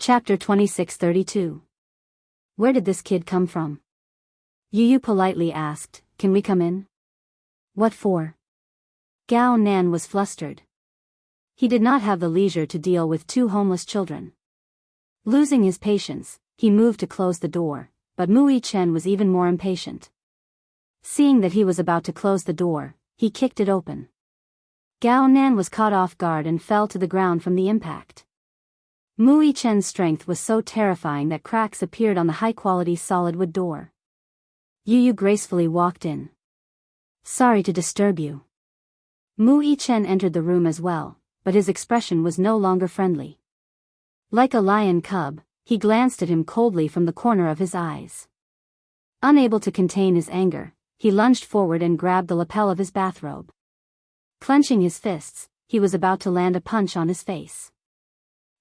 Chapter 2632. Where did this kid come from? Yu politely asked, "Can we come in?" "What for?" Gao Nan was flustered. He did not have the leisure to deal with two homeless children. Losing his patience, he moved to close the door, but Mui Chen was even more impatient. Seeing that he was about to close the door, he kicked it open. Gao Nan was caught off guard and fell to the ground from the impact. Mui Chen's strength was so terrifying that cracks appeared on the high-quality solid wood door. Yu gracefully walked in. "Sorry to disturb you." Mui Chen entered the room as well, but his expression was no longer friendly. Like a lion cub, he glanced at him coldly from the corner of his eyes. Unable to contain his anger, he lunged forward and grabbed the lapel of his bathrobe. Clenching his fists, he was about to land a punch on his face.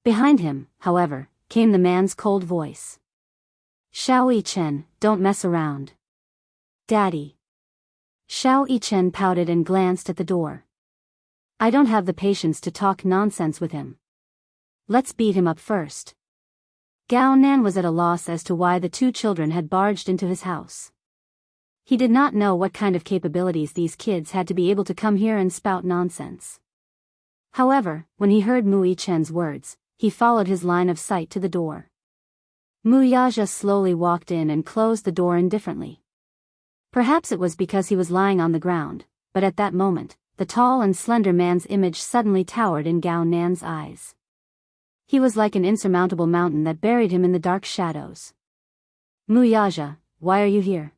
Behind him, however, came the man's cold voice. "Xiao Yichen, don't mess around." "Daddy." Xiao Yichen pouted and glanced at the door. "I don't have the patience to talk nonsense with him. Let's beat him up first." Gao Nan was at a loss as to why the two children had barged into his house. He did not know what kind of capabilities these kids had to be able to come here and spout nonsense. However, when he heard Mui Chen's words, he followed his line of sight to the door. Wuxia slowly walked in and closed the door indifferently. Perhaps it was because he was lying on the ground, but at that moment, the tall and slender man's image suddenly towered in Gao Nan's eyes. He was like an insurmountable mountain that buried him in the dark shadows. "Wuxia, why are you here?"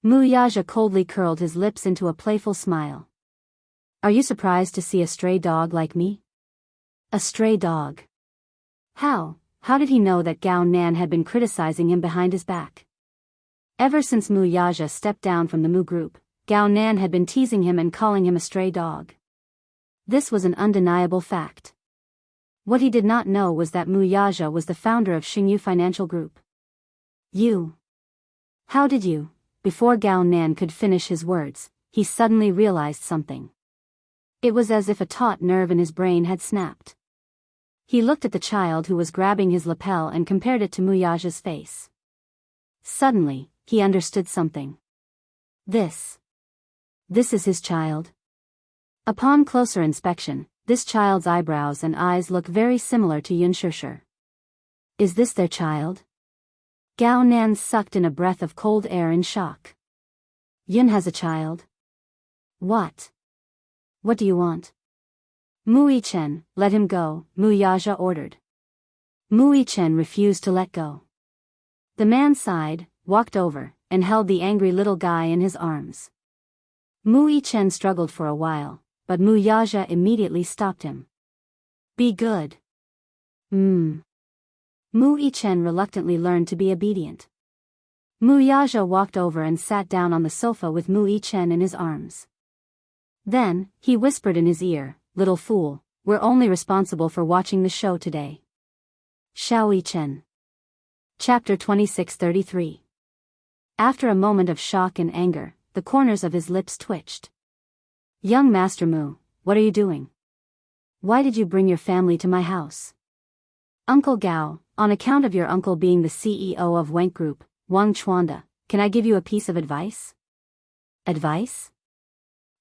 Wuxia coldly curled his lips into a playful smile. "Are you surprised to see a stray dog like me?" A stray dog. How did he know that Gao Nan had been criticizing him behind his back? Ever since Wuxia stepped down from the Mu group, Gao Nan had been teasing him and calling him a stray dog. This was an undeniable fact. What he did not know was that Wuxia was the founder of Jianghu Financial Group. How did you? Before Gao Nan could finish his words, he suddenly realized something. It was as if a taut nerve in his brain had snapped. He looked at the child who was grabbing his lapel and compared it to Wuxia's face. Suddenly, he understood something. This is his child. Upon closer inspection, this child's eyebrows and eyes look very similar to Yun Shishir. Is this their child? Gao Nan sucked in a breath of cold air in shock. Yun has a child? What? What do you want? Mui Chen, let him go, Wuxia ordered. Mui Chen refused to let go. The man sighed, walked over, and held the angry little guy in his arms. Mui Chen struggled for a while, but Wuxia immediately stopped him. "Be good." Mui Chen reluctantly learned to be obedient. Wuxia walked over and sat down on the sofa with Mui Chen in his arms. Then, he whispered in his ear, "Little fool, we're only responsible for watching the show today." Xiao Yichen. Chapter 2633. After a moment of shock and anger, the corners of his lips twitched. "Young Master Mu, what are you doing? Why did you bring your family to my house?" "Uncle Gao, on account of your uncle being the CEO of Wenk Group, Wang Chuanda, can I give you a piece of advice?" "Advice?"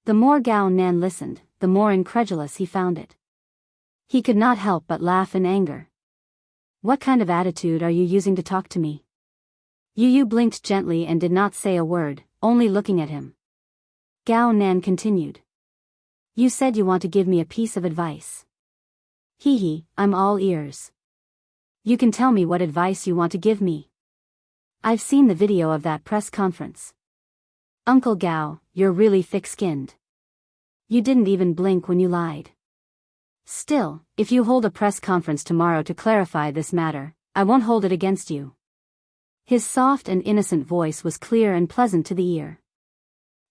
The more Gao Nan listened, the more incredulous he found it. He could not help but laugh in anger. "What kind of attitude are you using to talk to me?" Yu blinked gently and did not say a word, only looking at him. Gao Nan continued. "You said you want to give me a piece of advice. I'm all ears. You can tell me what advice you want to give me. I've seen the video of that press conference. Uncle Gao, you're really thick-skinned. You didn't even blink when you lied. Still, if you hold a press conference tomorrow to clarify this matter, I won't hold it against you." His soft and innocent voice was clear and pleasant to the ear.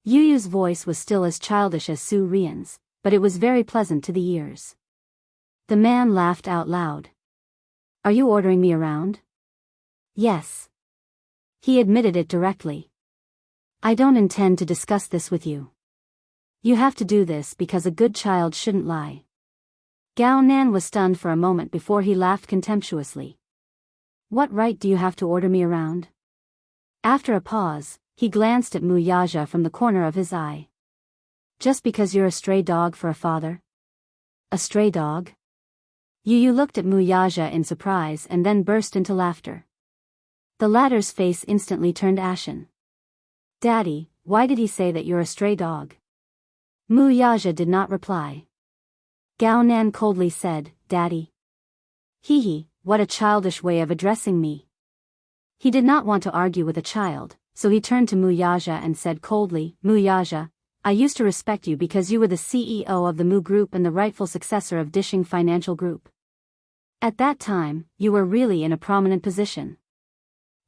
Yu's voice was still as childish as Su Rian's, but it was very pleasant to the ears. The man laughed out loud. "Are you ordering me around?" "Yes." He admitted it directly. "I don't intend to discuss this with you. You have to do this because a good child shouldn't lie. Gao Nan was stunned for a moment before he laughed contemptuously. What right do you have to order me around? After a pause, he glanced at Wuxia from the corner of his eye. Just because you're a stray dog for a father? A stray dog? Yu looked at Wuxia in surprise and then burst into laughter. The latter's face instantly turned ashen. Daddy, why did he say that you're a stray dog? Wuxia did not reply. Gao Nan coldly said, Daddy. Hee, what a childish way of addressing me. He did not want to argue with a child, so he turned to Wuxia and said coldly, Wuxia, I used to respect you because you were the CEO of the Mu Group and the rightful successor of Dishing Financial Group. At that time, you were really in a prominent position.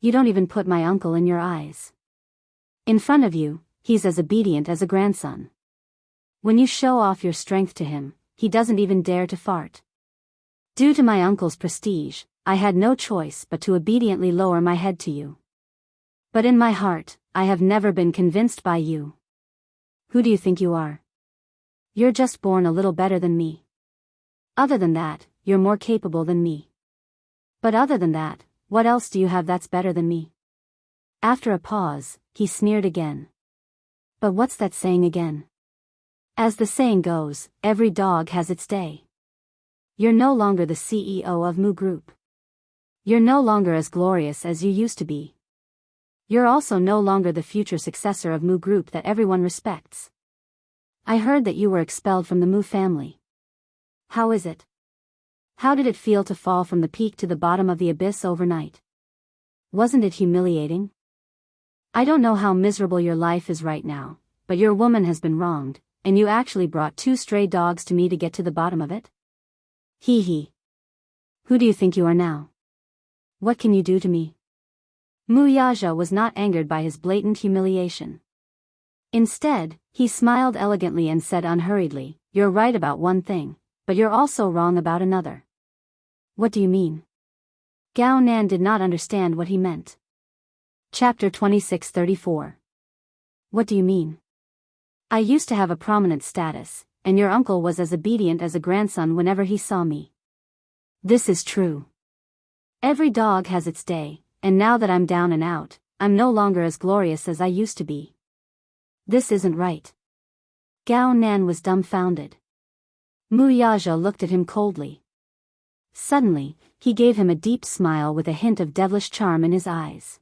You don't even put my uncle in your eyes. In front of you, he's as obedient as a grandson. When you show off your strength to him, he doesn't even dare to fart. Due to my uncle's prestige, I had no choice but to obediently lower my head to you. But in my heart, I have never been convinced by you. Who do you think you are? You're just born a little better than me. Other than that, you're more capable than me. But other than that, what else do you have that's better than me? After a pause, he sneered again. But what's that saying again? As the saying goes, every dog has its day. You're no longer the CEO of Mu Group. You're no longer as glorious as you used to be. You're also no longer the future successor of Mu Group that everyone respects. I heard that you were expelled from the Mu family. How is it? How did it feel to fall from the peak to the bottom of the abyss overnight? Wasn't it humiliating? I don't know how miserable your life is right now, but your woman has been wronged, and you actually brought 2 stray dogs to me to get to the bottom of it? Hee. Who do you think you are now? What can you do to me? Wuxia was not angered by his blatant humiliation. Instead, he smiled elegantly and said unhurriedly, You're right about one thing, but you're also wrong about another. What do you mean? Gao Nan did not understand what he meant. Chapter 2634. What do you mean? I used to have a prominent status, and your uncle was as obedient as a grandson whenever he saw me. This is true. Every dog has its day, and now that I'm down and out, I'm no longer as glorious as I used to be. This isn't right. Gao Nan was dumbfounded. Wuxia looked at him coldly. Suddenly, he gave him a deep smile with a hint of devilish charm in his eyes.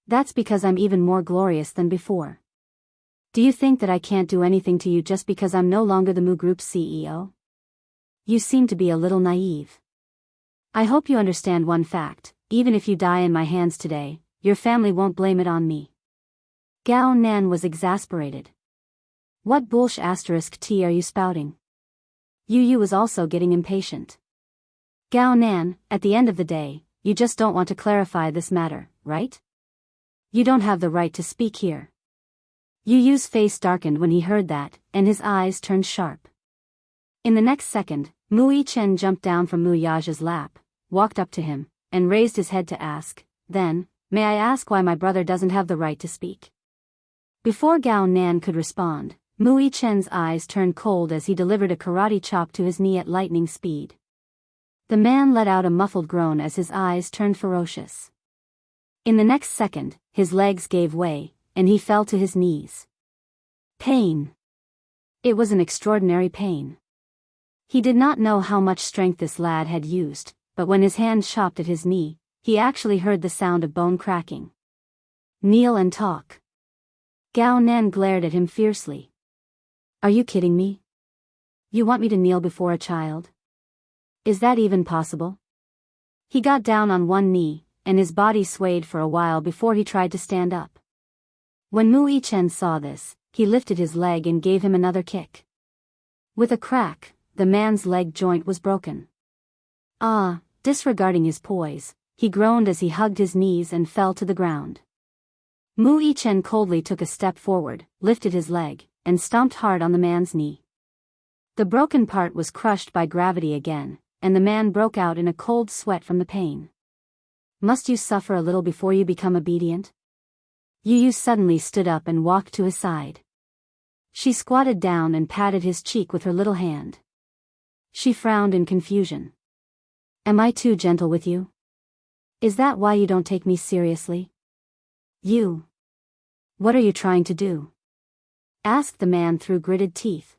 That's because I'm even more glorious than before. Do you think that I can't do anything to you just because I'm no longer the Mu Group's CEO? You seem to be a little naive. I hope you understand one fact, even if you die in my hands today, your family won't blame it on me. Gao Nan was exasperated. What **t are you spouting? Yu was also getting impatient. Gao Nan, at the end of the day, you just don't want to clarify this matter, right? You don't have the right to speak here. Yu's face darkened when he heard that, and his eyes turned sharp. In the next second, Mui Chen jumped down from Wuxia's lap, walked up to him, and raised his head to ask, Then, may I ask why my brother doesn't have the right to speak? Before Gao Nan could respond, Mui Chen's eyes turned cold as he delivered a karate chop to his knee at lightning speed. The man let out a muffled groan as his eyes turned ferocious. In the next second, his legs gave way, and he fell to his knees. Pain. It was an extraordinary pain. He did not know how much strength this lad had used, but when his hand chopped at his knee, he actually heard the sound of bone cracking. Kneel and talk. Gao Nan glared at him fiercely. Are you kidding me? You want me to kneel before a child? Is that even possible? He got down on one knee, and his body swayed for a while before he tried to stand up. When Mui Chen saw this, he lifted his leg and gave him another kick. With a crack, the man's leg joint was broken. Disregarding his poise, he groaned as he hugged his knees and fell to the ground. Mui Chen coldly took a step forward, lifted his leg, and stomped hard on the man's knee. The broken part was crushed by gravity again, and the man broke out in a cold sweat from the pain. Must you suffer a little before you become obedient? Yu suddenly stood up and walked to his side. She squatted down and patted his cheek with her little hand. She frowned in confusion. Am I too gentle with you? Is that why you don't take me seriously? You. What are you trying to do? Asked the man through gritted teeth.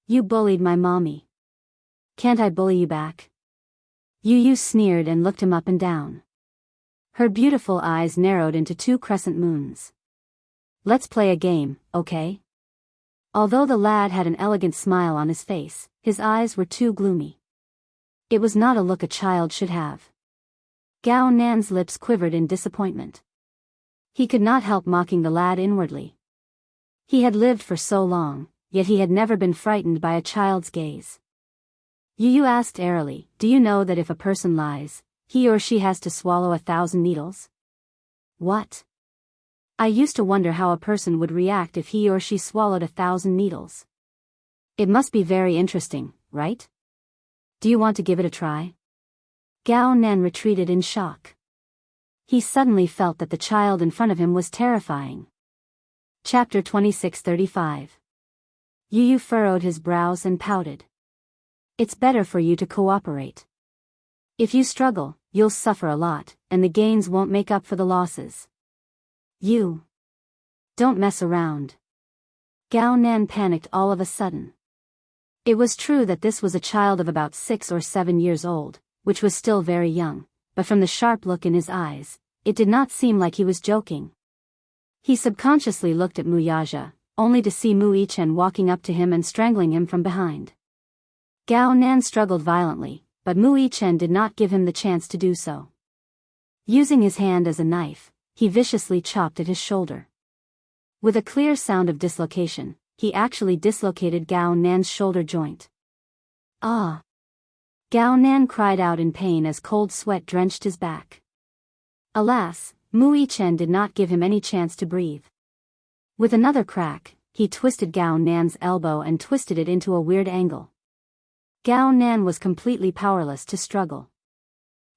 You bullied my mommy. Can't I bully you back? Yu sneered and looked him up and down. Her beautiful eyes narrowed into two crescent moons. Let's play a game, okay? Although the lad had an elegant smile on his face, his eyes were too gloomy. It was not a look a child should have. Gao Nan's lips quivered in disappointment. He could not help mocking the lad inwardly. He had lived for so long, yet he had never been frightened by a child's gaze. Yu asked airily, do you know that if a person lies, he or she has to swallow 1,000 needles? What? I used to wonder how a person would react if he or she swallowed 1,000 needles. It must be very interesting, right? Do you want to give it a try? Gao Nan retreated in shock. He suddenly felt that the child in front of him was terrifying. Chapter 26:35. Yu furrowed his brows and pouted. It's better for you to cooperate. If you struggle, you'll suffer a lot, and the gains won't make up for the losses. You. Don't mess around. Gao Nan panicked all of a sudden. It was true that this was a child of about 6 or 7 years old, which was still very young, but from the sharp look in his eyes, it did not seem like he was joking. He subconsciously looked at Mu Yaja, only to see Mu Yichen walking up to him and strangling him from behind. Gao Nan struggled violently, but Mu Yichen did not give him the chance to do so. Using his hand as a knife, he viciously chopped at his shoulder. With a clear sound of dislocation, he actually dislocated Gao Nan's shoulder joint. Ah! Gao Nan cried out in pain as cold sweat drenched his back. Alas, Mu Yichen did not give him any chance to breathe. With another crack, he twisted Gao Nan's elbow and twisted it into a weird angle. Gao Nan was completely powerless to struggle.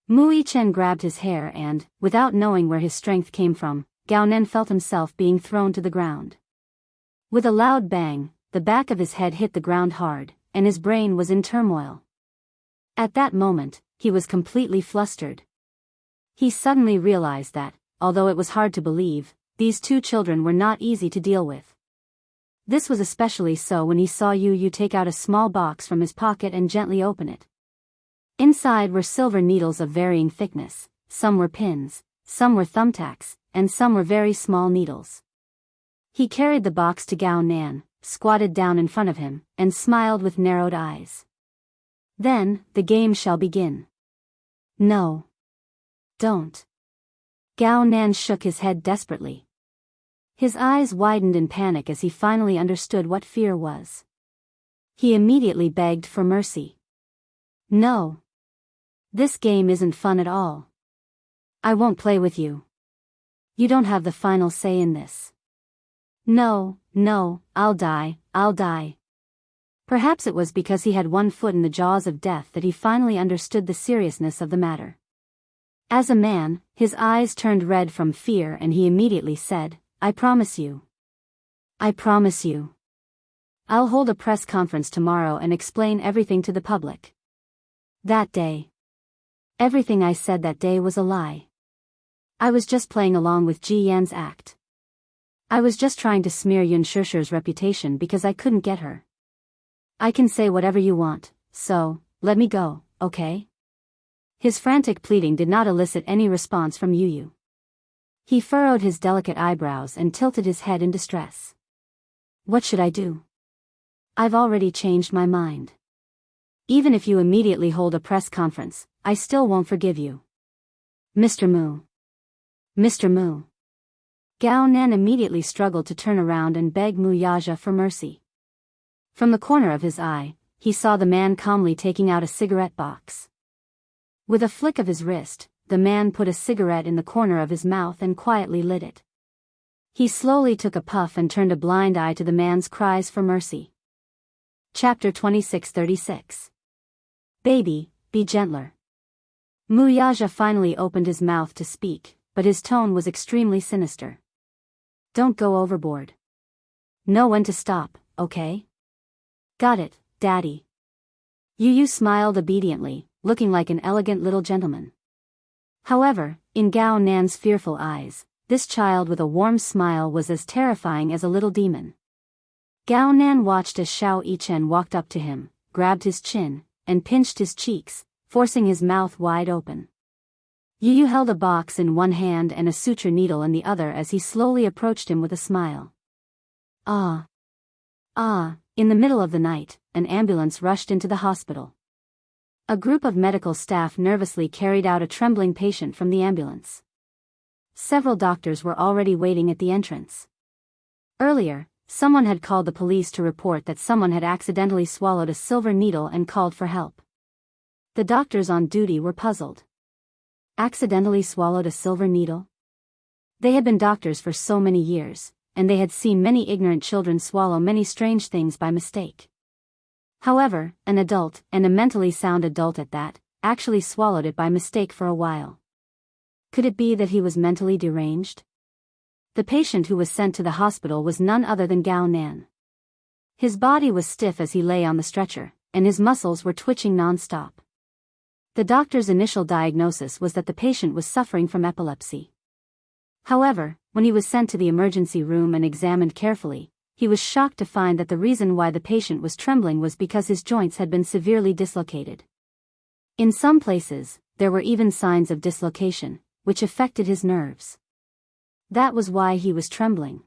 Mu Yichen grabbed his hair and, without knowing where his strength came from, Gao Nan felt himself being thrown to the ground. With a loud bang, the back of his head hit the ground hard, and his brain was in turmoil. At that moment, he was completely flustered. He suddenly realized that, although it was hard to believe, these two children were not easy to deal with. This was especially so when he saw Yu take out a small box from his pocket and gently open it. Inside were silver needles of varying thickness, some were pins, some were thumbtacks, and some were very small needles. He carried the box to Gao Nan, squatted down in front of him, and smiled with narrowed eyes. Then, the game shall begin. No. Don't. Gao Nan shook his head desperately. His eyes widened in panic as he finally understood what fear was. He immediately begged for mercy. No. This game isn't fun at all. I won't play with you. You don't have the final say in this. No, I'll die. Perhaps it was because he had one foot in the jaws of death that he finally understood the seriousness of the matter. As a man, his eyes turned red from fear and he immediately said, I promise you. I promise you. I'll hold a press conference tomorrow and explain everything to the public. That day. Everything I said that day was a lie. I was just playing along with Ji Yan's act. I was just trying to smear Yun Shishir's reputation because I couldn't get her. I can say whatever you want, so, let me go, okay? His frantic pleading did not elicit any response from Yu. He furrowed his delicate eyebrows and tilted his head in distress. What should I do? I've already changed my mind. Even if you immediately hold a press conference, I still won't forgive you. Mr. Mu. Mr. Mu. Gao Nan immediately struggled to turn around and beg Mu Yaja for mercy. From the corner of his eye, he saw the man calmly taking out a cigarette box. With a flick of his wrist, the man put a cigarette in the corner of his mouth and quietly lit it. He slowly took a puff and turned a blind eye to the man's cries for mercy. Chapter 26:36. Baby, be gentler. Mu Yaja finally opened his mouth to speak, but his tone was extremely sinister. Don't go overboard. Know when to stop, okay? Got it, Daddy. Yu Yu smiled obediently, looking like an elegant little gentleman. However, in Gao Nan's fearful eyes, this child with a warm smile was as terrifying as a little demon. Gao Nan watched as Xiao Yichen walked up to him, grabbed his chin, and pinched his cheeks, forcing his mouth wide open. Yu Yu held a box in one hand and a suture needle in the other as he slowly approached him with a smile. Ah! Ah! In the middle of the night, an ambulance rushed into the hospital. A group of medical staff nervously carried out a trembling patient from the ambulance. Several doctors were already waiting at the entrance. Earlier, someone had called the police to report that someone had accidentally swallowed a silver needle and called for help. The doctors on duty were puzzled. Accidentally swallowed a silver needle? They had been doctors for so many years, and they had seen many ignorant children swallow many strange things by mistake. However, an adult, and a mentally sound adult at that, actually swallowed it by mistake for a while. Could it be that he was mentally deranged? The patient who was sent to the hospital was none other than Gao Nan. His body was stiff as he lay on the stretcher, and his muscles were twitching non-stop. The doctor's initial diagnosis was that the patient was suffering from epilepsy. However, when he was sent to the emergency room and examined carefully, he was shocked to find that the reason why the patient was trembling was because his joints had been severely dislocated. In some places, there were even signs of dislocation, which affected his nerves. That was why he was trembling.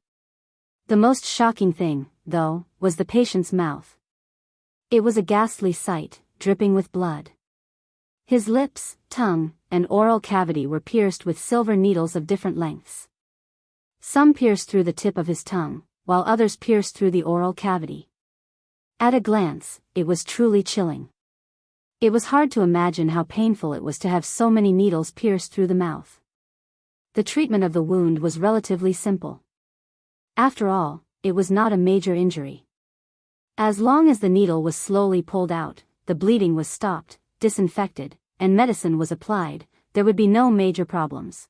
The most shocking thing, though, was the patient's mouth. It was a ghastly sight, dripping with blood. His lips, tongue, and oral cavity were pierced with silver needles of different lengths. Some pierced through the tip of his tongue, while others pierced through the oral cavity. At a glance, it was truly chilling. It was hard to imagine how painful it was to have so many needles pierced through the mouth. The treatment of the wound was relatively simple. After all, it was not a major injury. As long as the needle was slowly pulled out, the bleeding was stopped, disinfected, and medicine was applied, there would be no major problems.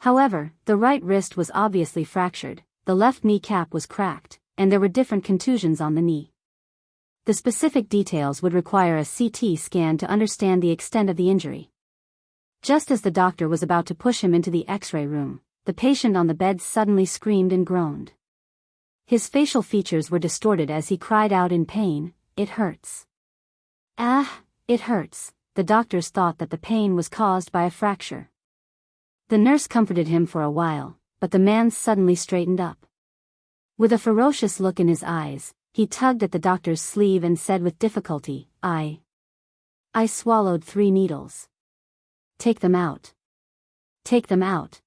However, the right wrist was obviously fractured, the left kneecap was cracked, and there were different contusions on the knee. The specific details would require a CT scan to understand the extent of the injury. Just as the doctor was about to push him into the X-ray room, the patient on the bed suddenly screamed and groaned. His facial features were distorted as he cried out in pain, "It hurts. Ah, it hurts." The doctors thought that the pain was caused by a fracture. The nurse comforted him for a while, but the man suddenly straightened up. With a ferocious look in his eyes, he tugged at the doctor's sleeve and said with difficulty, I swallowed 3 needles. Take them out. Take them out."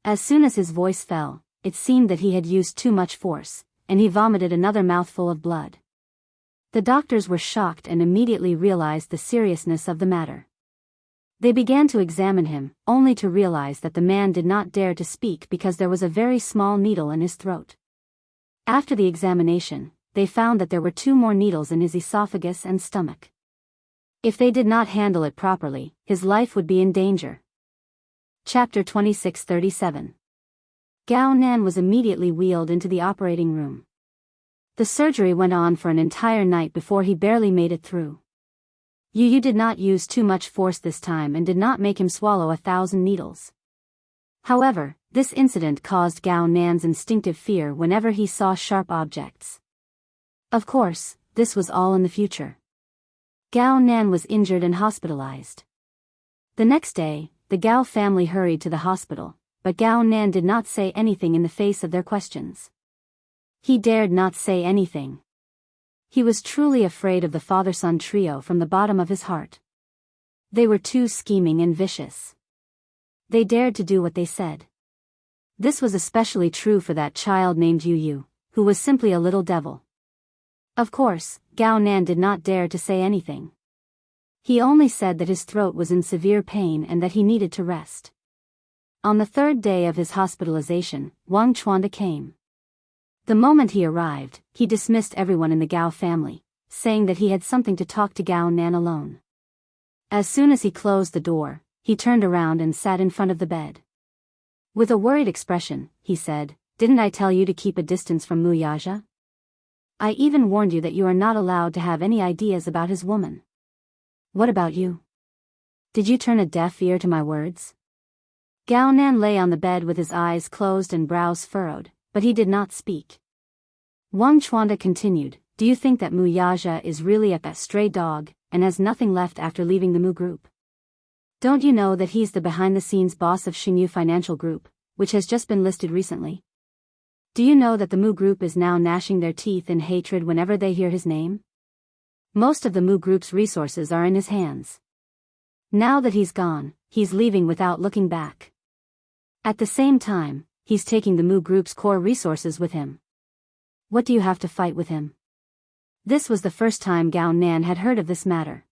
As soon as his voice fell, it seemed that he had used too much force, and he vomited another mouthful of blood. The doctors were shocked and immediately realized the seriousness of the matter. They began to examine him, only to realize that the man did not dare to speak because there was a very small needle in his throat. After the examination, they found that there were 2 more needles in his esophagus and stomach. If they did not handle it properly, his life would be in danger. Chapter 2637. Gao Nan was immediately wheeled into the operating room. The surgery went on for an entire night before he barely made it through. Yu Yu did not use too much force this time and did not make him swallow 1,000 needles. However, this incident caused Gao Nan's instinctive fear whenever he saw sharp objects. Of course, this was all in the future. Gao Nan was injured and hospitalized. The next day, the Gao family hurried to the hospital, but Gao Nan did not say anything in the face of their questions. He dared not say anything. He was truly afraid of the father-son trio from the bottom of his heart. They were too scheming and vicious. They dared to do what they said. This was especially true for that child named Yu Yu, who was simply a little devil. Of course, Gao Nan did not dare to say anything. He only said that his throat was in severe pain and that he needed to rest. On the 3rd day of his hospitalization, Wang Chuanda came. The moment he arrived, he dismissed everyone in the Gao family, saying that he had something to talk to Gao Nan alone. As soon as he closed the door, he turned around and sat in front of the bed. With a worried expression, he said, "Didn't I tell you to keep a distance from Muyaja?" I even warned you that you are not allowed to have any ideas about his woman. What about you? Did you turn a deaf ear to my words? Gao Nan lay on the bed with his eyes closed and brows furrowed, but he did not speak. Wang Chuanda continued, do you think that Mu Yaja is really a stray dog, and has nothing left after leaving the Mu Group? Don't you know that he's the behind-the-scenes boss of Xingyu Financial Group, which has just been listed recently? Do you know that the Mu Group is now gnashing their teeth in hatred whenever they hear his name? Most of the Mu Group's resources are in his hands. Now that he's gone, he's leaving without looking back. At the same time, he's taking the Mu Group's core resources with him. What do you have to fight with him? This was the first time Gao Nan had heard of this matter.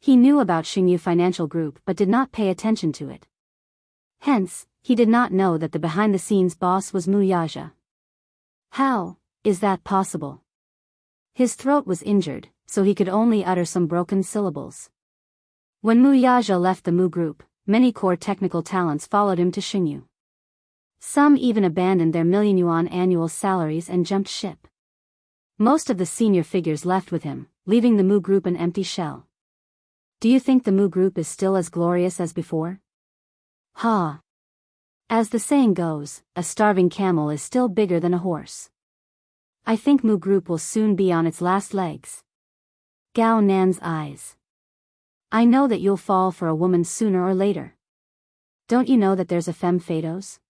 He knew about Xingyu Financial Group but did not pay attention to it. Hence, he did not know that the behind-the-scenes boss was Mu Yaja. How is that possible? His throat was injured, so he could only utter some broken syllables. When Mu Yaja left the Mu Group, many core technical talents followed him to Xingyu. Some even abandoned their million-yuan annual salaries and jumped ship. Most of the senior figures left with him, leaving the Mu Group an empty shell. Do you think the Mu Group is still as glorious as before? Ha! As the saying goes, a starving camel is still bigger than a horse. I think Mu Group will soon be on its last legs. Gao Nan's eyes. I know that you'll fall for a woman sooner or later. Don't you know that there's a femme fatales?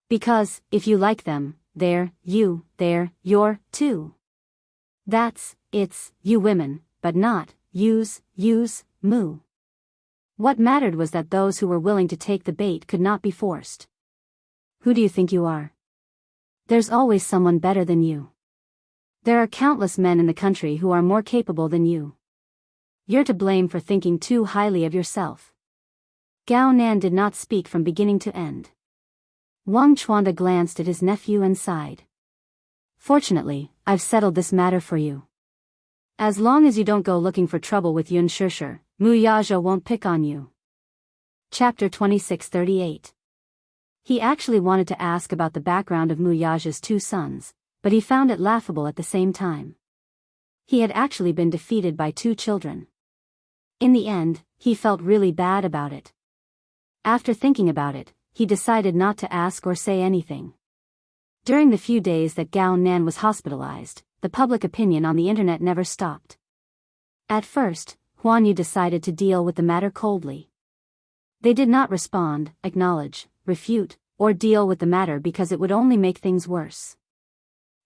Because, if you like them, they're your, too. It's, you women, but not, use, Mu. What mattered was that those who were willing to take the bait could not be forced. Who do you think you are? There's always someone better than you. There are countless men in the country who are more capable than you. You're to blame for thinking too highly of yourself. Gao Nan did not speak from beginning to end. Wang Chuanda glanced at his nephew and sighed. Fortunately, I've settled this matter for you. As long as you don't go looking for trouble with Yun Shishir, Mu Yaja won't pick on you. Chapter 2638. He actually wanted to ask about the background of Mu Yaja's two sons, but he found it laughable at the same time. He had actually been defeated by two children. In the end, he felt really bad about it. After thinking about it, he decided not to ask or say anything. During the few days that Gao Nan was hospitalized, the public opinion on the internet never stopped. At first, Huan Yu decided to deal with the matter coldly. They did not respond, acknowledge, refute, or deal with the matter because it would only make things worse.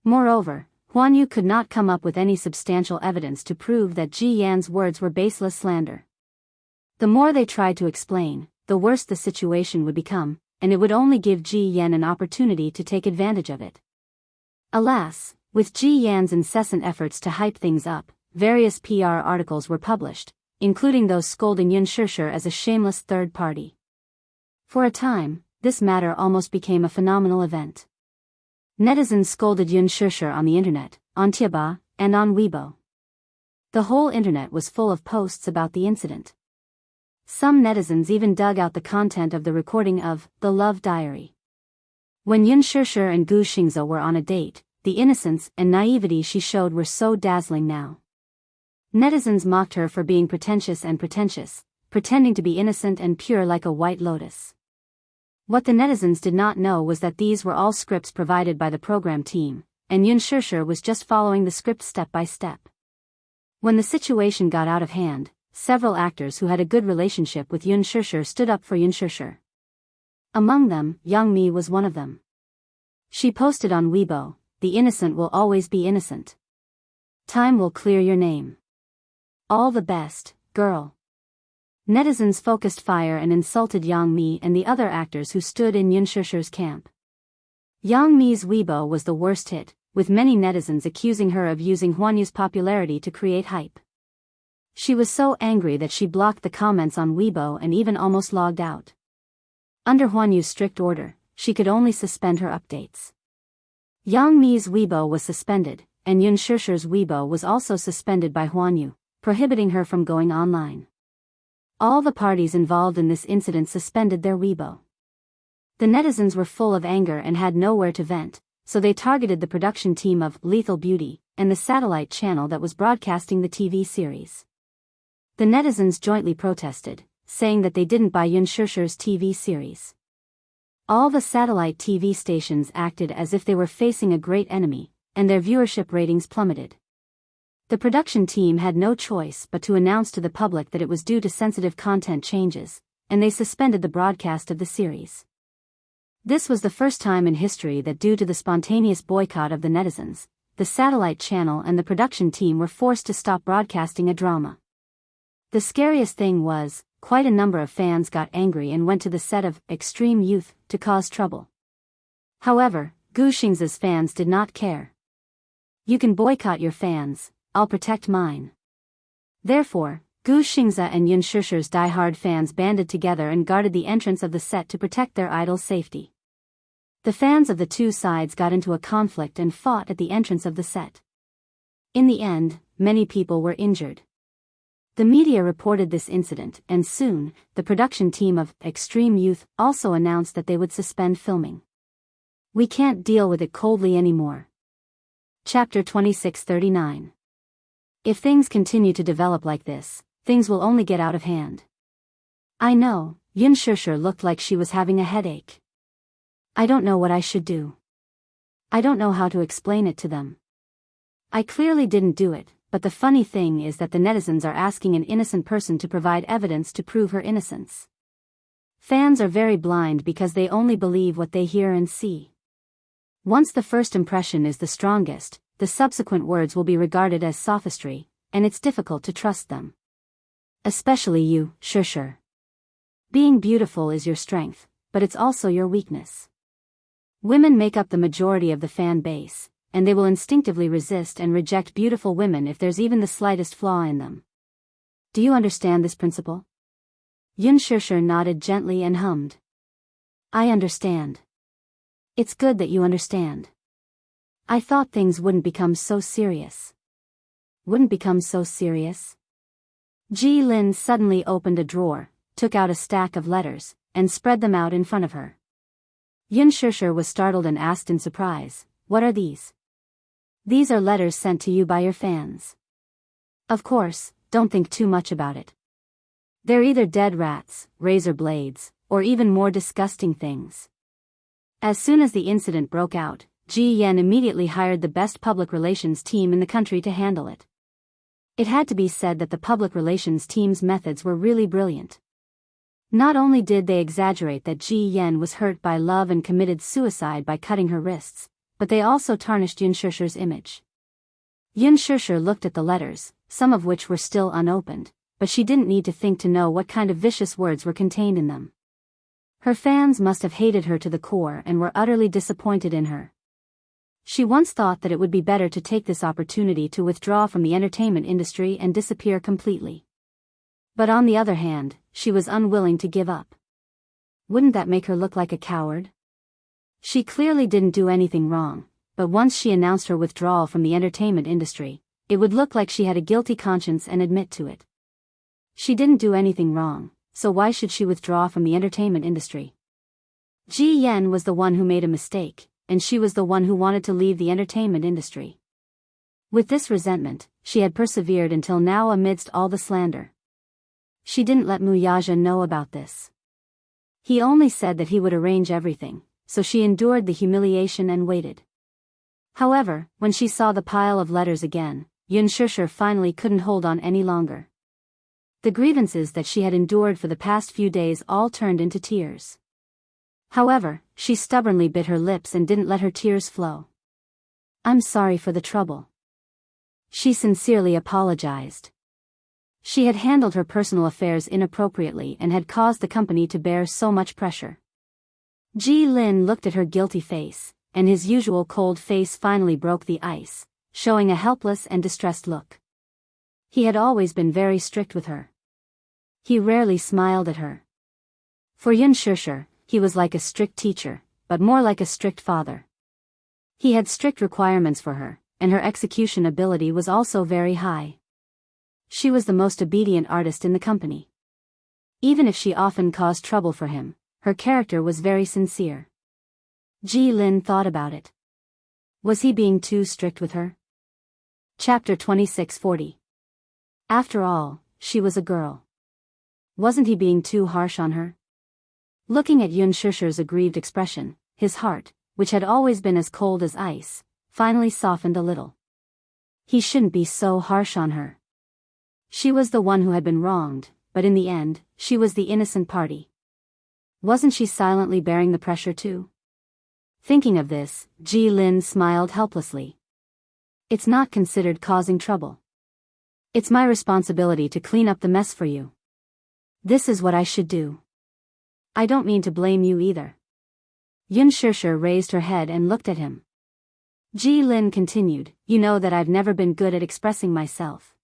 Moreover, Huan Yu could not come up with any substantial evidence to prove that Ji Yan's words were baseless slander. The more they tried to explain, the worse the situation would become, and it would only give Ji Yan an opportunity to take advantage of it. Alas, with Ji Yan's incessant efforts to hype things up, various PR articles were published, including those scolding Yun Shishir as a shameless third party. For a time, this matter almost became a phenomenal event. Netizens scolded Yun Shishir on the internet, on Tieba, and on Weibo. The whole internet was full of posts about the incident. Some netizens even dug out the content of the recording of The Love Diary. When Yun Shishir and Gu Xingze were on a date, the innocence and naivety she showed were so dazzling now. Netizens mocked her for being pretentious, pretending to be innocent and pure like a white lotus. What the netizens did not know was that these were all scripts provided by the program team, and Yun Shishir was just following the script step by step. When the situation got out of hand, several actors who had a good relationship with Yun Shishir stood up for Yun Shishir. Among them, Yang Mi was one of them. She posted on Weibo, "The innocent will always be innocent. Time will clear your name. All the best, girl." Netizens focused fire and insulted Yang Mi and the other actors who stood in Yun Shishir's camp. Yang Mi's Weibo was the worst hit, with many netizens accusing her of using Huan Yu's popularity to create hype. She was so angry that she blocked the comments on Weibo and even almost logged out. Under Huan Yu's strict order, she could only suspend her updates. Yang Mi's Weibo was suspended, and Yun Shishir's Weibo was also suspended by Huan Yu, prohibiting her from going online. All the parties involved in this incident suspended their Weibo. The netizens were full of anger and had nowhere to vent, so they targeted the production team of Lethal Beauty and the satellite channel that was broadcasting the TV series. The netizens jointly protested, saying that they didn't buy Xianxia's TV series. All the satellite TV stations acted as if they were facing a great enemy, and their viewership ratings plummeted. The production team had no choice but to announce to the public that it was due to sensitive content changes, and they suspended the broadcast of the series. This was the first time in history that, due to the spontaneous boycott of the netizens, the satellite channel and the production team were forced to stop broadcasting a drama. The scariest thing was, quite a number of fans got angry and went to the set of Extreme Youth to cause trouble. However, Gu Xing's fans did not care. "You can boycott your fans, I'll protect mine." Therefore, Gu Xing's and Xianxia's die-hard fans banded together and guarded the entrance of the set to protect their idol's safety. The fans of the two sides got into a conflict and fought at the entrance of the set. In the end, many people were injured. The media reported this incident, and soon, the production team of Extreme Youth also announced that they would suspend filming. "We can't deal with it coldly anymore." Chapter 2639. If things continue to develop like this, things will only get out of hand. "I know," Xianxia looked like she was having a headache. "I don't know what I should do. I don't know how to explain it to them. I clearly didn't do it, but the funny thing is that the netizens are asking an innocent person to provide evidence to prove her innocence." Fans are very blind because they only believe what they hear and see. Once the first impression is the strongest, the subsequent words will be regarded as sophistry, and it's difficult to trust them. Especially you, Xianxia. Being beautiful is your strength, but it's also your weakness. Women make up the majority of the fan base, and they will instinctively resist and reject beautiful women if there's even the slightest flaw in them. Do you understand this principle? Xianxia nodded gently and hummed. "I understand. It's good that you understand. I thought things wouldn't become so serious." "Wouldn't become so serious?" Ji Lin suddenly opened a drawer, took out a stack of letters, and spread them out in front of her. Xianxia was startled and asked in surprise, "What are these?" "These are letters sent to you by your fans. Of course, don't think too much about it. They're either dead rats, razor blades, or even more disgusting things." As soon as the incident broke out, Ji Yan immediately hired the best public relations team in the country to handle it. It had to be said that the public relations team's methods were really brilliant. Not only did they exaggerate that Ji Yan was hurt by love and committed suicide by cutting her wrists, but they also tarnished Xianxia's image. Xianxia looked at the letters, some of which were still unopened, but she didn't need to think to know what kind of vicious words were contained in them. Her fans must have hated her to the core and were utterly disappointed in her. She once thought that it would be better to take this opportunity to withdraw from the entertainment industry and disappear completely. But on the other hand, she was unwilling to give up. Wouldn't that make her look like a coward? She clearly didn't do anything wrong, but once she announced her withdrawal from the entertainment industry, it would look like she had a guilty conscience and admit to it. She didn't do anything wrong, so why should she withdraw from the entertainment industry? Ji Yan was the one who made a mistake, and she was the one who wanted to leave the entertainment industry. With this resentment, she had persevered until now amidst all the slander. She didn't let Wuxia know about this. He only said that he would arrange everything, so she endured the humiliation and waited. However, when she saw the pile of letters again, Xianxia finally couldn't hold on any longer. The grievances that she had endured for the past few days all turned into tears. However, she stubbornly bit her lips and didn't let her tears flow. "I'm sorry for the trouble." She sincerely apologized. She had handled her personal affairs inappropriately and had caused the company to bear so much pressure. Ji Lin looked at her guilty face, and his usual cold face finally broke the ice, showing a helpless and distressed look. He had always been very strict with her. He rarely smiled at her. For Xianxia, he was like a strict teacher, but more like a strict father. He had strict requirements for her, and her execution ability was also very high. She was the most obedient artist in the company. Even if she often caused trouble for him, her character was very sincere. Ji Lin thought about it. Was he being too strict with her? Chapter 2640. After all, she was a girl. Wasn't he being too harsh on her? Looking at Yun Shusher's aggrieved expression, his heart, which had always been as cold as ice, finally softened a little. He shouldn't be so harsh on her. She was the one who had been wronged, but in the end, she was the innocent party. Wasn't she silently bearing the pressure too? Thinking of this, Ji Lin smiled helplessly. It's not considered causing trouble. It's my responsibility to clean up the mess for you. This is what I should do. I don't mean to blame you either. Yun Shusher raised her head and looked at him. Ji Lin continued, you know that I've never been good at expressing myself.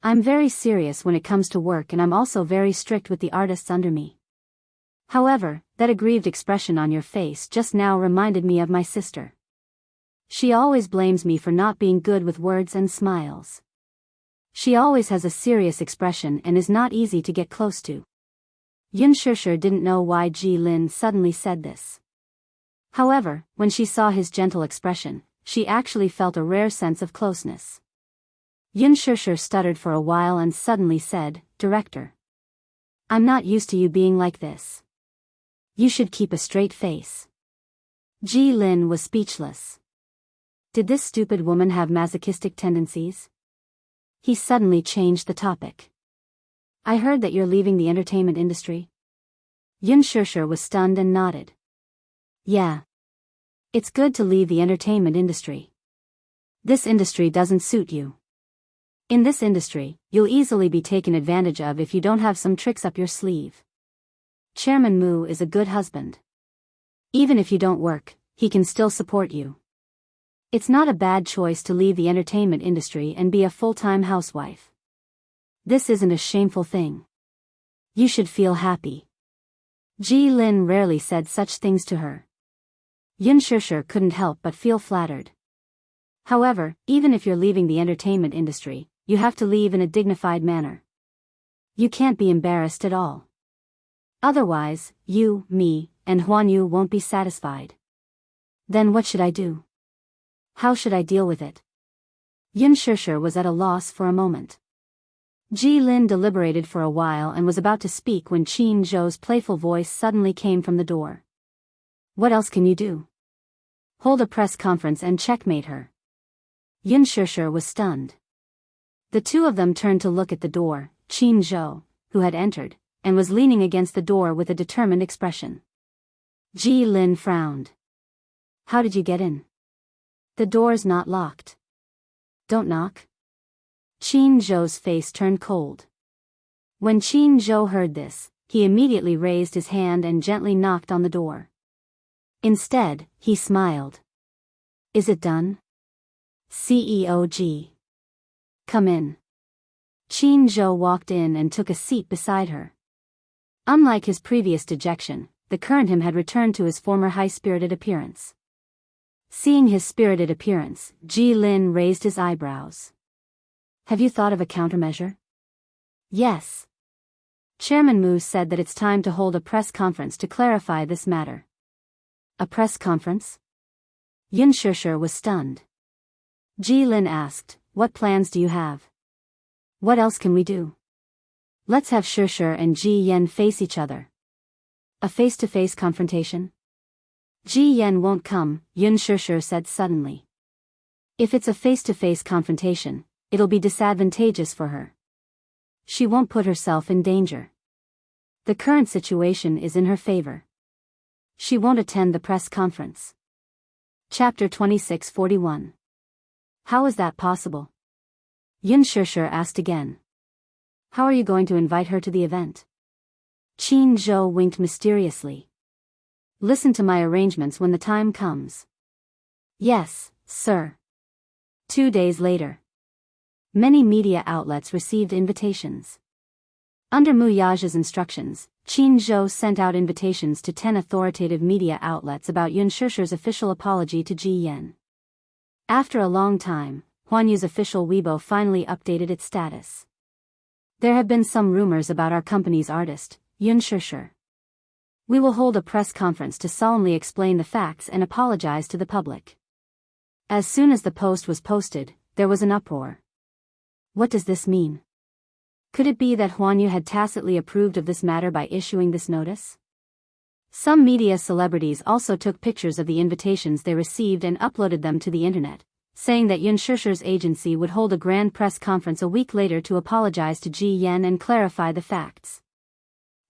I'm very serious when it comes to work, and I'm also very strict with the artists under me. However, that aggrieved expression on your face just now reminded me of my sister. She always blames me for not being good with words and smiles. She always has a serious expression and is not easy to get close to. Yun Shusher didn't know why Ji Lin suddenly said this. However, when she saw his gentle expression, she actually felt a rare sense of closeness. Yun Shusher stuttered for a while and suddenly said, Director. I'm not used to you being like this. You should keep a straight face. Ji Lin was speechless. Did this stupid woman have masochistic tendencies? He suddenly changed the topic. I heard that you're leaving the entertainment industry. Yun Shusher was stunned and nodded. Yeah. It's good to leave the entertainment industry. This industry doesn't suit you. In this industry, you'll easily be taken advantage of if you don't have some tricks up your sleeve. Chairman Mu is a good husband. Even if you don't work, he can still support you. It's not a bad choice to leave the entertainment industry and be a full-time housewife. This isn't a shameful thing. You should feel happy. Ji Lin rarely said such things to her. Yun Shusher couldn't help but feel flattered. However, even if you're leaving the entertainment industry, you have to leave in a dignified manner. You can't be embarrassed at all. Otherwise, you, me, and Huan Yu won't be satisfied. Then what should I do? How should I deal with it? Yun Shusher was at a loss for a moment. Ji Lin deliberated for a while and was about to speak when Qin Zhou's playful voice suddenly came from the door. What else can you do? Hold a press conference and checkmate her. Yun Shusher was stunned. The two of them turned to look at the door. Qin Zhou, who had entered, and was leaning against the door with a determined expression. Ji Lin frowned. How did you get in? The door's not locked. Don't knock. Qin Zhou's face turned cold. When Qin Zhou heard this, he immediately raised his hand and gently knocked on the door. Instead, he smiled. Is it done? CEO Ji. Come in. Qin Zhou walked in and took a seat beside her. Unlike his previous dejection, the current him had returned to his former high-spirited appearance. Seeing his spirited appearance, Ji Lin raised his eyebrows. Have you thought of a countermeasure? Yes. Chairman Mu said that it's time to hold a press conference to clarify this matter. A press conference? Yun Shusher was stunned. Ji Lin asked, what plans do you have? What else can we do? Let's have Shusher and Ji Yen face each other. A face-to-face confrontation? Ji Yen won't come, Yun Shusher said suddenly. If it's a face-to-face confrontation, it'll be disadvantageous for her. She won't put herself in danger. The current situation is in her favor. She won't attend the press conference. Chapter 2641. How is that possible? Yun Shusher asked again. How are you going to invite her to the event? Qin Zhou winked mysteriously. Listen to my arrangements when the time comes. Yes, sir. 2 days later. Many media outlets received invitations. Under Mu Yaja's instructions, Qin Zhou sent out invitations to 10 authoritative media outlets about Yun Shusher's official apology to Ji Yen. After a long time, Huan Yu's official Weibo finally updated its status. There have been some rumors about our company's artist, Yun Shusher. We will hold a press conference to solemnly explain the facts and apologize to the public. As soon as the post was posted, there was an uproar. What does this mean? Could it be that Huan Yu had tacitly approved of this matter by issuing this notice? Some media celebrities also took pictures of the invitations they received and uploaded them to the internet, saying that Yun Shishir's agency would hold a grand press conference a week later to apologize to Ji Yan and clarify the facts.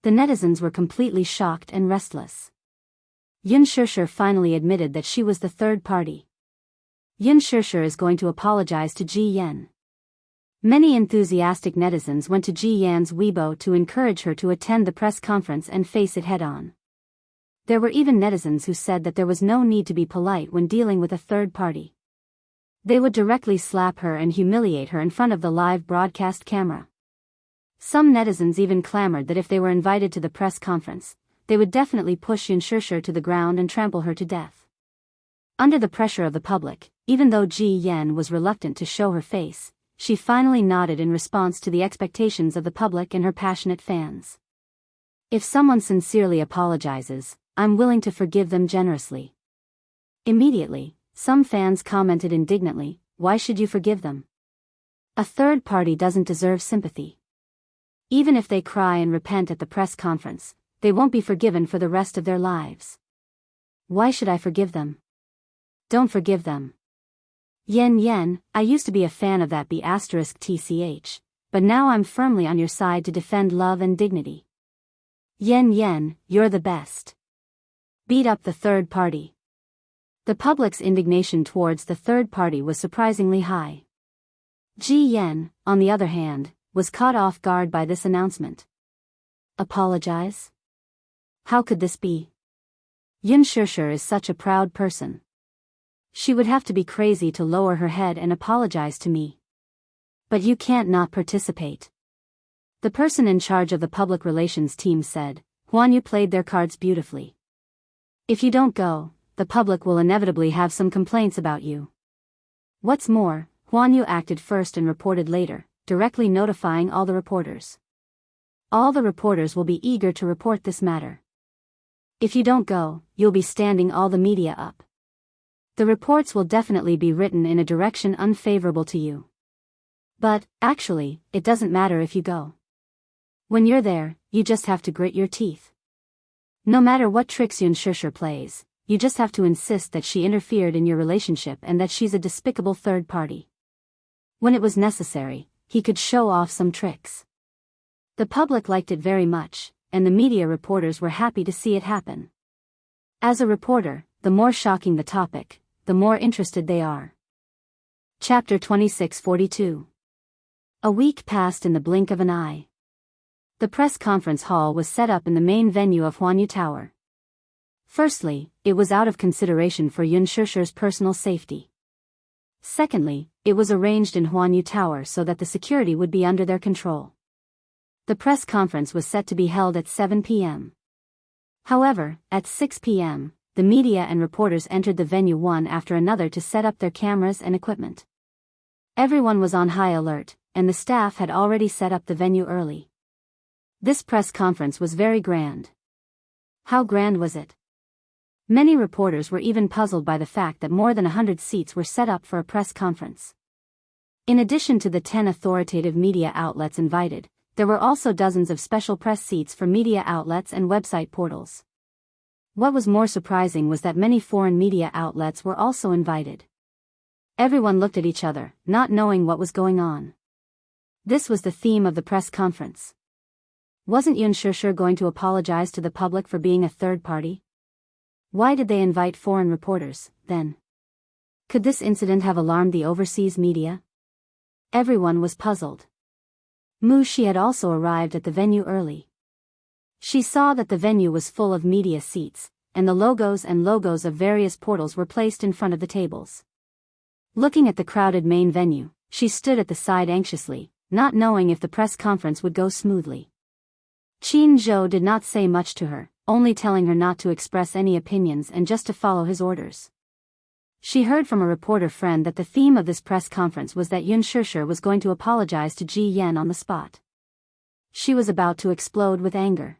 The netizens were completely shocked and restless. Yun Shishir finally admitted that she was the third party. Yun Shishir is going to apologize to Ji Yan. Many enthusiastic netizens went to Ji Yan's Weibo to encourage her to attend the press conference and face it head-on. There were even netizens who said that there was no need to be polite when dealing with a third party. They would directly slap her and humiliate her in front of the live broadcast camera. Some netizens even clamored that if they were invited to the press conference, they would definitely push Yun Shishir to the ground and trample her to death. Under the pressure of the public, even though Ji Yan was reluctant to show her face, she finally nodded in response to the expectations of the public and her passionate fans. If someone sincerely apologizes, I'm willing to forgive them generously. Immediately, some fans commented indignantly, why should you forgive them? A third party doesn't deserve sympathy. Even if they cry and repent at the press conference, they won't be forgiven for the rest of their lives. Why should I forgive them? Don't forgive them. Yen, I used to be a fan of that B*TCH, but now I'm firmly on your side to defend love and dignity. Yen, you're the best. Beat up the third party. The public's indignation towards the third party was surprisingly high. Ji Yan, on the other hand, was caught off guard by this announcement. Apologize? How could this be? Yun Shishir is such a proud person. She would have to be crazy to lower her head and apologize to me. But you can't not participate. The person in charge of the public relations team said, Huan Yu played their cards beautifully. If you don't go, the public will inevitably have some complaints about you. What's more, Huan Yu acted first and reported later, directly notifying all the reporters. All the reporters will be eager to report this matter. If you don't go, you'll be standing all the media up. The reports will definitely be written in a direction unfavorable to you. But, actually, it doesn't matter if you go. When you're there, you just have to grit your teeth. No matter what tricks Yun Shishir plays, you just have to insist that she interfered in your relationship and that she's a despicable third party. When it was necessary, he could show off some tricks. The public liked it very much, and the media reporters were happy to see it happen. As a reporter, the more shocking the topic, the more interested they are. Chapter 2642. A week passed in the blink of an eye. The press conference hall was set up in the main venue of Huan Yu Tower. Firstly, it was out of consideration for Yun Shishir's personal safety. Secondly, it was arranged in Huan Yu Tower so that the security would be under their control. The press conference was set to be held at 7 p.m. However, at 6 p.m., the media and reporters entered the venue one after another to set up their cameras and equipment. Everyone was on high alert, and the staff had already set up the venue early. This press conference was very grand. How grand was it? Many reporters were even puzzled by the fact that more than 100 seats were set up for a press conference. In addition to the 10 authoritative media outlets invited, there were also dozens of special press seats for media outlets and website portals. What was more surprising was that many foreign media outlets were also invited. Everyone looked at each other, not knowing what was going on. This was the theme of the press conference. Wasn't Yun Shishir going to apologize to the public for being a third party? Why did they invite foreign reporters, then? Could this incident have alarmed the overseas media? Everyone was puzzled. Mu Shi had also arrived at the venue early. She saw that the venue was full of media seats, and the logos of various portals were placed in front of the tables. Looking at the crowded main venue, she stood at the side anxiously, not knowing if the press conference would go smoothly. Qin Zhou did not say much to her, only telling her not to express any opinions and just to follow his orders. She heard from a reporter friend that the theme of this press conference was that Yun Shishir was going to apologize to Ji Yan on the spot. She was about to explode with anger.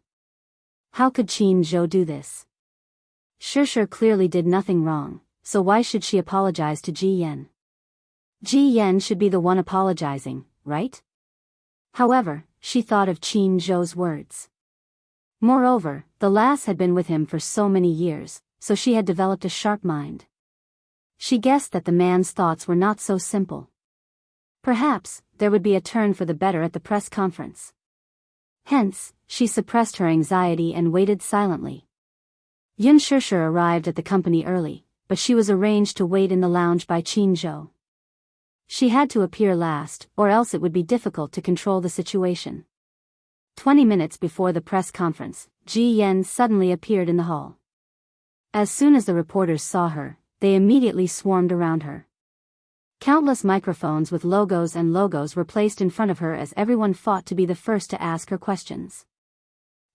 How could Qin Zhou do this? Shishir clearly did nothing wrong, so why should she apologize to Ji Yan? Ji Yan should be the one apologizing, right? However, she thought of Qin Zhou's words. Moreover, the lass had been with him for so many years, so she had developed a sharp mind. She guessed that the man's thoughts were not so simple. Perhaps, there would be a turn for the better at the press conference. Hence, she suppressed her anxiety and waited silently. Yun Shishir arrived at the company early, but she was arranged to wait in the lounge by Qin Zhou. She had to appear last, or else it would be difficult to control the situation. 20 minutes before the press conference, Ji Yan suddenly appeared in the hall. As soon as the reporters saw her, they immediately swarmed around her. Countless microphones with logos were placed in front of her as everyone fought to be the first to ask her questions.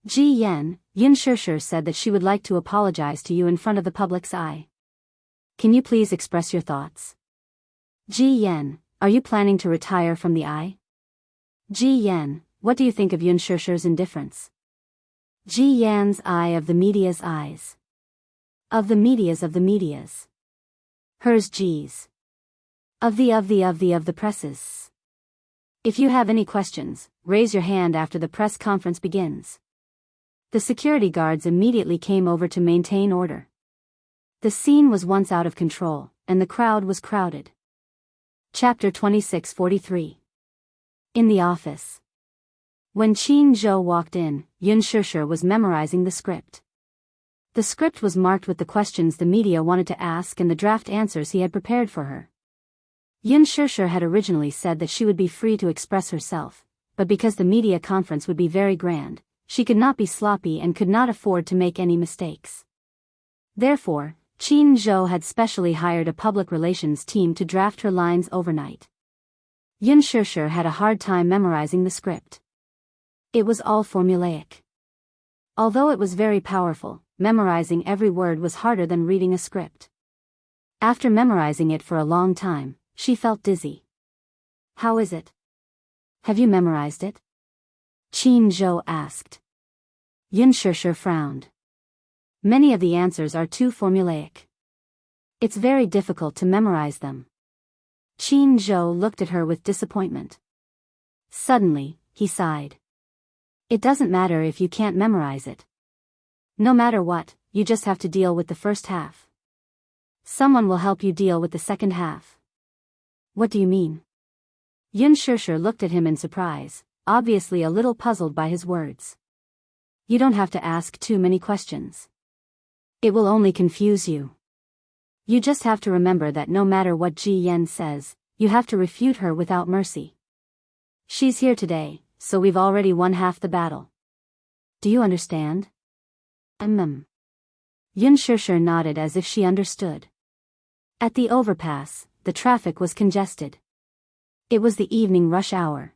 Ji Yan, Yun Shishir said that she would like to apologize to you in front of the public's eye. Can you please express your thoughts? Ji Yan, are you planning to retire from the eye? Ji Yan, what do you think of Yun Shishir's indifference? Ji Yan's eye of the media's eyes. Of the media's. Hers Ji's. Of the presses. If you have any questions, raise your hand after the press conference begins. The security guards immediately came over to maintain order. The scene was once out of control, and the crowd was crowded. Chapter 2643. In the office. When Qin Zhou walked in, Yun Shishir was memorizing the script. The script was marked with the questions the media wanted to ask and the draft answers he had prepared for her. Yun Shishir had originally said that she would be free to express herself, but because the media conference would be very grand, she could not be sloppy and could not afford to make any mistakes. Therefore, Qin Zhou had specially hired a public relations team to draft her lines overnight. Yun Shishir had a hard time memorizing the script. It was all formulaic. Although it was very powerful, memorizing every word was harder than reading a script. After memorizing it for a long time, she felt dizzy. How is it? Have you memorized it? Qin Zhou asked. Yun Shishir frowned. Many of the answers are too formulaic. It's very difficult to memorize them. Qin Zhou looked at her with disappointment. Suddenly, he sighed. It doesn't matter if you can't memorize it. No matter what, you just have to deal with the first half. Someone will help you deal with the second half. What do you mean? Yun Shishir looked at him in surprise, obviously a little puzzled by his words. You don't have to ask too many questions. It will only confuse you. You just have to remember that no matter what Ji Yan says, you have to refute her without mercy. She's here today, so we've already won half the battle. Do you understand? Yun Shishir nodded as if she understood. At the overpass, the traffic was congested. It was the evening rush hour.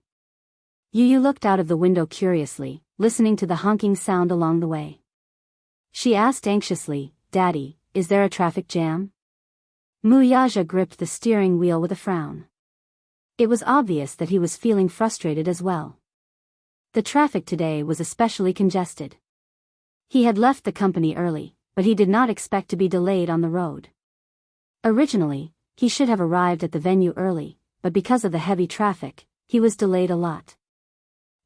Yu looked out of the window curiously, listening to the honking sound along the way. She asked anxiously, Daddy, is there a traffic jam? Wuxia gripped the steering wheel with a frown. It was obvious that he was feeling frustrated as well. The traffic today was especially congested. He had left the company early, but he did not expect to be delayed on the road. Originally, he should have arrived at the venue early, but because of the heavy traffic, he was delayed a lot.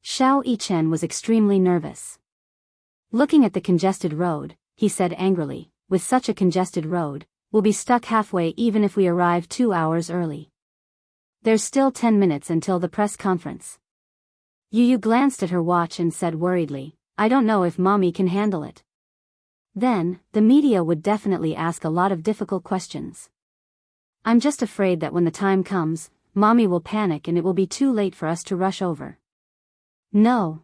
Xiao Yichen was extremely nervous. Looking at the congested road, he said angrily, with such a congested road, we'll be stuck halfway even if we arrive 2 hours early. There's still 10 minutes until the press conference. Yu glanced at her watch and said worriedly, I don't know if Mommy can handle it. Then, the media would definitely ask a lot of difficult questions. I'm just afraid that when the time comes, Mommy will panic and it will be too late for us to rush over. No.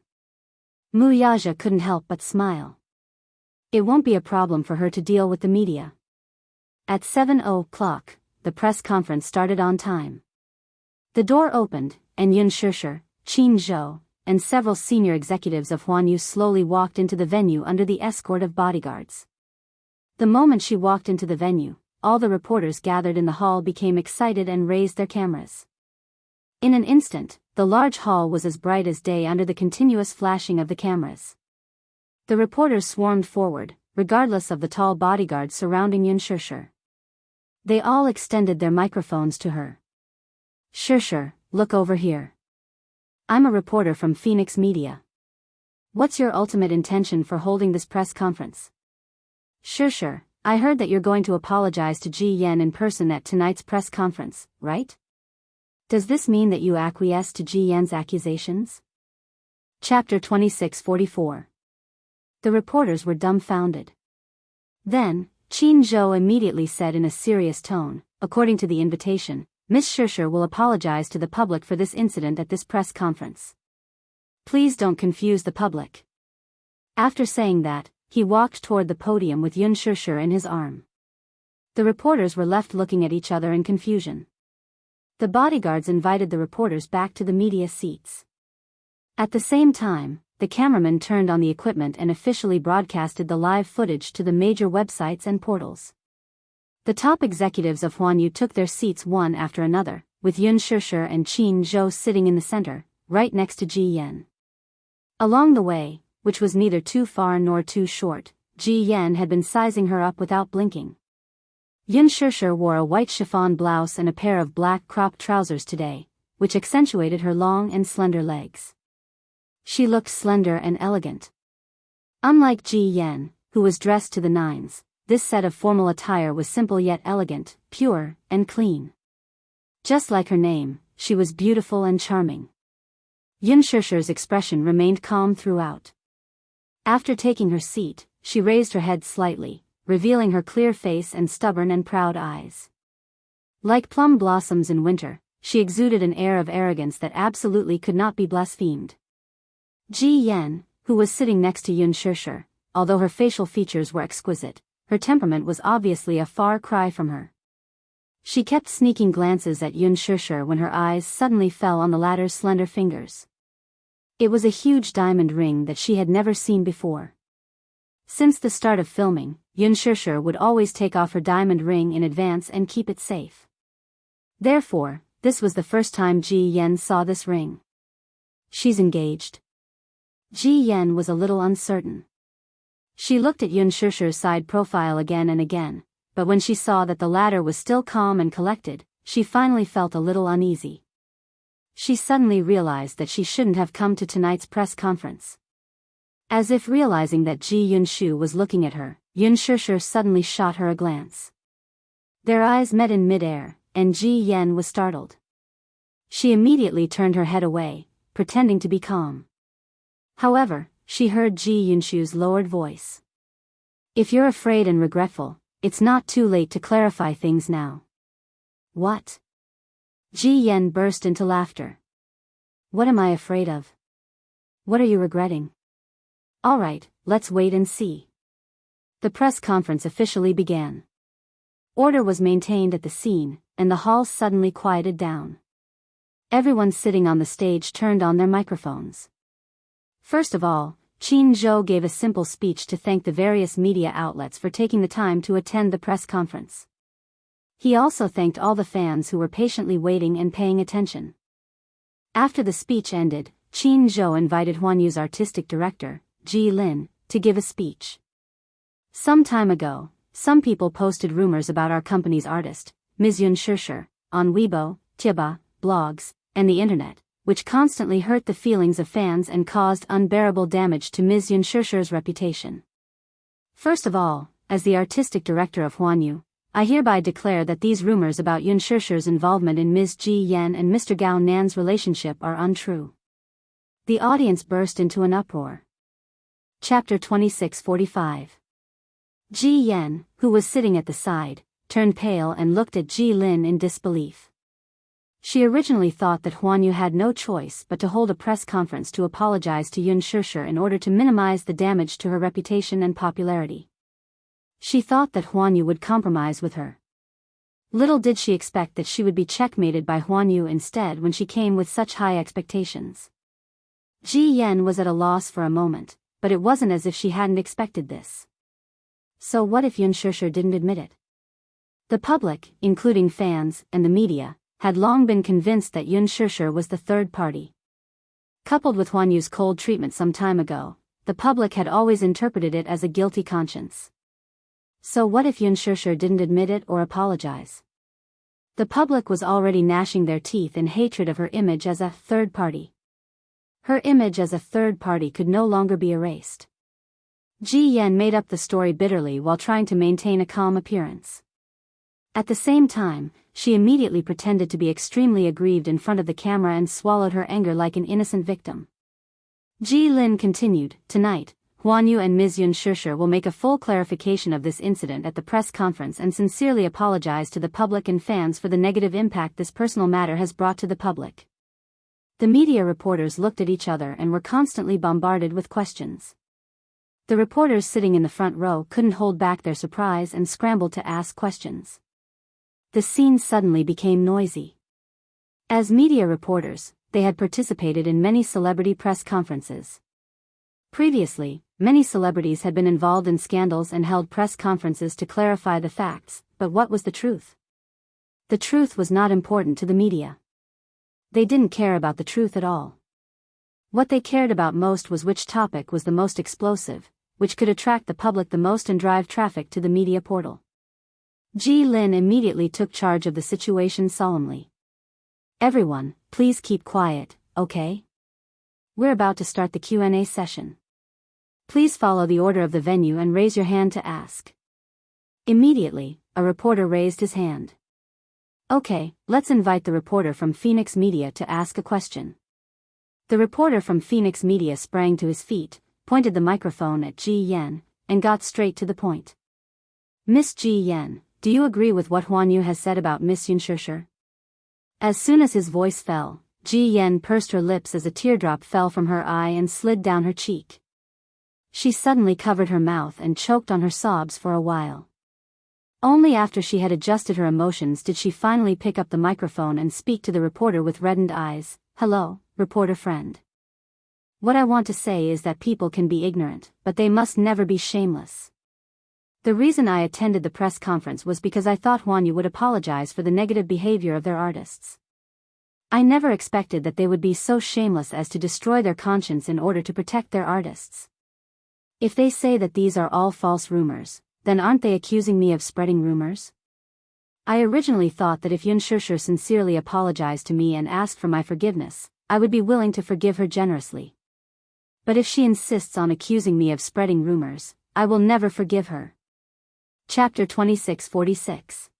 Wuxia couldn't help but smile. It won't be a problem for her to deal with the media. At 7:00, the press conference started on time. The door opened, and Yun Shishir, Qin Zhou, and several senior executives of Huanyu slowly walked into the venue under the escort of bodyguards. The moment she walked into the venue, all the reporters gathered in the hall became excited and raised their cameras. In an instant, the large hall was as bright as day under the continuous flashing of the cameras. The reporters swarmed forward, regardless of the tall bodyguards surrounding Yun Shishir. They all extended their microphones to her. Xianxia, look over here. I'm a reporter from Phoenix Media. What's your ultimate intention for holding this press conference? Xianxia, I heard that you're going to apologize to Ji Yan in person at tonight's press conference, right? Does this mean that you acquiesce to Ji Yan's accusations? Chapter 2644. The reporters were dumbfounded. Then, Qin Zhou immediately said in a serious tone, according to the invitation, Miss Xianxia will apologize to the public for this incident at this press conference. Please don't confuse the public. After saying that, he walked toward the podium with Yun Xianxia in his arm. The reporters were left looking at each other in confusion. The bodyguards invited the reporters back to the media seats. At the same time, the cameraman turned on the equipment and officially broadcasted the live footage to the major websites and portals. The top executives of Huanyu took their seats one after another, with Yun Xianxia and Qin Zhou sitting in the center, right next to Ji Yan. Along the way, which was neither too far nor too short, Ji Yan had been sizing her up without blinking. Yun Xianxia wore a white chiffon blouse and a pair of black cropped trousers today, which accentuated her long and slender legs. She looked slender and elegant. Unlike Ji Yan, who was dressed to the nines, this set of formal attire was simple yet elegant, pure, and clean. Just like her name, she was beautiful and charming. Yun Xianxia's expression remained calm throughout. After taking her seat, she raised her head slightly, revealing her clear face and stubborn and proud eyes. Like plum blossoms in winter, she exuded an air of arrogance that absolutely could not be blasphemed. Ji Yan, who was sitting next to Yun Xianxia, although her facial features were exquisite, her temperament was obviously a far cry from her. She kept sneaking glances at Yun Xianxia when her eyes suddenly fell on the latter's slender fingers. It was a huge diamond ring that she had never seen before. Since the start of filming, Yun Xianxia would always take off her diamond ring in advance and keep it safe. Therefore, this was the first time Ji Yan saw this ring. She's engaged. Ji Yan was a little uncertain. She looked at Yun Xianxia's side profile again and again, but when she saw that the latter was still calm and collected, she finally felt a little uneasy. She suddenly realized that she shouldn't have come to tonight's press conference. As if realizing that Ji Yunshu was looking at her, Yun Xianxia suddenly shot her a glance. Their eyes met in midair, and Ji Yan was startled. She immediately turned her head away, pretending to be calm. However, she heard Ji Yunshu's lowered voice. If you're afraid and regretful, it's not too late to clarify things now. What? Ji Yan burst into laughter. What am I afraid of? What are you regretting? All right, let's wait and see. The press conference officially began. Order was maintained at the scene, and the hall suddenly quieted down. Everyone sitting on the stage turned on their microphones. First of all, Qin Zhou gave a simple speech to thank the various media outlets for taking the time to attend the press conference. He also thanked all the fans who were patiently waiting and paying attention. After the speech ended, Qin Zhou invited Huanyu's artistic director, Ji Lin, to give a speech. Some time ago, some people posted rumors about our company's artist, Ms. Yun Xianxia, on Weibo, Tieba, blogs, and the internet, which constantly hurt the feelings of fans and caused unbearable damage to Ms. Yun Xianxia's reputation. First of all, as the artistic director of Huanyu, I hereby declare that these rumors about Yun Xianxia's involvement in Ms. Ji Yan and Mr. Gao Nan's relationship are untrue. The audience burst into an uproar. Chapter 2645. Ji Yan, who was sitting at the side, turned pale and looked at Ji Lin in disbelief. She originally thought that Huanyu had no choice but to hold a press conference to apologize to Yun Xianxia in order to minimize the damage to her reputation and popularity. She thought that Huanyu would compromise with her. Little did she expect that she would be checkmated by Huanyu instead when she came with such high expectations. Ji Yan was at a loss for a moment, but it wasn't as if she hadn't expected this. So what if Yun Xianxia didn't admit it? The public, including fans and the media, had long been convinced that Yun Xianxia was the third party. Coupled with Huanyu's cold treatment some time ago, the public had always interpreted it as a guilty conscience. So what if Yun Shishir didn't admit it or apologize? The public was already gnashing their teeth in hatred of her image as a third party. Her image as a third party could no longer be erased. Ji Yan made up the story bitterly while trying to maintain a calm appearance. At the same time, she immediately pretended to be extremely aggrieved in front of the camera and swallowed her anger like an innocent victim. Ji Lin continued, "Tonight, Huan Yu and Ms. Yun Shishir will make a full clarification of this incident at the press conference and sincerely apologize to the public and fans for the negative impact this personal matter has brought to the public." The media reporters looked at each other and were constantly bombarded with questions. The reporters sitting in the front row couldn't hold back their surprise and scrambled to ask questions. The scene suddenly became noisy. As media reporters, they had participated in many celebrity press conferences. Previously, many celebrities had been involved in scandals and held press conferences to clarify the facts, but what was the truth? The truth was not important to the media. They didn't care about the truth at all. What they cared about most was which topic was the most explosive, which could attract the public the most and drive traffic to the media portal. Ji Lin immediately took charge of the situation solemnly. "Everyone, please keep quiet, okay? We're about to start the Q&A session. Please follow the order of the venue and raise your hand to ask." Immediately, a reporter raised his hand. "Okay, let's invite the reporter from Phoenix Media to ask a question." The reporter from Phoenix Media sprang to his feet, pointed the microphone at Ji Yan, and got straight to the point. "Miss Ji Yan, do you agree with what Huan Yu has said about Miss Yun Shishir?" As soon as his voice fell, Ji Yan pursed her lips as a teardrop fell from her eye and slid down her cheek. She suddenly covered her mouth and choked on her sobs for a while. Only after she had adjusted her emotions did she finally pick up the microphone and speak to the reporter with reddened eyes. "Hello, reporter friend. What I want to say is that people can be ignorant, but they must never be shameless. The reason I attended the press conference was because I thought Huan Yu would apologize for the negative behavior of their artists. I never expected that they would be so shameless as to destroy their conscience in order to protect their artists. If they say that these are all false rumors, then aren't they accusing me of spreading rumors? I originally thought that if Yun Shishir sincerely apologized to me and asked for my forgiveness, I would be willing to forgive her generously. But if she insists on accusing me of spreading rumors, I will never forgive her." Chapter 2646.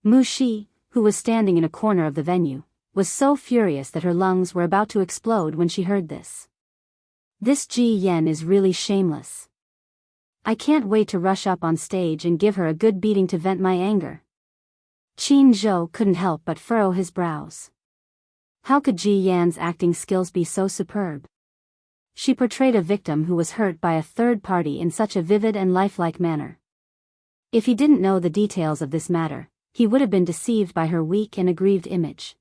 Mu Shi, who was standing in a corner of the venue, was so furious that her lungs were about to explode when she heard this. "This Ji Yan is really shameless. I can't wait to rush up on stage and give her a good beating to vent my anger." Qin Zhou couldn't help but furrow his brows. How could Ji Yan's acting skills be so superb? She portrayed a victim who was hurt by a third party in such a vivid and lifelike manner. If he didn't know the details of this matter, he would have been deceived by her weak and aggrieved image.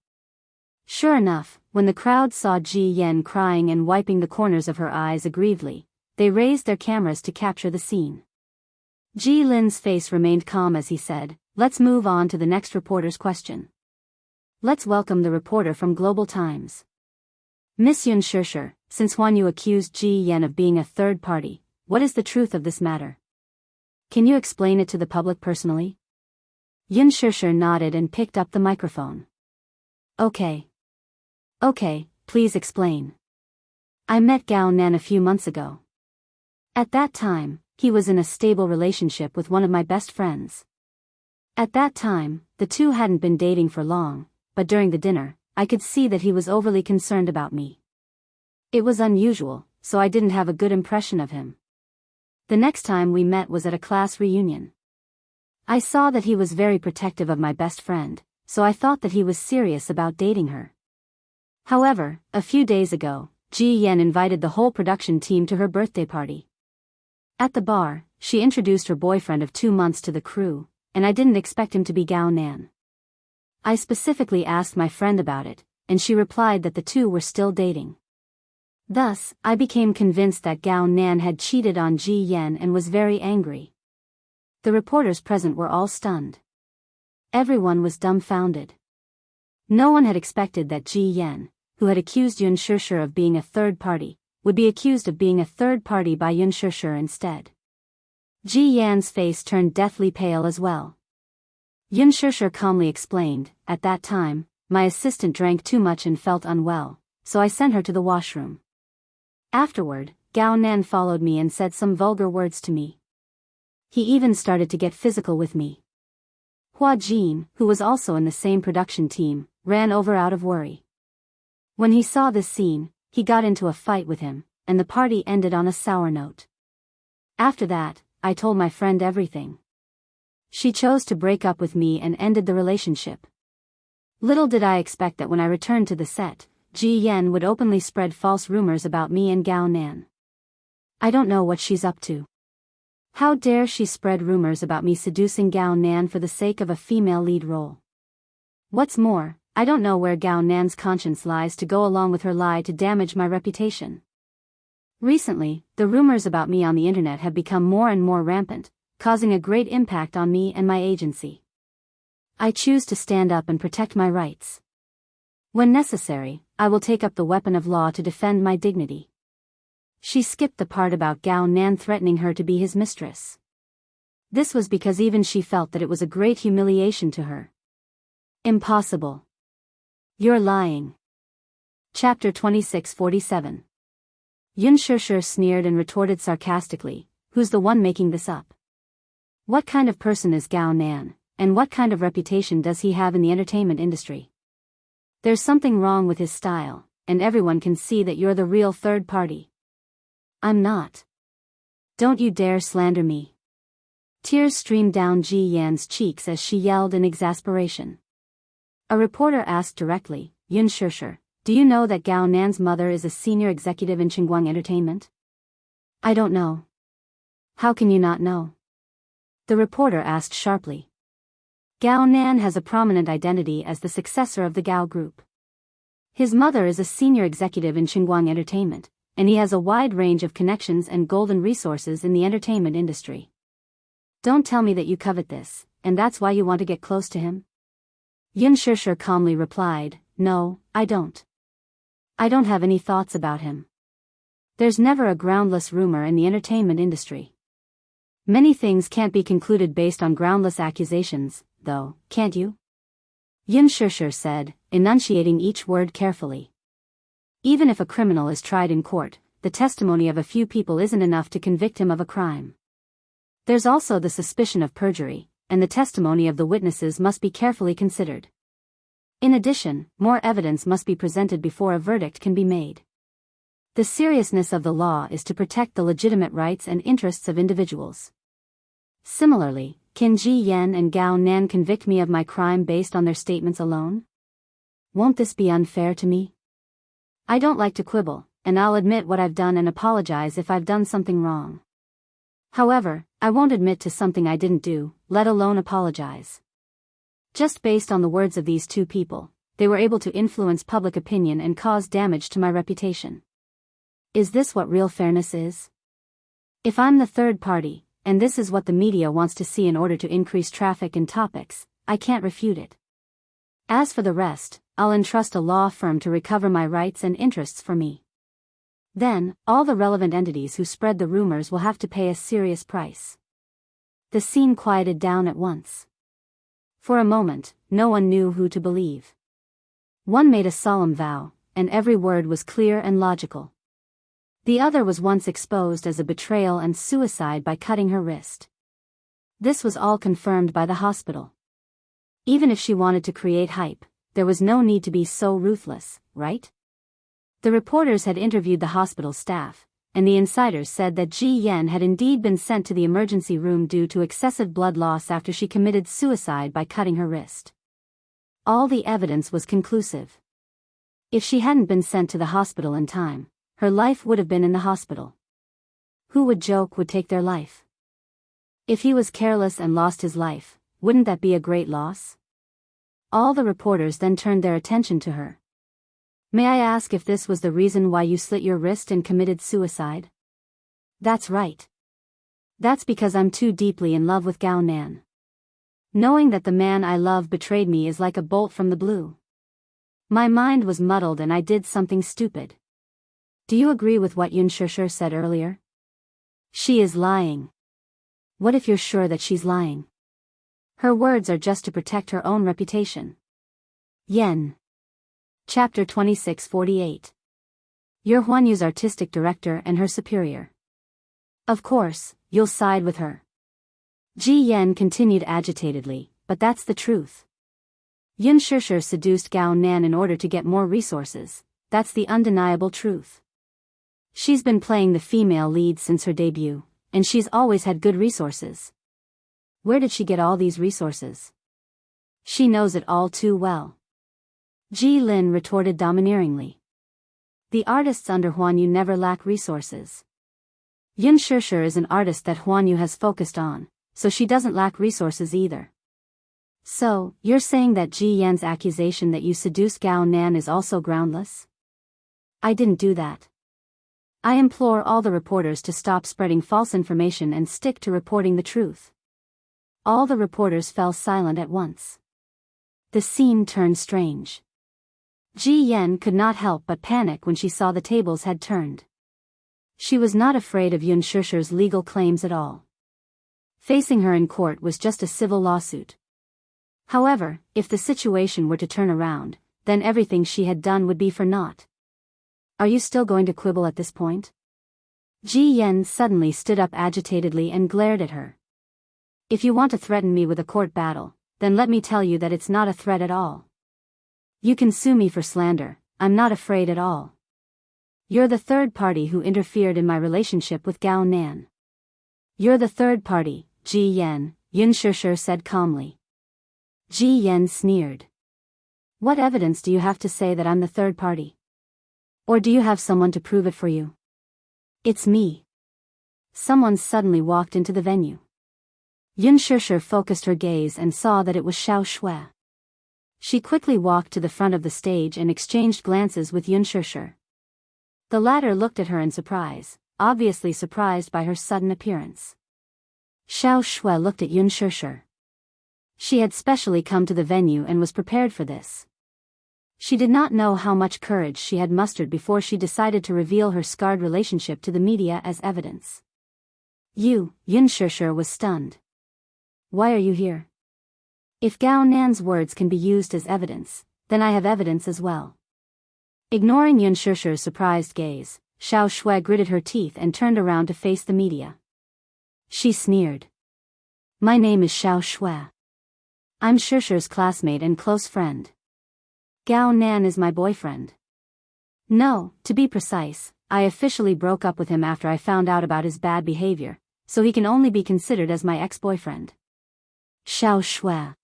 Sure enough, when the crowd saw Ji Yan crying and wiping the corners of her eyes aggrievedly, they raised their cameras to capture the scene. Ji Lin's face remained calm as he said, "Let's move on to the next reporter's question. Let's welcome the reporter from Global Times. Miss Yun Shishir, since Huan Yu accused Ji Yan of being a third party, what is the truth of this matter? Can you explain it to the public personally?" Yun Shishir nodded and picked up the microphone. Okay, please explain. I met Gao Nan a few months ago. At that time, he was in a stable relationship with one of my best friends. At that time, the two hadn't been dating for long, but during the dinner, I could see that he was overly concerned about me. It was unusual, so I didn't have a good impression of him. The next time we met was at a class reunion. I saw that he was very protective of my best friend, so I thought that he was serious about dating her. However, a few days ago, Ji Yan invited the whole production team to her birthday party. At the bar, she introduced her boyfriend of 2 months to the crew, and I didn't expect him to be Gao Nan. I specifically asked my friend about it, and she replied that the two were still dating. Thus, I became convinced that Gao Nan had cheated on Ji Yan and was very angry. The reporters present were all stunned. Everyone was dumbfounded. No one had expected that Ji Yan, who had accused Yun Shishir of being a third party, would be accused of being a third party by Yun Shishir instead. Ji Yan's face turned deathly pale as well. Yun Shishir calmly explained, at that time, my assistant drank too much and felt unwell, so I sent her to the washroom. Afterward, Gao Nan followed me and said some vulgar words to me. He even started to get physical with me. Hua Jin, who was also in the same production team, ran over out of worry. When he saw this scene, he got into a fight with him, and the party ended on a sour note. After that, I told my friend everything. She chose to break up with me and ended the relationship. Little did I expect that when I returned to the set, Ji Yan would openly spread false rumors about me and Gao Nan. I don't know what she's up to. How dare she spread rumors about me seducing Gao Nan for the sake of a female lead role? What's more, I don't know where Gao Nan's conscience lies to go along with her lie to damage my reputation. Recently, the rumors about me on the internet have become more and more rampant, causing a great impact on me and my agency. I choose to stand up and protect my rights. When necessary, I will take up the weapon of law to defend my dignity. She skipped the part about Gao Nan threatening her to be his mistress. This was because even she felt that it was a great humiliation to her. Impossible. You're lying. Chapter 2647. Yun Shishir sneered and retorted sarcastically, who's the one making this up? What kind of person is Gao Nan, and what kind of reputation does he have in the entertainment industry? There's something wrong with his style, and everyone can see that you're the real third party. I'm not. Don't you dare slander me. Tears streamed down Ji Yan's cheeks as she yelled in exasperation. A reporter asked directly, Yun Shishir, do you know that Gao Nan's mother is a senior executive in Qinguang Entertainment? I don't know. How can you not know? The reporter asked sharply. Gao Nan has a prominent identity as the successor of the Gao Group. His mother is a senior executive in Qinguang Entertainment, and he has a wide range of connections and golden resources in the entertainment industry. Don't tell me that you covet this, and that's why you want to get close to him? Yun Shishir calmly replied, No, I don't. I don't have any thoughts about him. There's never a groundless rumor in the entertainment industry. Many things can't be concluded based on groundless accusations, though, can't you? Yun Shishir said, enunciating each word carefully. Even if a criminal is tried in court, the testimony of a few people isn't enough to convict him of a crime. There's also the suspicion of perjury, and the testimony of the witnesses must be carefully considered. In addition, more evidence must be presented before a verdict can be made. The seriousness of the law is to protect the legitimate rights and interests of individuals. Similarly, can Ji Yan and Gao Nan convict me of my crime based on their statements alone? Won't this be unfair to me? I don't like to quibble, and I'll admit what I've done and apologize if I've done something wrong. However, I won't admit to something I didn't do, let alone apologize. Just based on the words of these two people, they were able to influence public opinion and cause damage to my reputation. Is this what real fairness is? If I'm the third party, and this is what the media wants to see in order to increase traffic and topics, I can't refute it. As for the rest, I'll entrust a law firm to recover my rights and interests for me. Then, all the relevant entities who spread the rumors will have to pay a serious price. The scene quieted down at once. For a moment, no one knew who to believe. One made a solemn vow, and every word was clear and logical. The other was once exposed as a betrayal and suicide by cutting her wrist. This was all confirmed by the hospital. Even if she wanted to create hype, there was no need to be so ruthless, right? The reporters had interviewed the hospital staff, and the insiders said that Ji Yan had indeed been sent to the emergency room due to excessive blood loss after she committed suicide by cutting her wrist. All the evidence was conclusive. If she hadn't been sent to the hospital in time, her life would have been in the hospital. Who would take their life? If he was careless and lost his life, wouldn't that be a great loss? All the reporters then turned their attention to her. May I ask if this was the reason why you slit your wrist and committed suicide? That's right. That's because I'm too deeply in love with Gao Nan. Knowing that the man I love betrayed me is like a bolt from the blue. My mind was muddled and I did something stupid. Do you agree with what Yun Shishir said earlier? She is lying. What if you're sure that she's lying? Her words are just to protect her own reputation. Yen. Chapter 2648. You're Huanyu's artistic director and her superior. Of course, you'll side with her. Ji Yen continued agitatedly, but that's the truth. Yun Shishir seduced Gao Nan in order to get more resources, that's the undeniable truth. She's been playing the female lead since her debut, and she's always had good resources. Where did she get all these resources? She knows it all too well. Ji Lin retorted domineeringly. The artists under Huanyu never lack resources. Yun Shishir is an artist that Huanyu has focused on, so she doesn't lack resources either. So, you're saying that Ji Yan's accusation that you seduced Gao Nan is also groundless? I didn't do that. I implore all the reporters to stop spreading false information and stick to reporting the truth. All the reporters fell silent at once. The scene turned strange. Ji Yen could not help but panic when she saw the tables had turned. She was not afraid of Yun Shishir's legal claims at all. Facing her in court was just a civil lawsuit. However, if the situation were to turn around, then everything she had done would be for naught. Are you still going to quibble at this point? Ji Yen suddenly stood up agitatedly and glared at her. If you want to threaten me with a court battle, then let me tell you that it's not a threat at all. You can sue me for slander, I'm not afraid at all. You're the third party who interfered in my relationship with Gao Nan. You're the third party, Ji Yen, Yun Shishir said calmly. Ji Yen sneered. What evidence do you have to say that I'm the third party? Or do you have someone to prove it for you? It's me. Someone suddenly walked into the venue. Yun Shishir focused her gaze and saw that it was Xiao Shui. She quickly walked to the front of the stage and exchanged glances with Yun Shishir. The latter looked at her in surprise, obviously surprised by her sudden appearance. Xiao Shui looked at Yun Shishir. She had specially come to the venue and was prepared for this. She did not know how much courage she had mustered before she decided to reveal her scarred relationship to the media as evidence. Yun Shishir was stunned. Why are you here? If Gao Nan's words can be used as evidence, then I have evidence as well. Ignoring Yun Shishir's surprised gaze, Xiao Shui gritted her teeth and turned around to face the media. She sneered. My name is Xiao Shui. I'm Shishir's classmate and close friend. Gao Nan is my boyfriend. No, to be precise, I officially broke up with him after I found out about his bad behavior, so he can only be considered as my ex-boyfriend. Xiao Shui.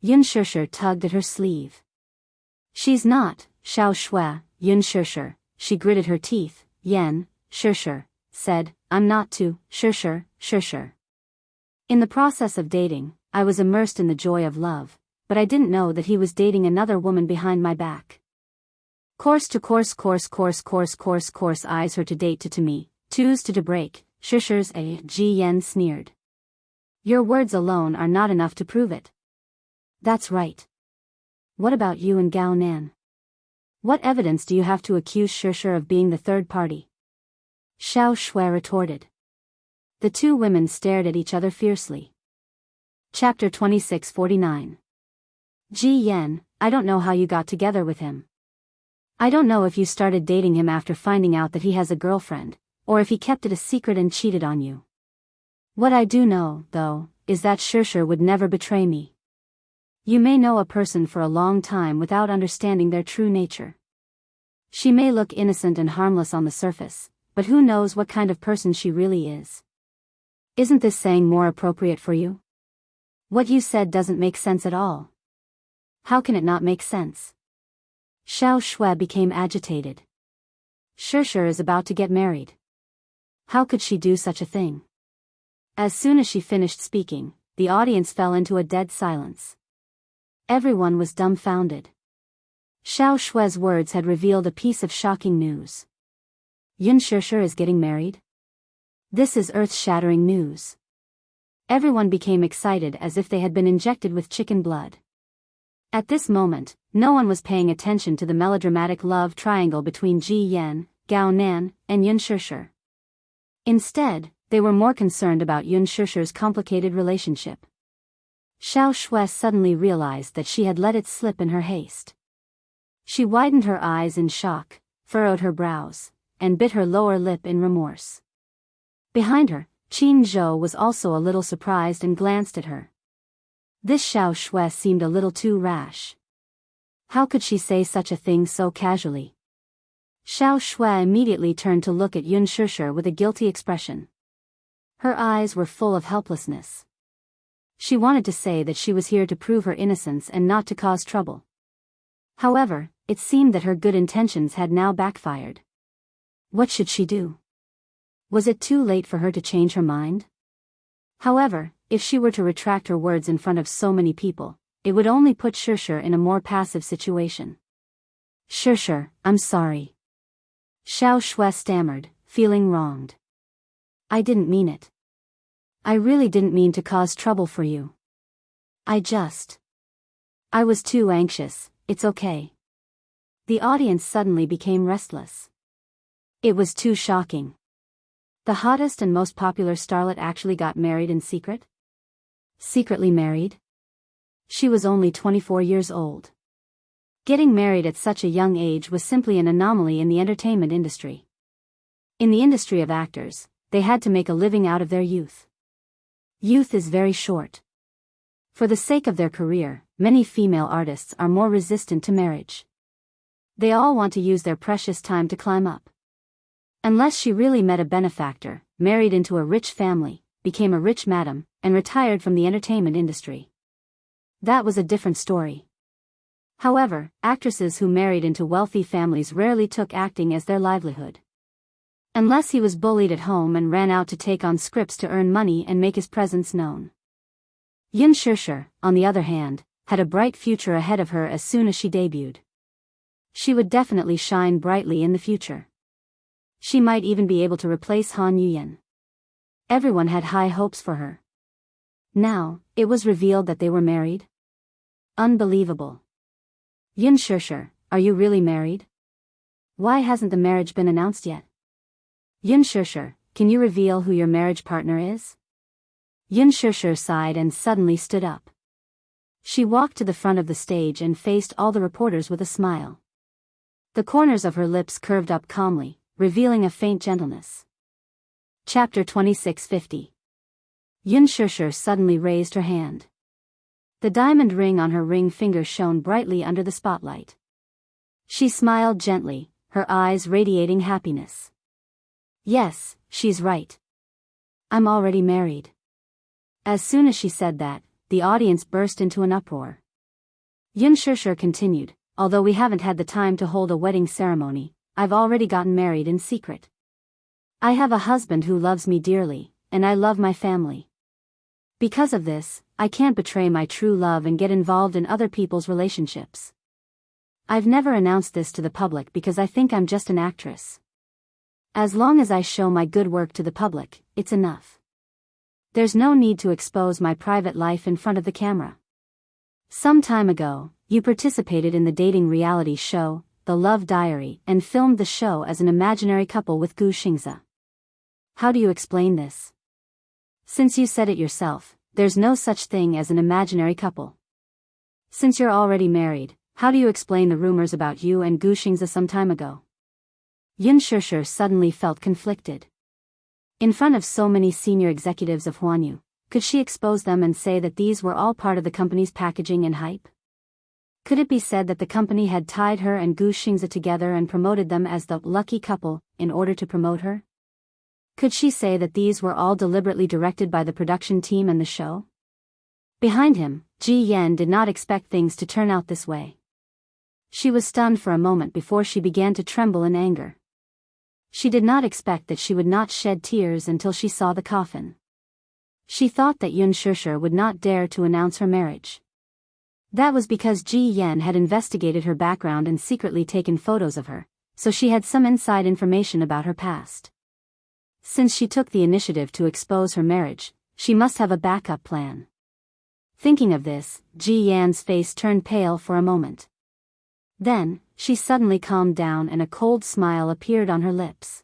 Yun Shishir tugged at her sleeve. She's not, Xiao Shui, Yun Shishir, she gritted her teeth. Yen, Shishir, said, I'm not too, Shishir. In the process of dating, I was immersed in the joy of love, but I didn't know that he was dating another woman behind my back. Course eyes her to date to me, twos to break, Shishir's Ji Yen sneered. Your words alone are not enough to prove it. That's right. What about you and Gao Nan? What evidence do you have to accuse Shishir of being the third party? Xiao Shui retorted. The two women stared at each other fiercely. Chapter 2649. Ji Yen, I don't know how you got together with him. I don't know if you started dating him after finding out that he has a girlfriend, or if he kept it a secret and cheated on you. What I do know, though, is that Shishir would never betray me. You may know a person for a long time without understanding their true nature. She may look innocent and harmless on the surface, but who knows what kind of person she really is. Isn't this saying more appropriate for you? What you said doesn't make sense at all. How can it not make sense? Xiao Shui became agitated. Shishir is about to get married. How could she do such a thing? As soon as she finished speaking, the audience fell into a dead silence. Everyone was dumbfounded. Xiao Shui's words had revealed a piece of shocking news. Yun Shishir is getting married? This is earth-shattering news. Everyone became excited as if they had been injected with chicken blood. At this moment, no one was paying attention to the melodramatic love triangle between Ji Yen, Gao Nan, and Yun Shishir. Instead, they were more concerned about Yun Shishi's complicated relationship. Xiao Shui suddenly realized that she had let it slip in her haste. She widened her eyes in shock, furrowed her brows, and bit her lower lip in remorse. Behind her, Qin Zhou was also a little surprised and glanced at her. This Xiao Shui seemed a little too rash. How could she say such a thing so casually? Xiao Shui immediately turned to look at Yun Shishi with a guilty expression. Her eyes were full of helplessness. She wanted to say that she was here to prove her innocence and not to cause trouble. However, it seemed that her good intentions had now backfired. What should she do? Was it too late for her to change her mind? However, if she were to retract her words in front of so many people, it would only put Shishi in a more passive situation. Shishi, I'm sorry. Xiao Shui stammered, feeling wronged. I didn't mean it. I really didn't mean to cause trouble for you. I was too anxious, it's okay. The audience suddenly became restless. It was too shocking. The hottest and most popular starlet actually got married in secret? Secretly married? She was only 24 years old. Getting married at such a young age was simply an anomaly in the entertainment industry. In the industry of actors, they had to make a living out of their youth. Youth is very short. For the sake of their career, many female artists are more resistant to marriage. They all want to use their precious time to climb up. Unless she really met a benefactor, married into a rich family, became a rich madam, and retired from the entertainment industry. That was a different story. However, actresses who married into wealthy families rarely took acting as their livelihood. Unless he was bullied at home and ran out to take on scripts to earn money and make his presence known. Yun Shishi, on the other hand, had a bright future ahead of her as soon as she debuted. She would definitely shine brightly in the future. She might even be able to replace Han Yuyan. Everyone had high hopes for her. Now, it was revealed that they were married? Unbelievable. Yun Shishi, are you really married? Why hasn't the marriage been announced yet? Yun Shishi, can you reveal who your marriage partner is? Yun Shishi sighed and suddenly stood up. She walked to the front of the stage and faced all the reporters with a smile. The corners of her lips curved up calmly, revealing a faint gentleness. Chapter 2650. Yun Shishi suddenly raised her hand. The diamond ring on her ring finger shone brightly under the spotlight. She smiled gently, her eyes radiating happiness. Yes, she's right. I'm already married. As soon as she said that, the audience burst into an uproar. Yun Shishi continued, although we haven't had the time to hold a wedding ceremony, I've already gotten married in secret. I have a husband who loves me dearly, and I love my family. Because of this, I can't betray my true love and get involved in other people's relationships. I've never announced this to the public because I think I'm just an actress. As long as I show my good work to the public, it's enough. There's no need to expose my private life in front of the camera. Some time ago, you participated in the dating reality show, The Love Diary, and filmed the show as an imaginary couple with Gu Xingzi. How do you explain this? Since you said it yourself, there's no such thing as an imaginary couple. Since you're already married, how do you explain the rumors about you and Gu Xingzi some time ago? Yun Shishi suddenly felt conflicted. In front of so many senior executives of Huanyu, could she expose them and say that these were all part of the company's packaging and hype? Could it be said that the company had tied her and Gu Xingzi together and promoted them as the lucky couple, in order to promote her? Could she say that these were all deliberately directed by the production team and the show? Behind him, Ji Yan did not expect things to turn out this way. She was stunned for a moment before she began to tremble in anger. She did not expect that she would not shed tears until she saw the coffin. She thought that Yun Shishi would not dare to announce her marriage. That was because Ji Yan had investigated her background and secretly taken photos of her, so she had some inside information about her past. Since she took the initiative to expose her marriage, she must have a backup plan. Thinking of this, Ji Yan's face turned pale for a moment. Then, she suddenly calmed down and a cold smile appeared on her lips.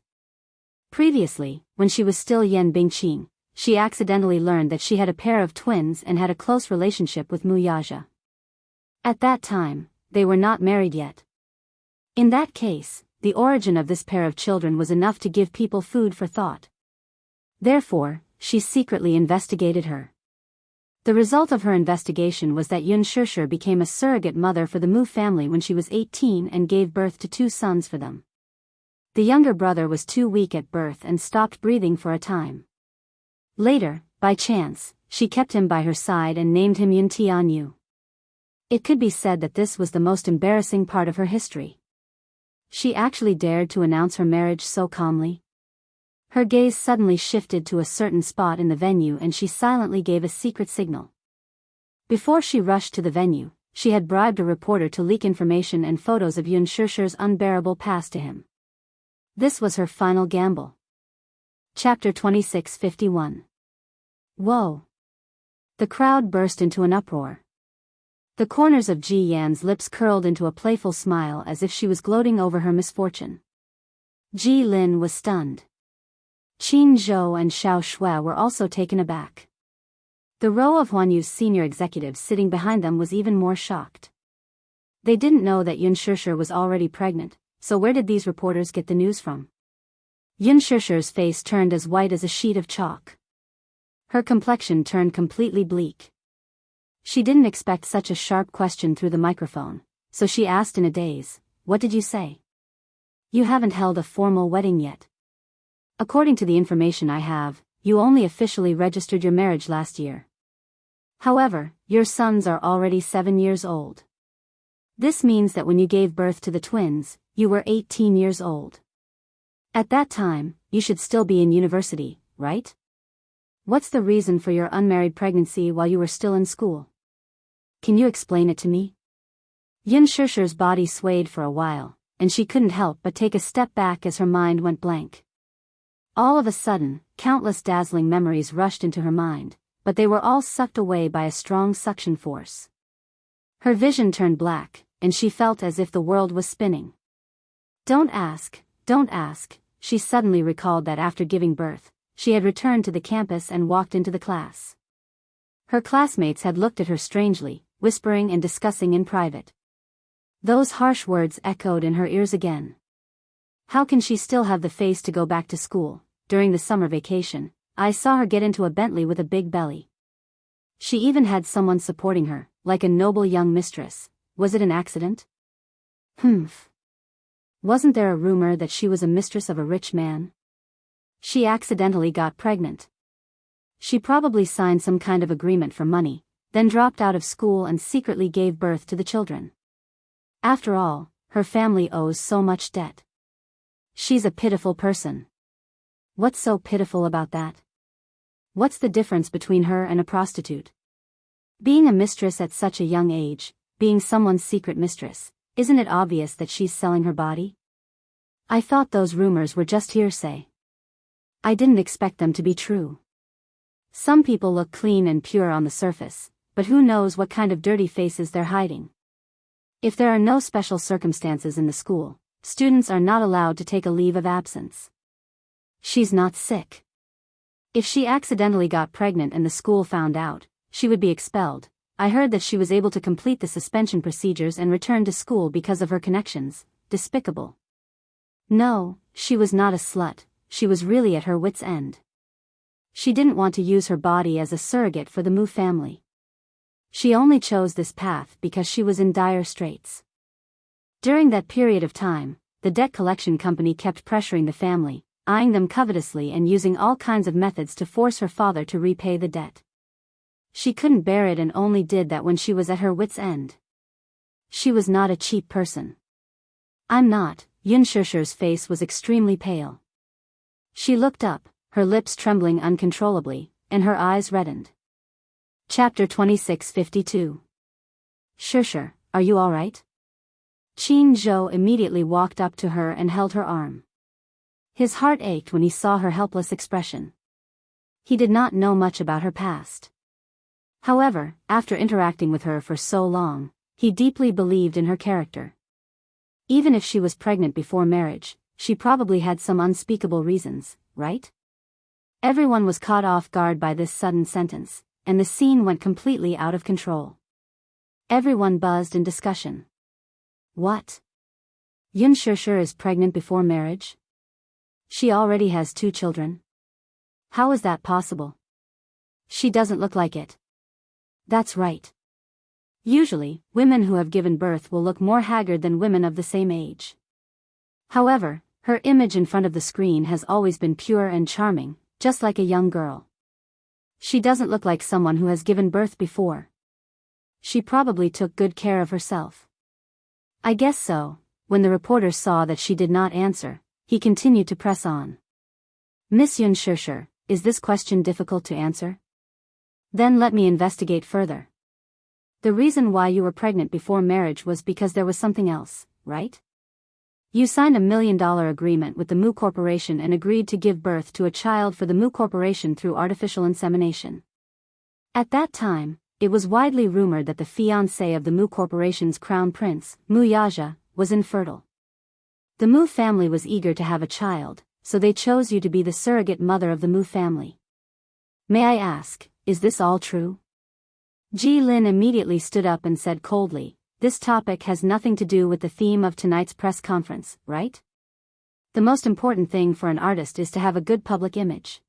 Previously, when she was still Yan Bingqing, she accidentally learned that she had a pair of twins and had a close relationship with Wuxia. At that time, they were not married yet. In that case, the origin of this pair of children was enough to give people food for thought. Therefore, she secretly investigated her. The result of her investigation was that Yun Shishir became a surrogate mother for the Mu family when she was 18 and gave birth to 2 sons for them. The younger brother was too weak at birth and stopped breathing for a time. Later, by chance, she kept him by her side and named him Yun Tianyu. It could be said that this was the most embarrassing part of her history. She actually dared to announce her marriage so calmly. Her gaze suddenly shifted to a certain spot in the venue and she silently gave a secret signal. Before she rushed to the venue, she had bribed a reporter to leak information and photos of Yun Shishir's unbearable past to him. This was her final gamble. Chapter 2651. Whoa! The crowd burst into an uproar. The corners of Ji Yan's lips curled into a playful smile as if she was gloating over her misfortune. Ji Lin was stunned. Qin Zhou and Xiao Shui were also taken aback. The row of Huanyu's senior executives sitting behind them was even more shocked. They didn't know that Yun Shishir was already pregnant, so where did these reporters get the news from? Yun Shishir's face turned as white as a sheet of chalk. Her complexion turned completely bleak. She didn't expect such a sharp question through the microphone, so she asked in a daze, "What did you say? You haven't held a formal wedding yet. According to the information I have, you only officially registered your marriage last year. However, your sons are already 7 years old. This means that when you gave birth to the twins, you were 18 years old. At that time, you should still be in university, right? What's the reason for your unmarried pregnancy while you were still in school? Can you explain it to me?" Yun Shishir's body swayed for a while, and she couldn't help but take a step back as her mind went blank. All of a sudden, countless dazzling memories rushed into her mind, but they were all sucked away by a strong suction force. Her vision turned black, and she felt as if the world was spinning. Don't ask, she suddenly recalled that after giving birth, she had returned to the campus and walked into the class. Her classmates had looked at her strangely, whispering and discussing in private. Those harsh words echoed in her ears again. How can she still have the face to go back to school? During the summer vacation, I saw her get into a Bentley with a big belly. She even had someone supporting her, like a noble young mistress. Was it an accident? Wasn't there a rumor that she was a mistress of a rich man? She accidentally got pregnant. She probably signed some kind of agreement for money, then dropped out of school and secretly gave birth to the children. After all, her family owes so much debt. She's a pitiful person. What's so pitiful about that? What's the difference between her and a prostitute? Being a mistress at such a young age, being someone's secret mistress, isn't it obvious that she's selling her body? I thought those rumors were just hearsay. I didn't expect them to be true. Some people look clean and pure on the surface, but who knows what kind of dirty faces they're hiding. If there are no special circumstances in the school, students are not allowed to take a leave of absence. She's not sick. If she accidentally got pregnant and the school found out, she would be expelled. I heard that she was able to complete the suspension procedures and return to school because of her connections. Despicable. No, she was not a slut, she was really at her wit's end. She didn't want to use her body as a surrogate for the Mu family. She only chose this path because she was in dire straits. During that period of time, the debt collection company kept pressuring the family, eyeing them covetously and using all kinds of methods to force her father to repay the debt. She couldn't bear it and only did that when she was at her wit's end. She was not a cheap person. I'm not. Yun Shishir's face was extremely pale. She looked up, her lips trembling uncontrollably, and her eyes reddened. Chapter 2652. Shishir, are you all right? Qin Zhou immediately walked up to her and held her arm. His heart ached when he saw her helpless expression. He did not know much about her past. However, after interacting with her for so long, he deeply believed in her character. Even if she was pregnant before marriage, she probably had some unspeakable reasons, right? Everyone was caught off guard by this sudden sentence, and the scene went completely out of control. Everyone buzzed in discussion. What? Xianxia is pregnant before marriage? She already has 2 children. How is that possible? She doesn't look like it. That's right. Usually, women who have given birth will look more haggard than women of the same age. However, her image in front of the screen has always been pure and charming, just like a young girl. She doesn't look like someone who has given birth before. She probably took good care of herself. I guess so. When the reporter saw that she did not answer, he continued to press on. Miss Xianxia, is this question difficult to answer? Then let me investigate further. The reason why you were pregnant before marriage was because there was something else, right? You signed $1 million agreement with the Mu Corporation and agreed to give birth to a child for the Mu Corporation through artificial insemination. At that time, it was widely rumored that the fiancé of the Mu Corporation's crown prince, Wuxia, was infertile. The Mu family was eager to have a child, so they chose you to be the surrogate mother of the Mu family. May I ask, is this all true? Ji Lin immediately stood up and said coldly, this topic has nothing to do with the theme of tonight's press conference, right? The most important thing for an artist is to have a good public image.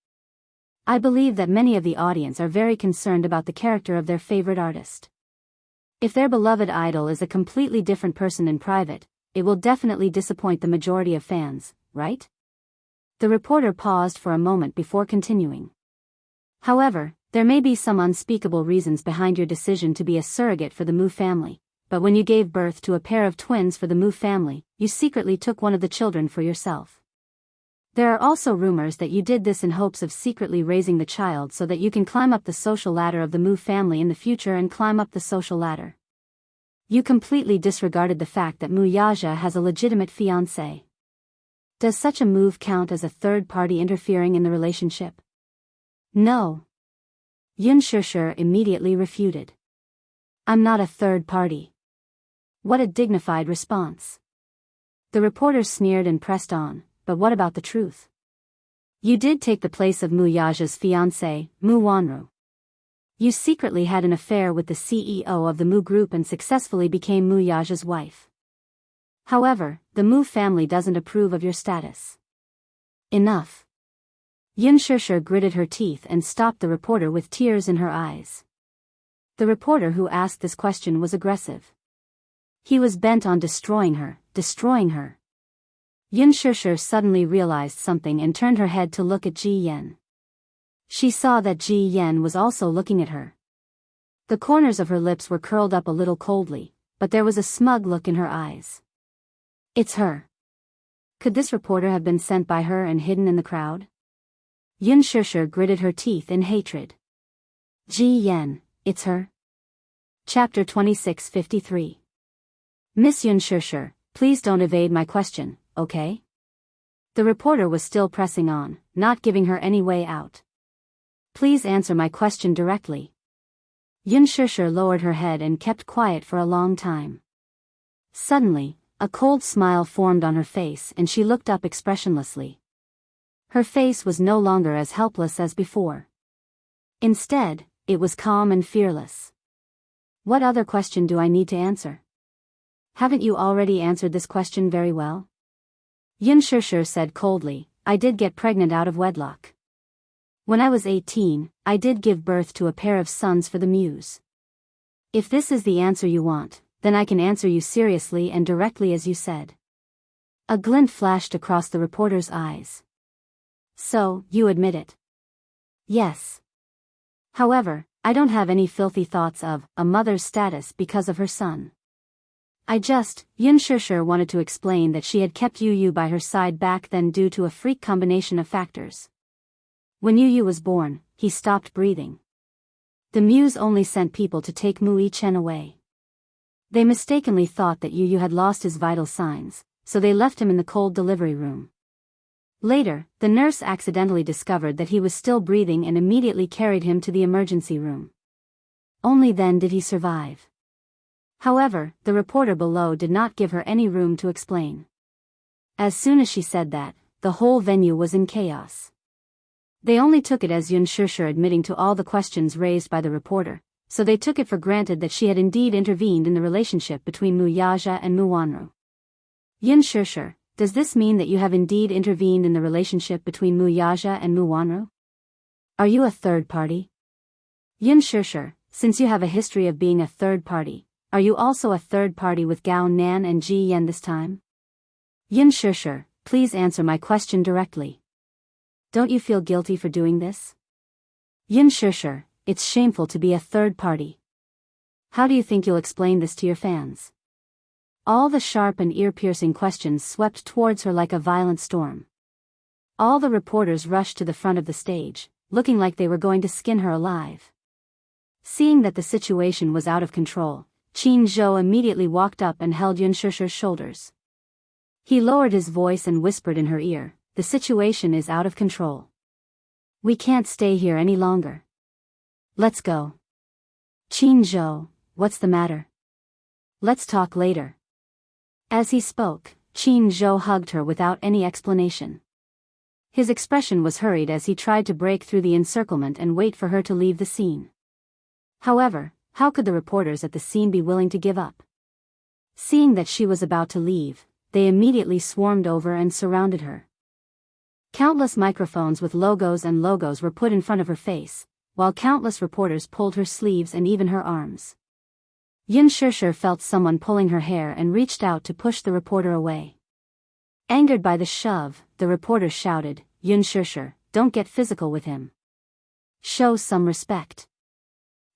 I believe that many of the audience are very concerned about the character of their favorite artist. If their beloved idol is a completely different person in private, it will definitely disappoint the majority of fans, right? The reporter paused for a moment before continuing. However, there may be some unspeakable reasons behind your decision to be a surrogate for the Mu family, but when you gave birth to a pair of twins for the Mu family, you secretly took one of the children for yourself. There are also rumors that you did this in hopes of secretly raising the child so that you can climb up the social ladder of the Mu family in the future and climb up the social ladder. You completely disregarded the fact that Wuxia has a legitimate fiancé. Does such a move count as a third party interfering in the relationship? No. Xianxia immediately refuted. I'm not a third party. What a dignified response. The reporter sneered and pressed on, but what about the truth? You did take the place of Wuxia's fiancé, Mu Wanru. You secretly had an affair with the CEO of the Mu Group and successfully became Wuxia's wife. However, the Mu family doesn't approve of your status. Enough. Xianxia gritted her teeth and stopped the reporter with tears in her eyes. The reporter who asked this question was aggressive. He was bent on destroying her. Xianxia suddenly realized something and turned her head to look at Ji Yan. She saw that Ji Yan was also looking at her. The corners of her lips were curled up a little coldly, but there was a smug look in her eyes. It's her. Could this reporter have been sent by her and hidden in the crowd? Xianxia gritted her teeth in hatred. Ji Yan, it's her. Chapter 2653. Miss Xianxia, please don't evade my question, okay? The reporter was still pressing on, not giving her any way out. Please answer my question directly. Xianxia lowered her head and kept quiet for a long time. Suddenly, a cold smile formed on her face and she looked up expressionlessly. Her face was no longer as helpless as before. Instead, it was calm and fearless. What other question do I need to answer? Haven't you already answered this question very well? Xianxia said coldly, I did get pregnant out of wedlock. When I was 18, I did give birth to a pair of sons for the Muse. If this is the answer you want, then I can answer you seriously and directly as you said. A glint flashed across the reporter's eyes. So, you admit it? Yes. However, I don't have any filthy thoughts of a mother's status because of her son. Xianxia wanted to explain that she had kept Yu by her side back then due to a freak combination of factors. When Yu was born, he stopped breathing. The Muse only sent people to take Mu Chen away. They mistakenly thought that Yu had lost his vital signs, so they left him in the cold delivery room. Later, the nurse accidentally discovered that he was still breathing and immediately carried him to the emergency room. Only then did he survive. However, the reporter below did not give her any room to explain. As soon as she said that, the whole venue was in chaos. They only took it as Yun Shishir admitting to all the questions raised by the reporter, so they took it for granted that she had indeed intervened in the relationship between Mu Yaja and Mu Wanru. Yun Shishir, does this mean that you have indeed intervened in the relationship between Mu Yaja and Mu Wanru? Are you a third party? Yun Shishir, since you have a history of being a third party, are you also a third party with Gao Nan and Ji Yan this time? Yun Shishir, please answer my question directly. Don't you feel guilty for doing this? Yun Shishir, it's shameful to be a third party. How do you think you'll explain this to your fans? All the sharp and ear-piercing questions swept towards her like a violent storm. All the reporters rushed to the front of the stage, looking like they were going to skin her alive. Seeing that the situation was out of control, Qin Zhou immediately walked up and held Yun Shishir's shoulders. He lowered his voice and whispered in her ear, "The situation is out of control. We can't stay here any longer. Let's go." Qin Zhou, what's the matter? Let's talk later. As he spoke, Qin Zhou hugged her without any explanation. His expression was hurried as he tried to break through the encirclement and wait for her to leave the scene. However, how could the reporters at the scene be willing to give up? Seeing that she was about to leave, they immediately swarmed over and surrounded her. Countless microphones with logos were put in front of her face, while countless reporters pulled her sleeves and even her arms. Yun Shishir felt someone pulling her hair and reached out to push the reporter away. Angered by the shove, the reporter shouted, "Yun Shishir, don't get physical with him. Show some respect."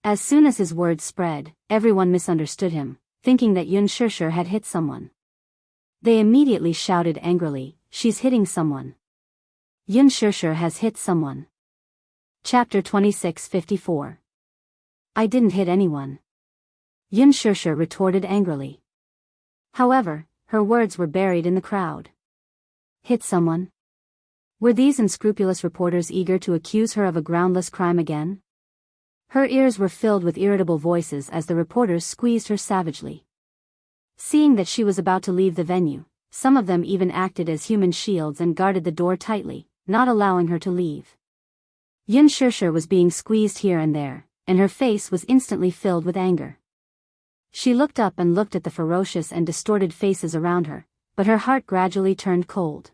As soon as his words spread, everyone misunderstood him, thinking that Yun Shishir had hit someone. They immediately shouted angrily, "She's hitting someone. Yun Shishir has hit someone." Chapter 2654. I didn't hit anyone. Yun Shishir retorted angrily. However, her words were buried in the crowd. Hit someone? Were these unscrupulous reporters eager to accuse her of a groundless crime again? Her ears were filled with irritable voices as the reporters squeezed her savagely. Seeing that she was about to leave the venue, some of them even acted as human shields and guarded the door tightly, not allowing her to leave. Yun Shishir was being squeezed here and there, and her face was instantly filled with anger. She looked up and looked at the ferocious and distorted faces around her, but her heart gradually turned cold.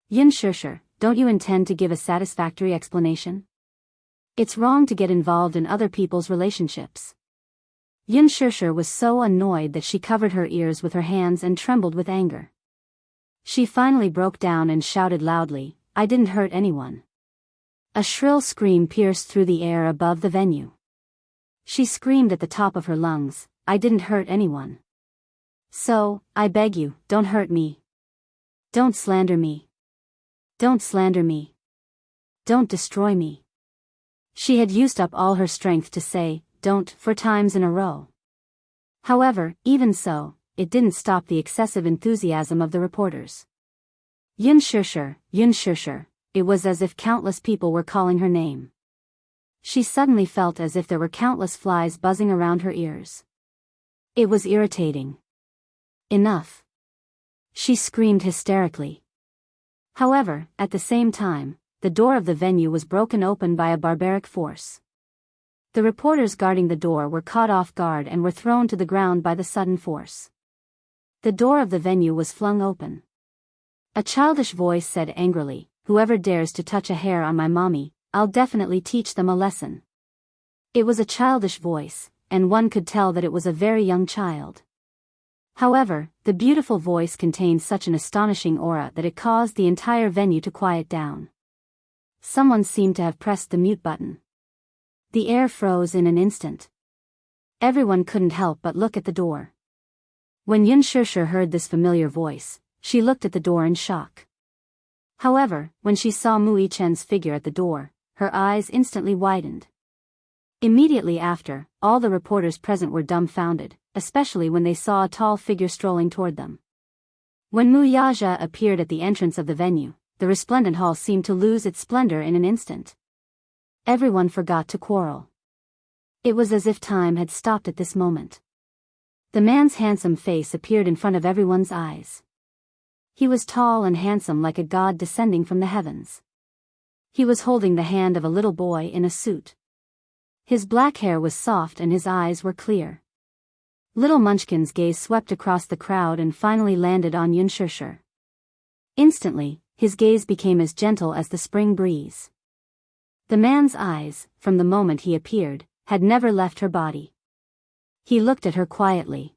Yun Shishir, don't you intend to give a satisfactory explanation? It's wrong to get involved in other people's relationships. Yun Shishir was so annoyed that she covered her ears with her hands and trembled with anger. She finally broke down and shouted loudly, "I didn't hurt anyone." A shrill scream pierced through the air above the venue. She screamed at the top of her lungs, "I didn't hurt anyone. So, I beg you, don't hurt me. Don't slander me. Don't slander me. Don't destroy me." She had used up all her strength to say, "Don't," 4 times in a row. However, even so, it didn't stop the excessive enthusiasm of the reporters. Yun Shishir, Yun Shishir, it was as if countless people were calling her name. She suddenly felt as if there were countless flies buzzing around her ears. It was irritating. Enough. She screamed hysterically. However, at the same time, the door of the venue was broken open by a barbaric force. The reporters guarding the door were caught off guard and were thrown to the ground by the sudden force. The door of the venue was flung open. A childish voice said angrily, "Whoever dares to touch a hair on my mommy, I'll definitely teach them a lesson." It was a childish voice, and one could tell that it was a very young child. However, the beautiful voice contained such an astonishing aura that it caused the entire venue to quiet down. Someone seemed to have pressed the mute button. The air froze in an instant. Everyone couldn't help but look at the door. When Yun Shishir heard this familiar voice, she looked at the door in shock. However, when she saw Mu Yichen's figure at the door, her eyes instantly widened. Immediately after, all the reporters present were dumbfounded, especially when they saw a tall figure strolling toward them. When Mu Yaja appeared at the entrance of the venue, the resplendent hall seemed to lose its splendor in an instant. Everyone forgot to quarrel. It was as if time had stopped at this moment. The man's handsome face appeared in front of everyone's eyes. He was tall and handsome like a god descending from the heavens. He was holding the hand of a little boy in a suit. His black hair was soft and his eyes were clear. Little Munchkin's gaze swept across the crowd and finally landed on Xianxia. Instantly, his gaze became as gentle as the spring breeze. The man's eyes, from the moment he appeared, had never left her body. He looked at her quietly.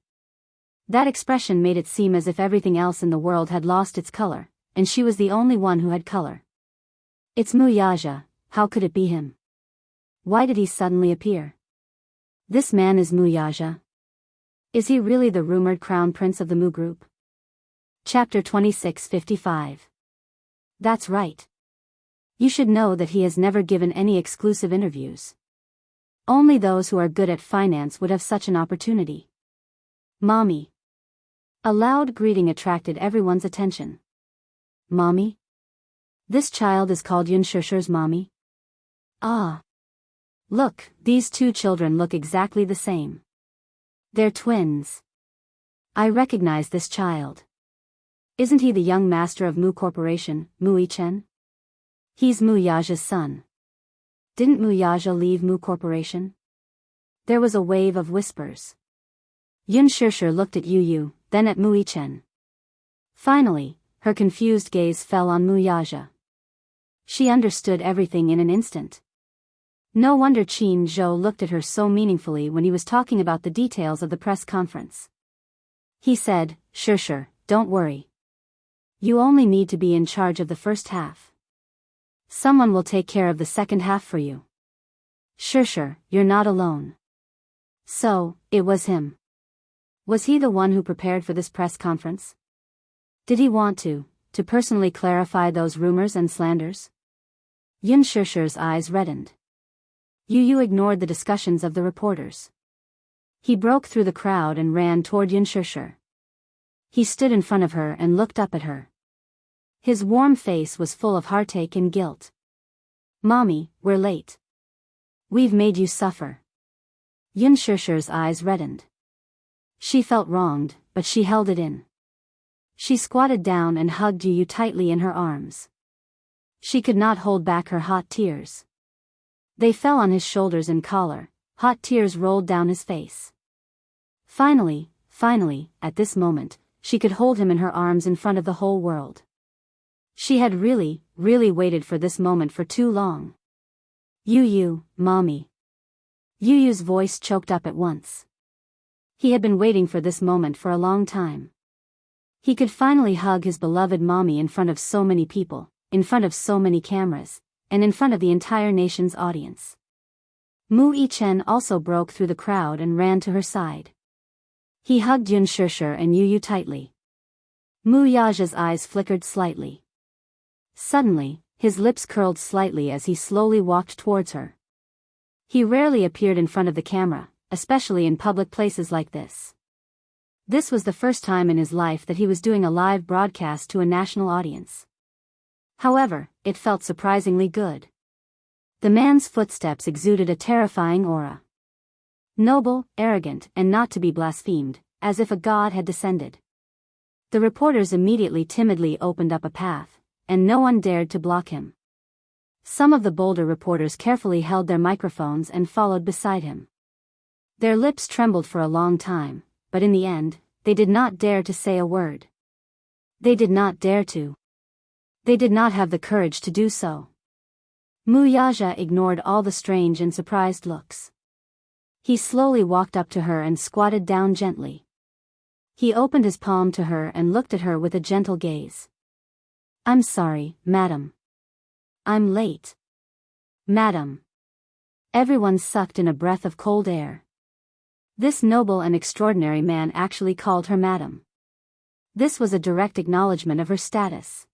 That expression made it seem as if everything else in the world had lost its color, and she was the only one who had color. It's Wuxia, how could it be him? Why did he suddenly appear? This man is Wuxia. Is he really the rumored crown prince of the Mu group? Chapter 26:55. That's right. You should know that he has never given any exclusive interviews. Only those who are good at finance would have such an opportunity. Mommy. A loud greeting attracted everyone's attention. Mommy? This child is called Xianxia's mommy? Ah. Look, these two children look exactly the same. They're twins. I recognize this child. Isn't he the young master of Mu Corporation, Mu Yichen? He's Wuxia's son. Didn't Wuxia leave Mu Corporation? There was a wave of whispers. Xianxia looked at Yu, then at Mu Yichen. Finally, her confused gaze fell on Wuxia. She understood everything in an instant. No wonder Qin Zhou looked at her so meaningfully when he was talking about the details of the press conference. He said, Xianxia, don't worry. You only need to be in charge of the first half. Someone will take care of the second half for you. Xianxia, you're not alone. So, it was him. Was he the one who prepared for this press conference? Did he want to personally clarify those rumors and slanders? Xianxia's eyes reddened. Yu ignored the discussions of the reporters. He broke through the crowd and ran toward Xianxia. He stood in front of her and looked up at her. His warm face was full of heartache and guilt. Mommy, we're late. We've made you suffer. Xianxia's eyes reddened. She felt wronged, but she held it in. She squatted down and hugged Yu tightly in her arms. She could not hold back her hot tears. They fell on his shoulders and collar, hot tears rolled down his face. Finally, at this moment, she could hold him in her arms in front of the whole world. She had really waited for this moment for too long. Yu, mommy. Yu's voice choked up at once. He had been waiting for this moment for a long time. He could finally hug his beloved mommy in front of so many people, in front of so many cameras, and in front of the entire nation's audience. Mu Yichen also broke through the crowd and ran to her side. He hugged Xianxia and Yu tightly. Wuxia's eyes flickered slightly. Suddenly, his lips curled slightly as he slowly walked towards her. He rarely appeared in front of the camera, especially in public places like this. This was the first time in his life that he was doing a live broadcast to a national audience. However, it felt surprisingly good. The man's footsteps exuded a terrifying aura. Noble, arrogant, and not to be blasphemed, as if a god had descended. The reporters immediately timidly opened up a path, and no one dared to block him. Some of the bolder reporters carefully held their microphones and followed beside him. Their lips trembled for a long time, but in the end, they did not dare to say a word. They did not dare to. They did not have the courage to do so. Wuxia ignored all the strange and surprised looks. He slowly walked up to her and squatted down gently. He opened his palm to her and looked at her with a gentle gaze. I'm sorry, madam. I'm late. Madam. Everyone sucked in a breath of cold air. This noble and extraordinary man actually called her madam. This was a direct acknowledgement of her status.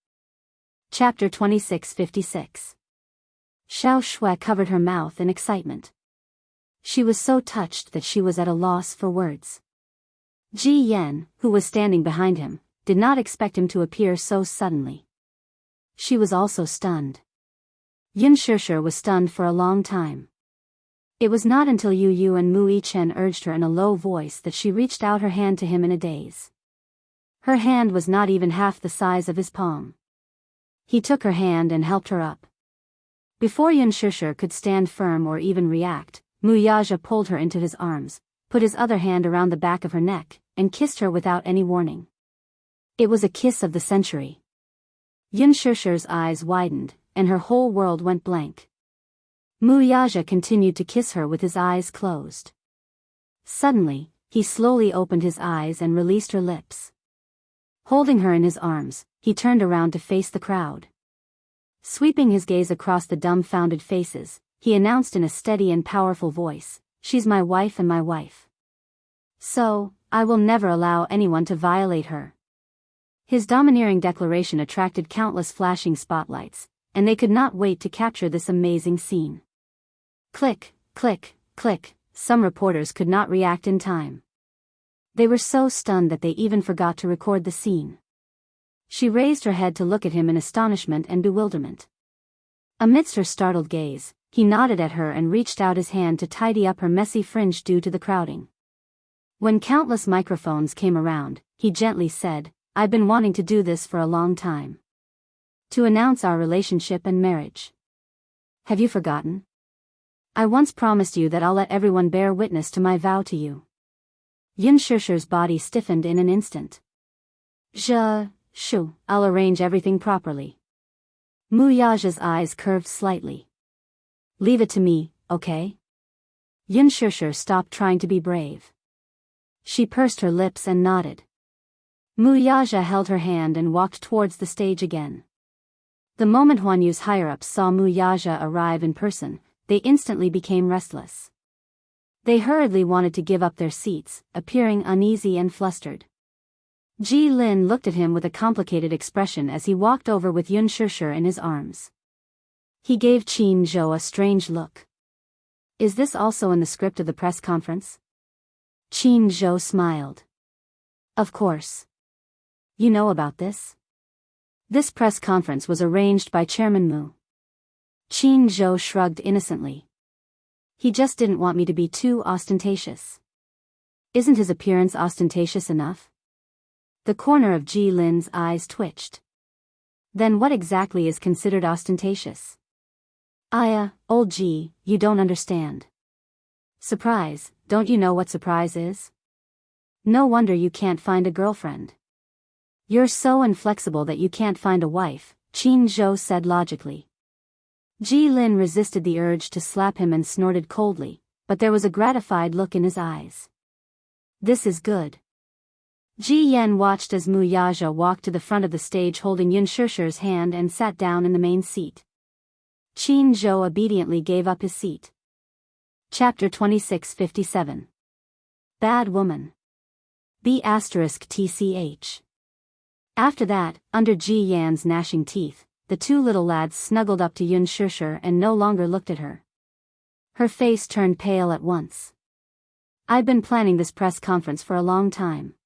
Chapter 26:56. Xiao Shui covered her mouth in excitement. She was so touched that she was at a loss for words. Ji Yan, who was standing behind him, did not expect him to appear so suddenly. She was also stunned. Xianxia was stunned for a long time. It was not until Yu and Mu Yichen urged her in a low voice that she reached out her hand to him in a daze. Her hand was not even half the size of his palm. He took her hand and helped her up. Before Yun Shishir could stand firm or even react, Wuxia pulled her into his arms, put his other hand around the back of her neck, and kissed her without any warning. It was a kiss of the century. Yun Shishir's eyes widened, and her whole world went blank. Wuxia continued to kiss her with his eyes closed. Suddenly, he slowly opened his eyes and released her lips. Holding her in his arms, he turned around to face the crowd. Sweeping his gaze across the dumbfounded faces, he announced in a steady and powerful voice, "She's my wife and my wife. So, I will never allow anyone to violate her." His domineering declaration attracted countless flashing spotlights, and they could not wait to capture this amazing scene. Click, click, click, some reporters could not react in time. They were so stunned that they even forgot to record the scene. She raised her head to look at him in astonishment and bewilderment. Amidst her startled gaze, he nodded at her and reached out his hand to tidy up her messy fringe due to the crowding. When countless microphones came around, he gently said, "I've been wanting to do this for a long time. To announce our relationship and marriage. Have you forgotten? I once promised you that I'll let everyone bear witness to my vow to you." Yun Shishir's body stiffened in an instant. I'll arrange everything properly." Wuxia's eyes curved slightly. "Leave it to me, okay?" Yun Shishir stopped trying to be brave. She pursed her lips and nodded. Wuxia held her hand and walked towards the stage again. The moment Huan Yu's higher-ups saw Wuxia arrive in person, they instantly became restless. They hurriedly wanted to give up their seats, appearing uneasy and flustered. Ji Lin looked at him with a complicated expression as he walked over with Yun Shishir in his arms. He gave Qin Zhou a strange look. "Is this also in the script of the press conference?" Qin Zhou smiled. "Of course. You know about this? This press conference was arranged by Chairman Mu." Qin Zhou shrugged innocently. "He just didn't want me to be too ostentatious." "Isn't his appearance ostentatious enough?" The corner of Ji Lin's eyes twitched. "Then what exactly is considered ostentatious?" Old Ji, you don't understand." "Surprise, don't you know what surprise is? No wonder you can't find a girlfriend. You're so inflexible that you can't find a wife," Qin Zhou said logically. Ji Lin resisted the urge to slap him and snorted coldly, but there was a gratified look in his eyes. "This is good." Ji Yan watched as Wuxia walked to the front of the stage holding Yun Shishir's hand and sat down in the main seat. Qin Zhou obediently gave up his seat. Chapter 2657. Bad Woman. B*TCH. After that, under Ji Yan's gnashing teeth, the two little lads snuggled up to Yun Shishir and no longer looked at her. Her face turned pale at once. "I've been planning this press conference for a long time."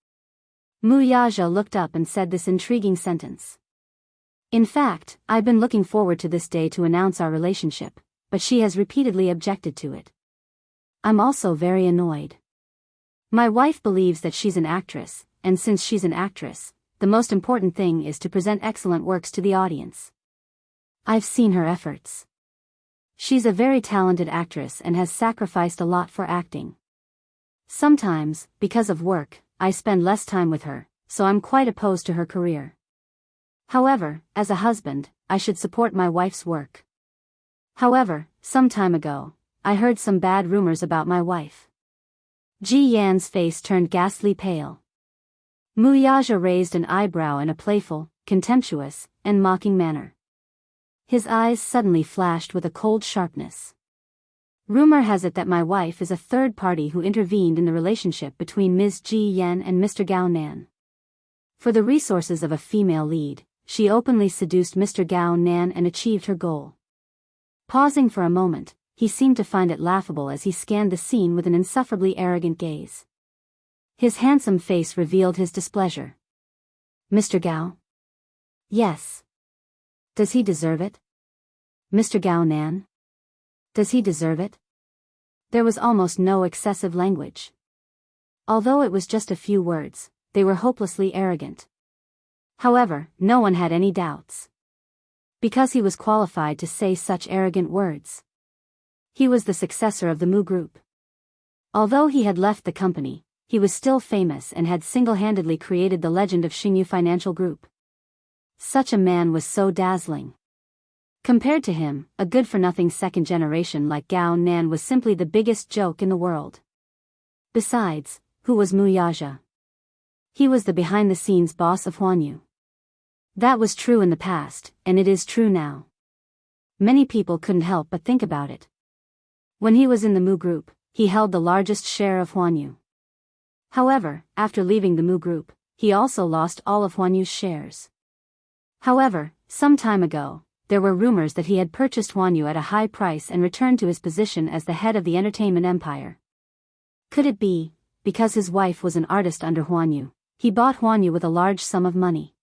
Wuxia looked up and said this intriguing sentence. "In fact, I've been looking forward to this day to announce our relationship, but she has repeatedly objected to it. I'm also very annoyed. My wife believes that she's an actress, and since she's an actress, the most important thing is to present excellent works to the audience. I've seen her efforts. She's a very talented actress and has sacrificed a lot for acting. Sometimes, because of work, I spend less time with her, so I'm quite opposed to her career. However, as a husband, I should support my wife's work. However, some time ago, I heard some bad rumors about my wife." Ji Yan's face turned ghastly pale. Wuxia raised an eyebrow in a playful, contemptuous, and mocking manner. His eyes suddenly flashed with a cold sharpness. "Rumor has it that my wife is a third party who intervened in the relationship between Ms. Ji Yan and Mr. Gao Nan. For the resources of a female lead, she openly seduced Mr. Gao Nan and achieved her goal." Pausing for a moment, he seemed to find it laughable as he scanned the scene with an insufferably arrogant gaze. His handsome face revealed his displeasure. "Mr. Gao? Yes. Does he deserve it? Mr. Gao Nan? Does he deserve it?" There was almost no excessive language. Although it was just a few words, they were hopelessly arrogant. However, no one had any doubts. Because he was qualified to say such arrogant words. He was the successor of the Mu Group. Although he had left the company, he was still famous and had single-handedly created the legend of Xingyu Financial Group. Such a man was so dazzling. Compared to him, a good-for-nothing second generation like Gao Nan was simply the biggest joke in the world. Besides, who was Mu Yaja? He was the behind-the-scenes boss of Huanyu. That was true in the past, and it is true now. Many people couldn't help but think about it. When he was in the Mu Group, he held the largest share of Huanyu. However, after leaving the Mu Group, he also lost all of Huanyu's shares. However, some time ago, there were rumors that he had purchased Huanyu at a high price and returned to his position as the head of the entertainment empire. Could it be, because his wife was an artist under Huanyu, he bought Huanyu with a large sum of money?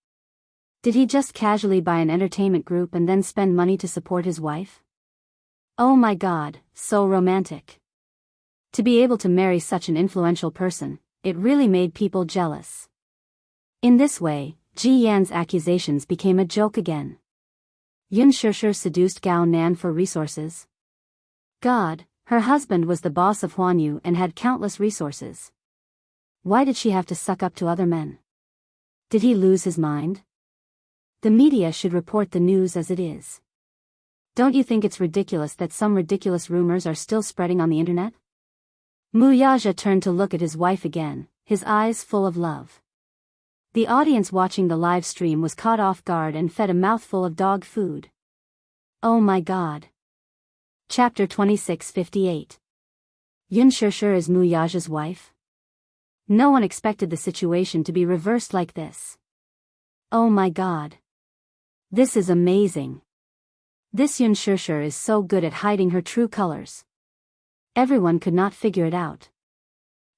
Did he just casually buy an entertainment group and then spend money to support his wife? Oh my God, so romantic. To be able to marry such an influential person, it really made people jealous. In this way, Ji Yan's accusations became a joke again. Yun Shishir seduced Gao Nan for resources. God, her husband was the boss of Huanyu and had countless resources. Why did she have to suck up to other men? Did he lose his mind? The media should report the news as it is. Don't you think it's ridiculous that some ridiculous rumors are still spreading on the internet? Mu Yaja turned to look at his wife again, his eyes full of love. The audience watching the live stream was caught off guard and fed a mouthful of dog food. Oh my God. Chapter 2658. Yun Shishir is Mu Yaja's wife? No one expected the situation to be reversed like this. Oh my God. This is amazing. This Yun Shishir is so good at hiding her true colors. Everyone could not figure it out.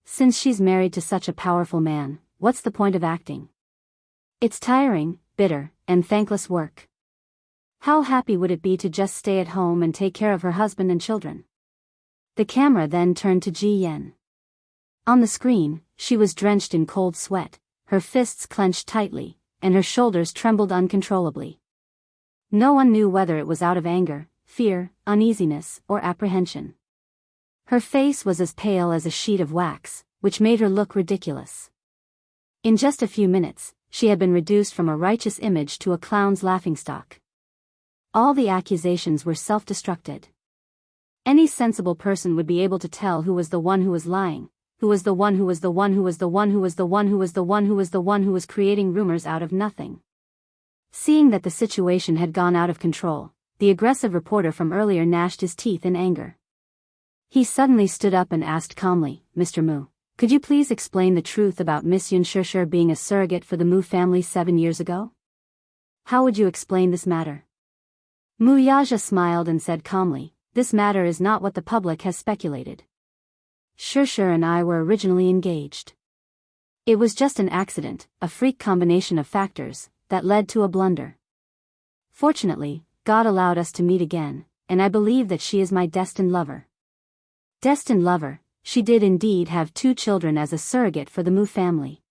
Since she's married to such a powerful man, what's the point of acting? It's tiring, bitter, and thankless work. How happy would it be to just stay at home and take care of her husband and children? The camera then turned to Ji Yan. On the screen, she was drenched in cold sweat, her fists clenched tightly, and her shoulders trembled uncontrollably. No one knew whether it was out of anger, fear, uneasiness, or apprehension. Her face was as pale as a sheet of wax, which made her look ridiculous. In just a few minutes, she had been reduced from a righteous image to a clown's laughingstock. All the accusations were self-destructed. Any sensible person would be able to tell who was the one who was lying, who was the one who was the one who was the one who was the one who was the one who was the one who was creating rumors out of nothing. Seeing that the situation had gone out of control, the aggressive reporter from earlier gnashed his teeth in anger. He suddenly stood up and asked calmly, Mr. Mu, could you please explain the truth about Miss Yun Shishir being a surrogate for the Mu family 7 years ago? How would you explain this matter? Mu Yaja smiled and said calmly, this matter is not what the public has speculated. Shishir and I were originally engaged. It was just an accident, a freak combination of factors, that led to a blunder. Fortunately, God allowed us to meet again, and I believe that she is my destined lover. Destined lover, she did indeed have 2 children as a surrogate for the Mu family.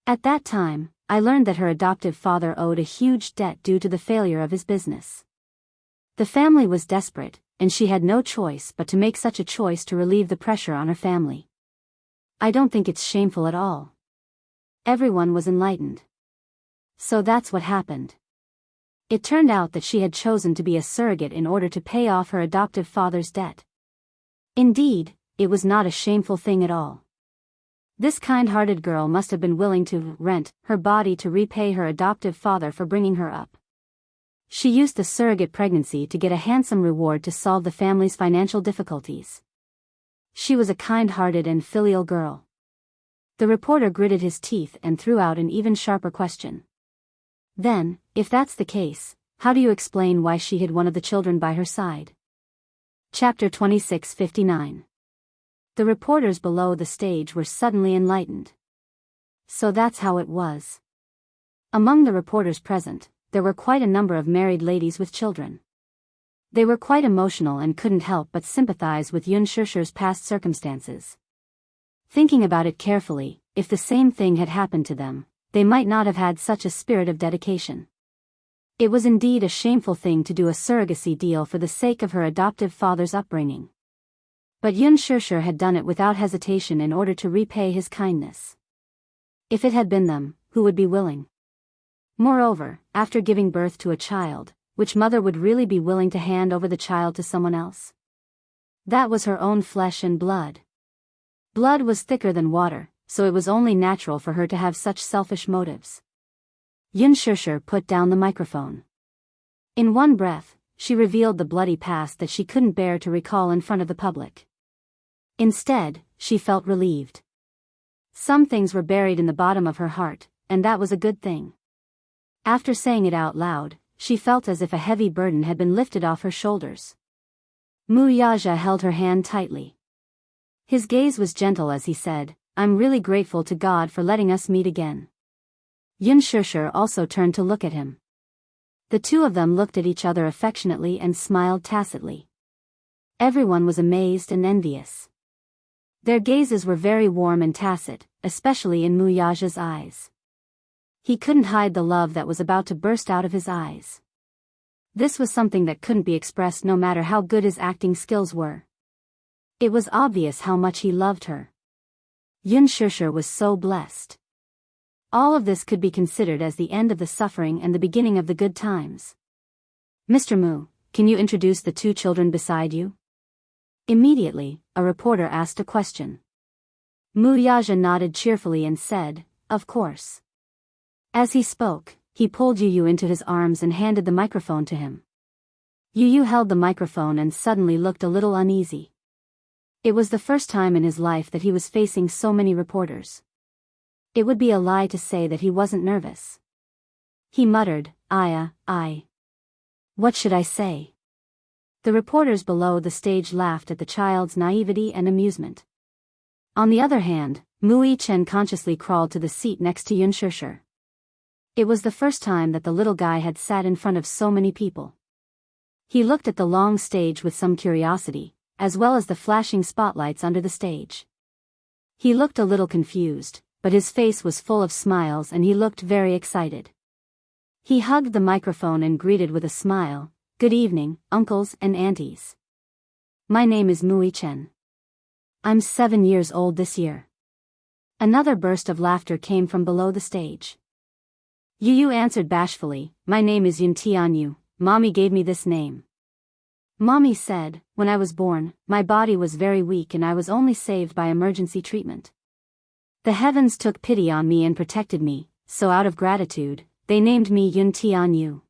At that time, I learned that her adoptive father owed a huge debt due to the failure of his business. The family was desperate, and she had no choice but to make such a choice to relieve the pressure on her family. I don't think it's shameful at all. Everyone was enlightened. So that's what happened. It turned out that she had chosen to be a surrogate in order to pay off her adoptive father's debt. Indeed, it was not a shameful thing at all. This kind-hearted girl must have been willing to rent her body to repay her adoptive father for bringing her up. She used the surrogate pregnancy to get a handsome reward to solve the family's financial difficulties. She was a kind-hearted and filial girl. The reporter gritted his teeth and threw out an even sharper question. Then, if that's the case, how do you explain why she hid one of the children by her side? Chapter 2659. The reporters below the stage were suddenly enlightened. So that's how it was. Among the reporters present, there were quite a number of married ladies with children. They were quite emotional and couldn't help but sympathize with Yun Shishir's past circumstances. Thinking about it carefully, if the same thing had happened to them, they might not have had such a spirit of dedication. It was indeed a shameful thing to do a surrogacy deal for the sake of her adoptive father's upbringing. But Yun Shishir had done it without hesitation in order to repay his kindness. If it had been them, who would be willing? Moreover, after giving birth to a child, which mother would really be willing to hand over the child to someone else? That was her own flesh and blood. Blood was thicker than water, so it was only natural for her to have such selfish motives. Yun Shishir put down the microphone. In one breath, she revealed the bloody past that she couldn't bear to recall in front of the public. Instead, she felt relieved. Some things were buried in the bottom of her heart, and that was a good thing. After saying it out loud, she felt as if a heavy burden had been lifted off her shoulders. Wuxia held her hand tightly. His gaze was gentle as he said, "I'm really grateful to God for letting us meet again." Yun Shishir also turned to look at him. The two of them looked at each other affectionately and smiled tacitly. Everyone was amazed and envious. Their gazes were very warm and tacit, especially in Wuxia's eyes. He couldn't hide the love that was about to burst out of his eyes. This was something that couldn't be expressed no matter how good his acting skills were. It was obvious how much he loved her. Yun Shishir was so blessed. All of this could be considered as the end of the suffering and the beginning of the good times. "Mr. Mu, can you introduce the two children beside you?" Immediately, a reporter asked a question. Wuxia nodded cheerfully and said, "Of course." As he spoke, he pulled Yu into his arms and handed the microphone to him. Yu held the microphone and suddenly looked a little uneasy. It was the first time in his life that he was facing so many reporters. It would be a lie to say that he wasn't nervous. He muttered, I. What should I say?" The reporters below the stage laughed at the child's naivety and amusement. On the other hand, Wuxia consciously crawled to the seat next to Yun Shishir. It was the first time that the little guy had sat in front of so many people. He looked at the long stage with some curiosity, as well as the flashing spotlights under the stage. He looked a little confused, but his face was full of smiles and he looked very excited. He hugged the microphone and greeted with a smile, "Good evening, uncles and aunties. My name is Wuxia. I'm 7 years old this year." Another burst of laughter came from below the stage. Yu answered bashfully, "My name is Yun Tianyu, Mommy gave me this name." Mommy said, "When I was born, my body was very weak and I was only saved by emergency treatment. The heavens took pity on me and protected me, so out of gratitude, they named me Yun Tianyu.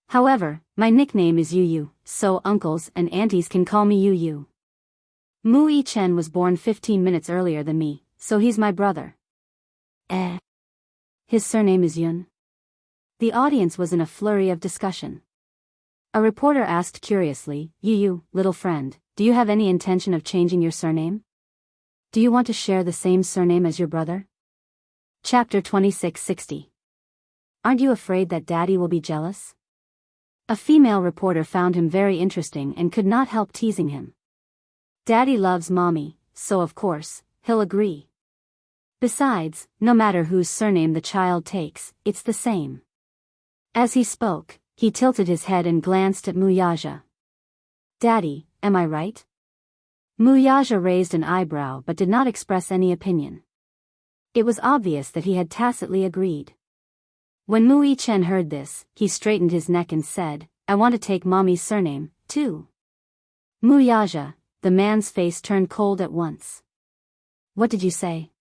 However, my nickname is Yu, so uncles and aunties can call me Yu. Wuxia was born 15 minutes earlier than me, so he's my brother." His surname is Yun? The audience was in a flurry of discussion. A reporter asked curiously, "Yu, little friend, do you have any intention of changing your surname? Do you want to share the same surname as your brother?" Chapter 2660. Aren't you afraid that Daddy will be jealous? A female reporter found him very interesting and could not help teasing him. Daddy loves Mommy, so of course, he'll agree. Besides, no matter whose surname the child takes, it's the same. As he spoke, he tilted his head and glanced at Wuxia. "Daddy, am I right?" Wuxia raised an eyebrow but did not express any opinion. It was obvious that he had tacitly agreed. When Wuxia heard this, he straightened his neck and said, "I want to take Mommy's surname, too." Wuxia, the man's face turned cold at once. "What did you say?"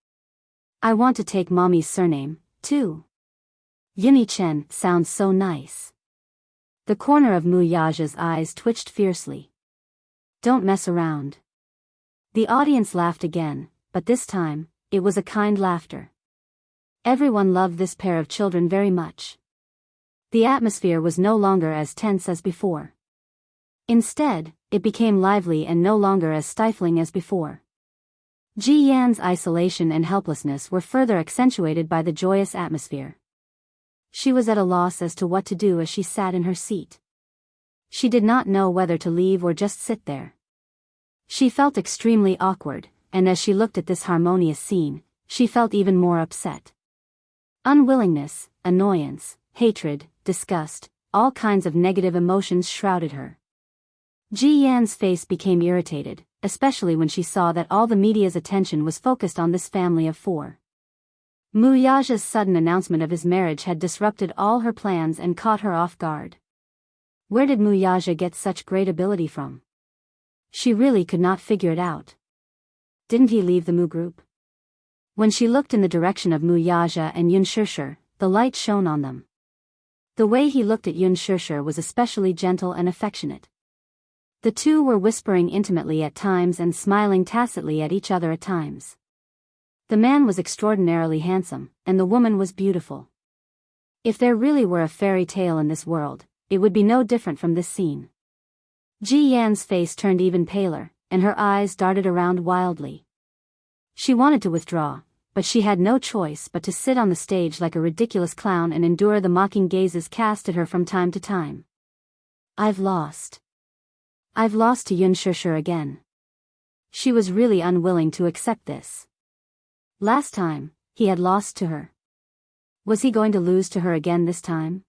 "I want to take Mommy's surname, too." Yun sounds so nice. The corner of Wuxia's eyes twitched fiercely. "Don't mess around." The audience laughed again, but this time, it was a kind laughter. Everyone loved this pair of children very much. The atmosphere was no longer as tense as before. Instead, it became lively and no longer as stifling as before. Ji Yan's isolation and helplessness were further accentuated by the joyous atmosphere. She was at a loss as to what to do as she sat in her seat. She did not know whether to leave or just sit there. She felt extremely awkward, and as she looked at this harmonious scene, she felt even more upset. Unwillingness, annoyance, hatred, disgust, all kinds of negative emotions shrouded her. Ji Yan's face became irritated, especially when she saw that all the media's attention was focused on this family of four. Muyaja's sudden announcement of his marriage had disrupted all her plans and caught her off guard. Where did Muyaja get such great ability from? She really could not figure it out. Didn't he leave the Mu group? When she looked in the direction of Muyaja and Yun Shishir, the light shone on them. The way he looked at Yun Shishir was especially gentle and affectionate. The two were whispering intimately at times and smiling tacitly at each other at times. The man was extraordinarily handsome, and the woman was beautiful. If there really were a fairy tale in this world, it would be no different from this scene. Ji Yan's face turned even paler, and her eyes darted around wildly. She wanted to withdraw, but she had no choice but to sit on the stage like a ridiculous clown and endure the mocking gazes cast at her from time to time. I've lost to Yun Shishir again. She was really unwilling to accept this. Last time, he had lost to her. Was he going to lose to her again this time?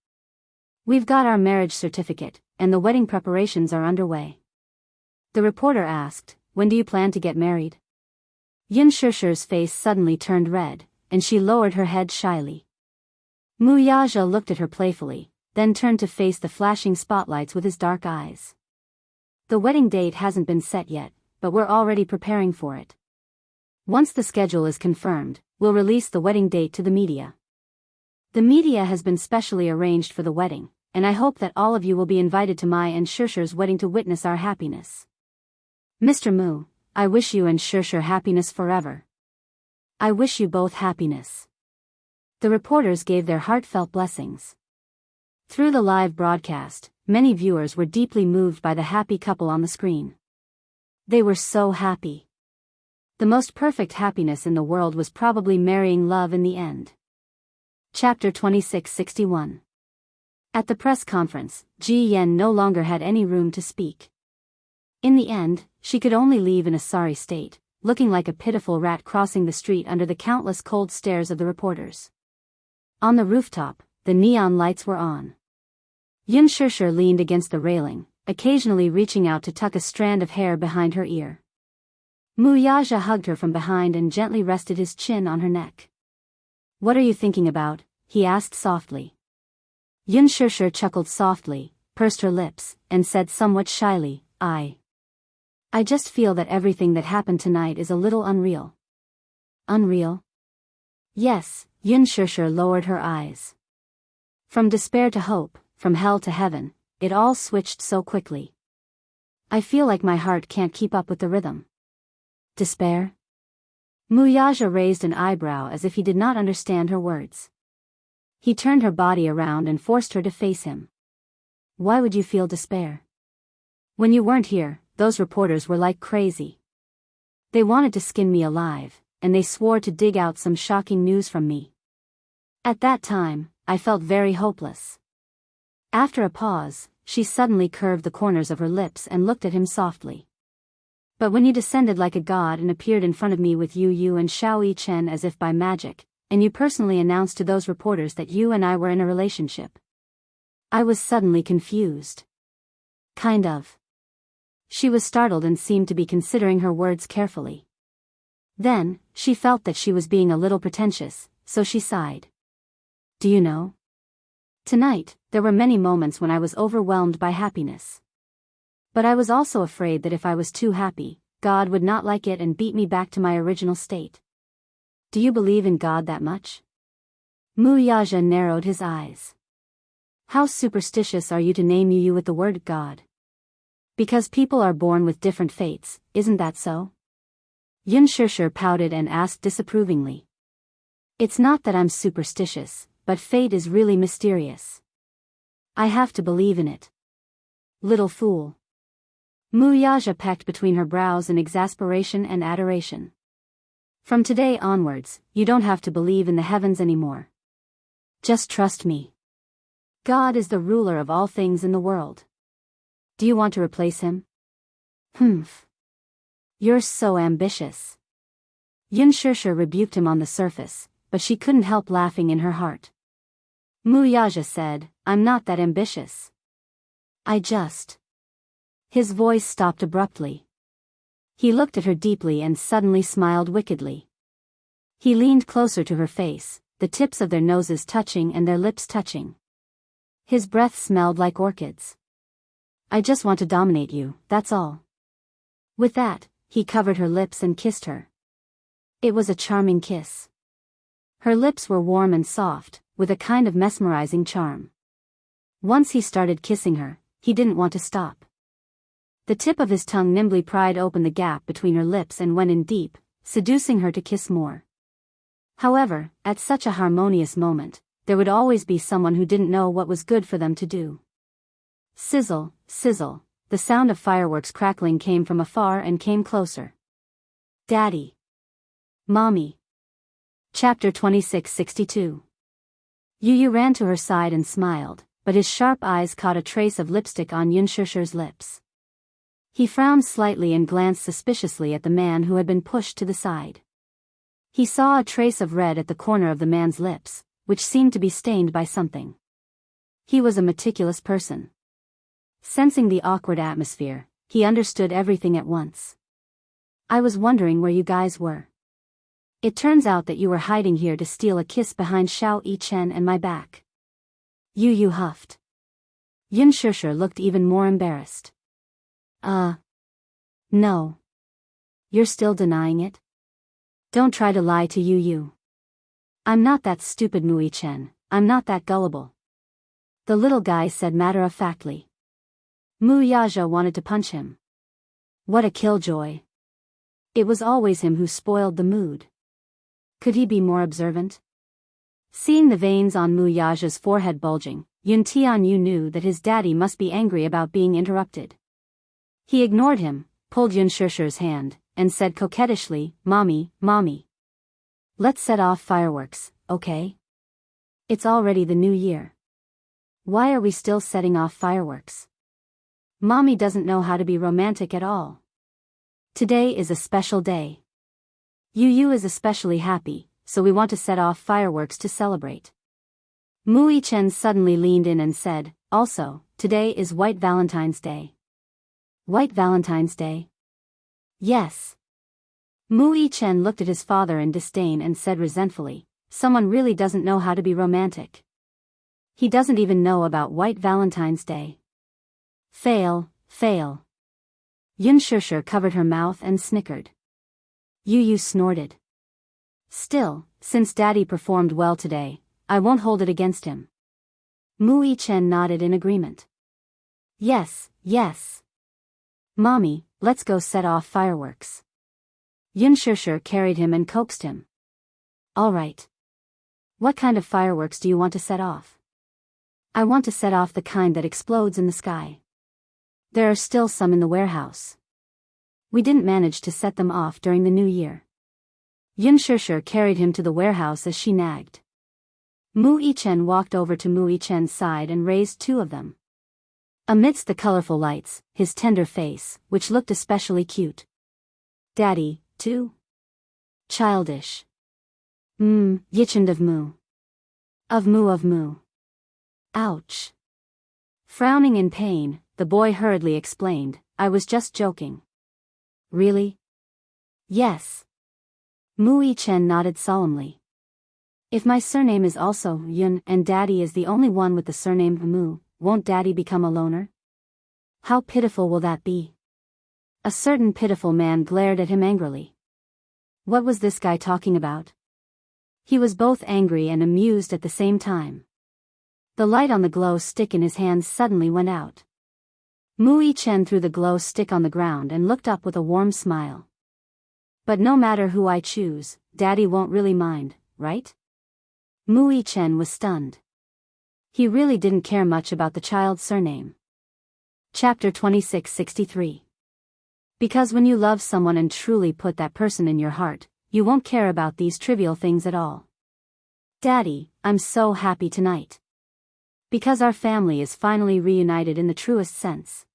We've got our marriage certificate, and the wedding preparations are underway. The reporter asked, when do you plan to get married? Yun Shishir's face suddenly turned red, and she lowered her head shyly. Muyaja looked at her playfully, then turned to face the flashing spotlights with his dark eyes. The wedding date hasn't been set yet, but we're already preparing for it. Once the schedule is confirmed, we'll release the wedding date to the media. The media has been specially arranged for the wedding, and I hope that all of you will be invited to my and Shishir's wedding to witness our happiness. Mr. Mu, I wish you and Shishir happiness forever. I wish you both happiness. The reporters gave their heartfelt blessings. Through the live broadcast, many viewers were deeply moved by the happy couple on the screen. They were so happy. The most perfect happiness in the world was probably marrying love in the end. Chapter 2661. At the press conference, Ji Yan no longer had any room to speak. In the end, she could only leave in a sorry state, looking like a pitiful rat crossing the street under the countless cold stares of the reporters. On the rooftop, the neon lights were on. Yun Shishir leaned against the railing, occasionally reaching out to tuck a strand of hair behind her ear. Muyaja hugged her from behind and gently rested his chin on her neck. What are you thinking about? He asked softly. Yun Shishir chuckled softly, pursed her lips, and said somewhat shyly, I just feel that everything that happened tonight is a little unreal. Unreal? Yes, Yun Shishir lowered her eyes. From despair to hope, from hell to heaven, it all switched so quickly. I feel like my heart can't keep up with the rhythm. Despair? Muyaja raised an eyebrow as if he did not understand her words. He turned her body around and forced her to face him. Why would you feel despair? When you weren't here, those reporters were like crazy. They wanted to skin me alive, and they swore to dig out some shocking news from me. At that time, I felt very hopeless. After a pause, she suddenly curved the corners of her lips and looked at him softly. But when you descended like a god and appeared in front of me with Yu and Xiao Chen as if by magic, and you personally announced to those reporters that you and I were in a relationship, I was suddenly confused. Kind of. She was startled and seemed to be considering her words carefully. Then, she felt that she was being a little pretentious, so she sighed. Do you know? Tonight, there were many moments when I was overwhelmed by happiness. But I was also afraid that if I was too happy, God would not like it and beat me back to my original state. Do you believe in God that much? Muyaja narrowed his eyes. How superstitious are you to name you with the word God? Because people are born with different fates, isn't that so? Yun Shishir pouted and asked disapprovingly. It's not that I'm superstitious, but fate is really mysterious. I have to believe in it. Little fool. Muyaja pecked between her brows in exasperation and adoration. From today onwards, you don't have to believe in the heavens anymore. Just trust me. God is the ruler of all things in the world. Do you want to replace him? Humph. You're so ambitious. Yun Shishir rebuked him on the surface, but she couldn't help laughing in her heart. Wuxia said, I'm not that ambitious. I just. His voice stopped abruptly. He looked at her deeply and suddenly smiled wickedly. He leaned closer to her face, the tips of their noses touching and their lips touching. His breath smelled like orchids. I just want to dominate you, that's all. With that, he covered her lips and kissed her. It was a charming kiss. Her lips were warm and soft, with a kind of mesmerizing charm. Once he started kissing her, he didn't want to stop. The tip of his tongue nimbly pried open the gap between her lips and went in deep, seducing her to kiss more. However, at such a harmonious moment, there would always be someone who didn't know what was good for them to do. Sizzle, sizzle, the sound of fireworks crackling came from afar and came closer. Daddy. Mommy. Chapter 2662. Yu ran to her side and smiled, but his sharp eyes caught a trace of lipstick on Xianxia's lips. He frowned slightly and glanced suspiciously at the man who had been pushed to the side. He saw a trace of red at the corner of the man's lips, which seemed to be stained by something. He was a meticulous person. Sensing the awkward atmosphere, he understood everything at once. I was wondering where you guys were. It turns out that you were hiding here to steal a kiss behind Xiao Yichen and my back. Yu huffed. Xianxia looked even more embarrassed. No. You're still denying it? Don't try to lie to Yu. I'm not that stupid, Wuxichen, I'm not that gullible. The little guy said matter-of-factly. Wuxia wanted to punch him. What a killjoy. It was always him who spoiled the mood. Could he be more observant? Seeing the veins on Wuxia's forehead bulging, Yun Tianyu knew that his daddy must be angry about being interrupted. He ignored him, pulled Xianxia's hand, and said coquettishly, Mommy. Let's set off fireworks, okay? It's already the new year. Why are we still setting off fireworks? Mommy doesn't know how to be romantic at all. Today is a special day. Yu is especially happy, so we want to set off fireworks to celebrate. Wuxichen suddenly leaned in and said, also, today is White Valentine's Day. White Valentine's Day? Yes. Wuxichen looked at his father in disdain and said resentfully, someone really doesn't know how to be romantic. He doesn't even know about White Valentine's Day. Fail. Xianxia covered her mouth and snickered. Yu snorted. Still, since Daddy performed well today, I won't hold it against him. Wuxichen nodded in agreement. Yes. Mommy, let's go set off fireworks. Xianxia carried him and coaxed him. All right. What kind of fireworks do you want to set off? I want to set off the kind that explodes in the sky. There are still some in the warehouse. We didn't manage to set them off during the new year. Xianxia carried him to the warehouse as she nagged. Wuxichen walked over to Wuxichen's side and raised two of them. Amidst the colorful lights, his tender face, which looked especially cute. Daddy, too? Childish. Yichend of Mu. Of Mu. Ouch. Frowning in pain, the boy hurriedly explained, I was just joking. Really? Yes. Wuxichen nodded solemnly. If my surname is also Yun and Daddy is the only one with the surname Mu, won't Daddy become a loner? How pitiful will that be? A certain pitiful man glared at him angrily. What was this guy talking about? He was both angry and amused at the same time. The light on the glow stick in his hands suddenly went out. Wuxichen threw the glow stick on the ground and looked up with a warm smile. But no matter who I choose, Daddy won't really mind, right? Wuxichen was stunned. He really didn't care much about the child's surname. Chapter 2663. Because when you love someone and truly put that person in your heart, you won't care about these trivial things at all. Daddy, I'm so happy tonight. Because our family is finally reunited in the truest sense.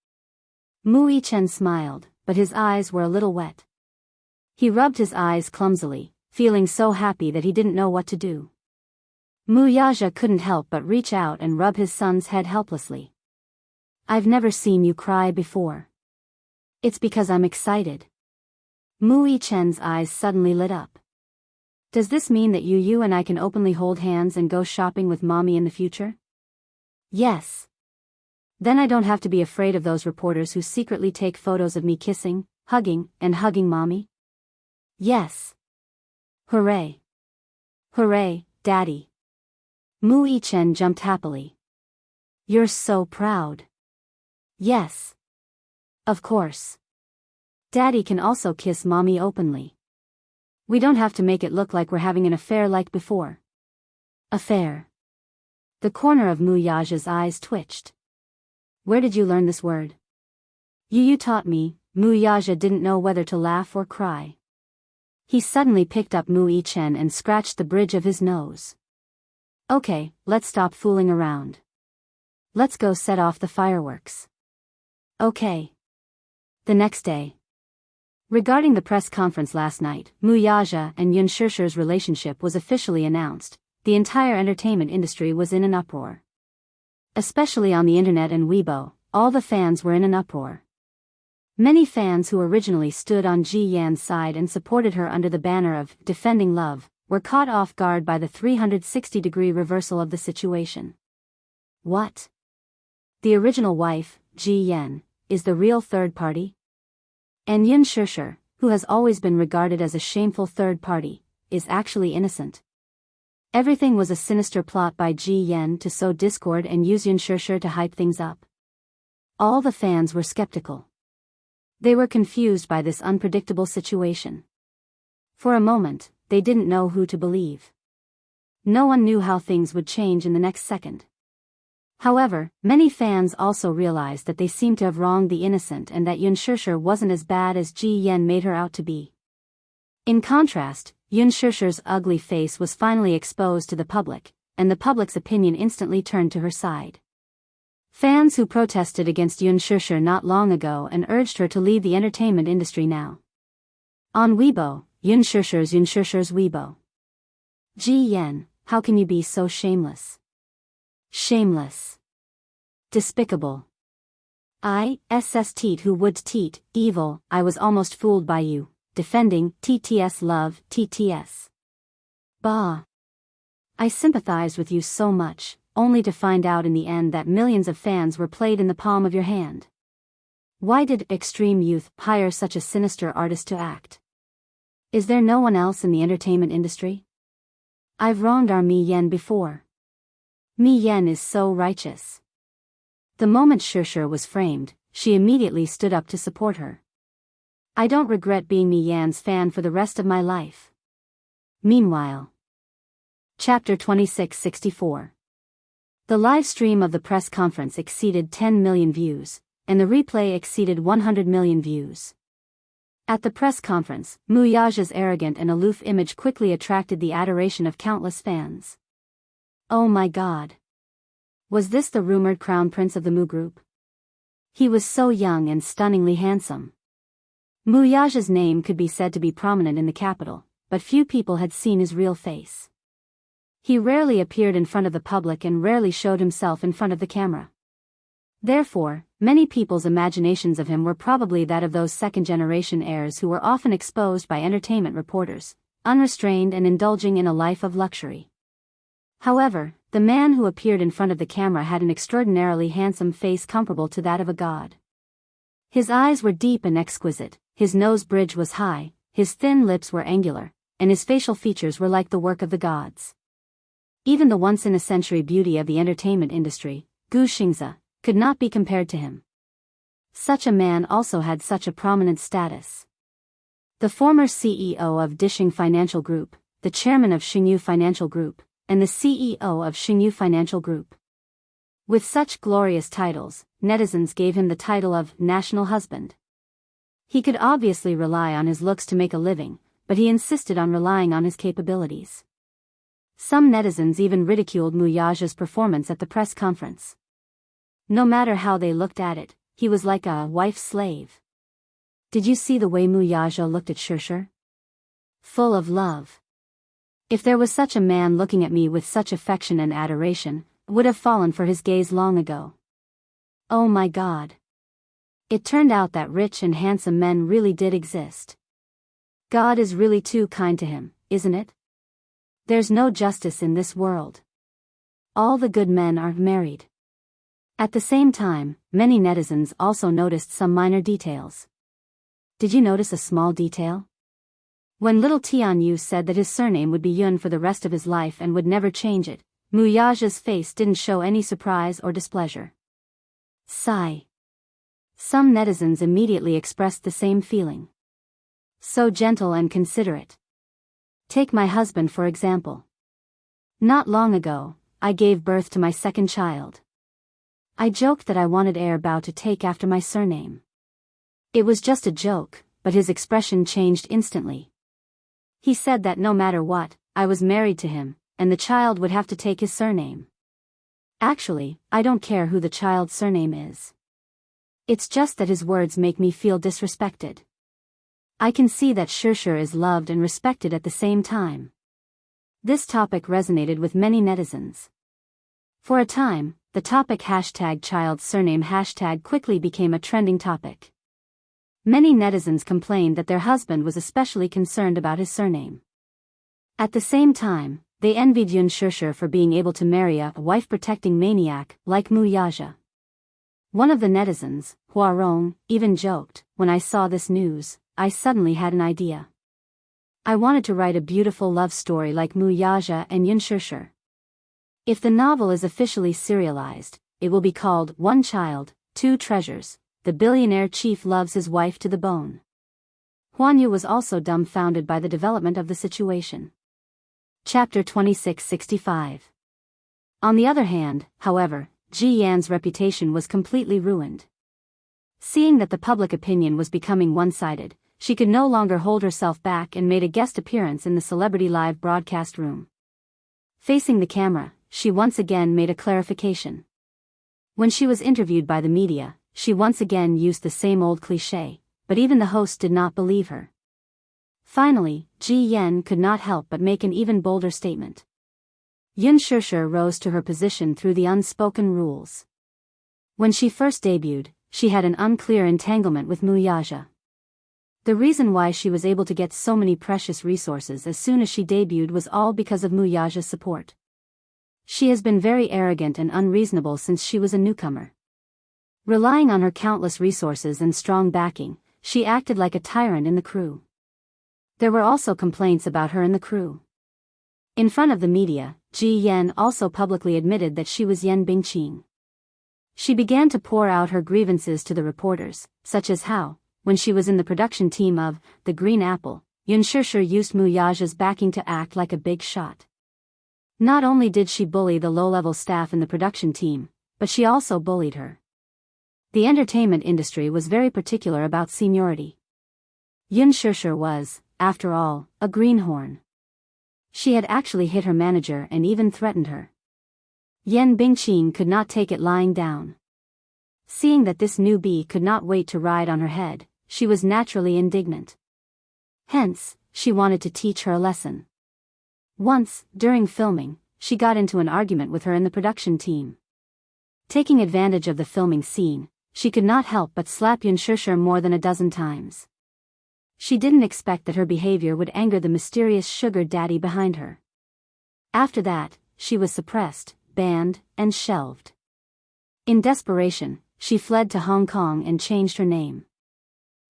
Wuxichen smiled, but his eyes were a little wet. He rubbed his eyes clumsily, feeling so happy that he didn't know what to do. Wuxia couldn't help but reach out and rub his son's head helplessly. I've never seen you cry before. It's because I'm excited. Mu Yichen's eyes suddenly lit up. Does this mean that you and I can openly hold hands and go shopping with mommy in the future? Yes. Then I don't have to be afraid of those reporters who secretly take photos of me kissing, hugging mommy? Yes. Hooray. Hooray, Daddy. Mu Yichen jumped happily. You're so proud. Yes. Of course. Daddy can also kiss mommy openly. We don't have to make it look like we're having an affair like before. Affair. The corner of Wuxia's eyes twitched. Where did you learn this word? You taught me. Wuxia didn't know whether to laugh or cry. He suddenly picked up Mu Yichen and scratched the bridge of his nose. Okay, let's stop fooling around. Let's go set off the fireworks. Okay. The next day. Regarding the press conference last night, Wuxia and Xianxia's relationship was officially announced. The entire entertainment industry was in an uproar. Especially on the internet and Weibo, all the fans were in an uproar. Many fans who originally stood on Ji Yan's side and supported her under the banner of defending love were caught off guard by the 360-degree reversal of the situation. What? The original wife, Ji Yan, is the real third party? And Xianxia, who has always been regarded as a shameful third party, is actually innocent. Everything was a sinister plot by Ji Yan to sow discord and use Xianxia to hype things up. All the fans were skeptical. They were confused by this unpredictable situation. For a moment, they didn't know who to believe. No one knew how things would change in the next second. However, many fans also realized that they seemed to have wronged the innocent and that Xianxia wasn't as bad as Ji Yan made her out to be. In contrast, Xianxia's ugly face was finally exposed to the public, and the public's opinion instantly turned to her side. Fans who protested against Xianxia not long ago and urged her to leave the entertainment industry now. On Weibo, Xianxia's Weibo. Ji Yan, how can you be so shameless? Shameless. Despicable. Teat who would teat, evil, I was almost fooled by you, defending, TTS love, TTS. Bah. I sympathize with you so much, only to find out in the end that millions of fans were played in the palm of your hand. Why did Extreme Youth hire such a sinister artist to act? Is there no one else in the entertainment industry? I've wronged our Mi Yan before. Mi Yan is so righteous. The moment Xianxia was framed, she immediately stood up to support her. I don't regret being Mi Yan's fan for the rest of my life. Meanwhile. Chapter 2664. The live stream of the press conference exceeded 10 million views, and the replay exceeded 100 million views. At the press conference, Wuxia's arrogant and aloof image quickly attracted the adoration of countless fans. Oh my God! Was this the rumored crown prince of the Mu group? He was so young and stunningly handsome. Wuxia's name could be said to be prominent in the capital, but few people had seen his real face. He rarely appeared in front of the public and rarely showed himself in front of the camera. Therefore, many people's imaginations of him were probably that of those second-generation heirs who were often exposed by entertainment reporters, unrestrained and indulging in a life of luxury. However, the man who appeared in front of the camera had an extraordinarily handsome face comparable to that of a god. His eyes were deep and exquisite, his nose bridge was high, his thin lips were angular, and his facial features were like the work of the gods. Even the once-in-a-century beauty of the entertainment industry, Wuxia Xianxia, could not be compared to him. Such a man also had such a prominent status. The former CEO of Dishing Financial Group, the chairman of Xingyu Financial Group, and the CEO of Xingyu Financial Group. With such glorious titles, netizens gave him the title of National Husband. He could obviously rely on his looks to make a living, but he insisted on relying on his capabilities. Some netizens even ridiculed Wuxia's performance at the press conference. No matter how they looked at it, he was like a wife's slave. Did you see the way Wuxia looked at Xianxia? Full of love. If there was such a man looking at me with such affection and adoration, I would have fallen for his gaze long ago. Oh my God. It turned out that rich and handsome men really did exist. God is really too kind to him, isn't it? There's no justice in this world. All the good men are married. At the same time, many netizens also noticed some minor details. Did you notice a small detail? When little Tianyu said that his surname would be Yun for the rest of his life and would never change it, Muyaja's face didn't show any surprise or displeasure. Sigh. Some netizens immediately expressed the same feeling. So gentle and considerate. Take my husband for example. Not long ago, I gave birth to my second child. I joked that I wanted heir Bao to take after my surname. It was just a joke, but his expression changed instantly. He said that no matter what, I was married to him, and the child would have to take his surname. Actually, I don't care who the child's surname is. It's just that his words make me feel disrespected. I can see that Xianxia is loved and respected at the same time. This topic resonated with many netizens. For a time, the topic #child's surname quickly became a trending topic. Many netizens complained that their husband was especially concerned about his surname. At the same time, they envied Yun Xianxia for being able to marry a wife-protecting maniac like Muyaja. One of the netizens, Huarong, even joked, "When I saw this news, I suddenly had an idea. I wanted to write a beautiful love story like Muyaja and Yun Xianxia. If the novel is officially serialized, it will be called One Child, Two Treasures. The billionaire chief loves his wife to the bone." Huanyu was also dumbfounded by the development of the situation. Chapter 2665. On the other hand, however, Ji Yan's reputation was completely ruined. Seeing that the public opinion was becoming one-sided, she could no longer hold herself back and made a guest appearance in the celebrity live broadcast room. Facing the camera, she once again made a clarification. When she was interviewed by the media, she once again used the same old cliché, but even the host did not believe her. Finally, Ji Yan could not help but make an even bolder statement. Yun Xianxia rose to her position through the unspoken rules. When she first debuted, she had an unclear entanglement with Muyaja. The reason why she was able to get so many precious resources as soon as she debuted was all because of Muyaja's support. She has been very arrogant and unreasonable since she was a newcomer. Relying on her countless resources and strong backing, she acted like a tyrant in the crew. There were also complaints about her in the crew. In front of the media, Ji Yan also publicly admitted that she was Yan Bingqing. She began to pour out her grievances to the reporters, such as how, when she was in the production team of The Green Apple, Yun Xianxia used Muyaja's backing to act like a big shot. Not only did she bully the low-level staff in the production team, but she also bullied her. The entertainment industry was very particular about seniority. Yun Xianxia was, after all, a greenhorn. She had actually hit her manager and even threatened her. Yan Bingqing could not take it lying down. Seeing that this newbie could not wait to ride on her head, she was naturally indignant. Hence, she wanted to teach her a lesson. Once, during filming, she got into an argument with her in the production team. Taking advantage of the filming scene, she could not help but slap Yun Xianxia more than a dozen times. She didn't expect that her behavior would anger the mysterious sugar daddy behind her. After that, she was suppressed, banned, and shelved. In desperation, she fled to Hong Kong and changed her name.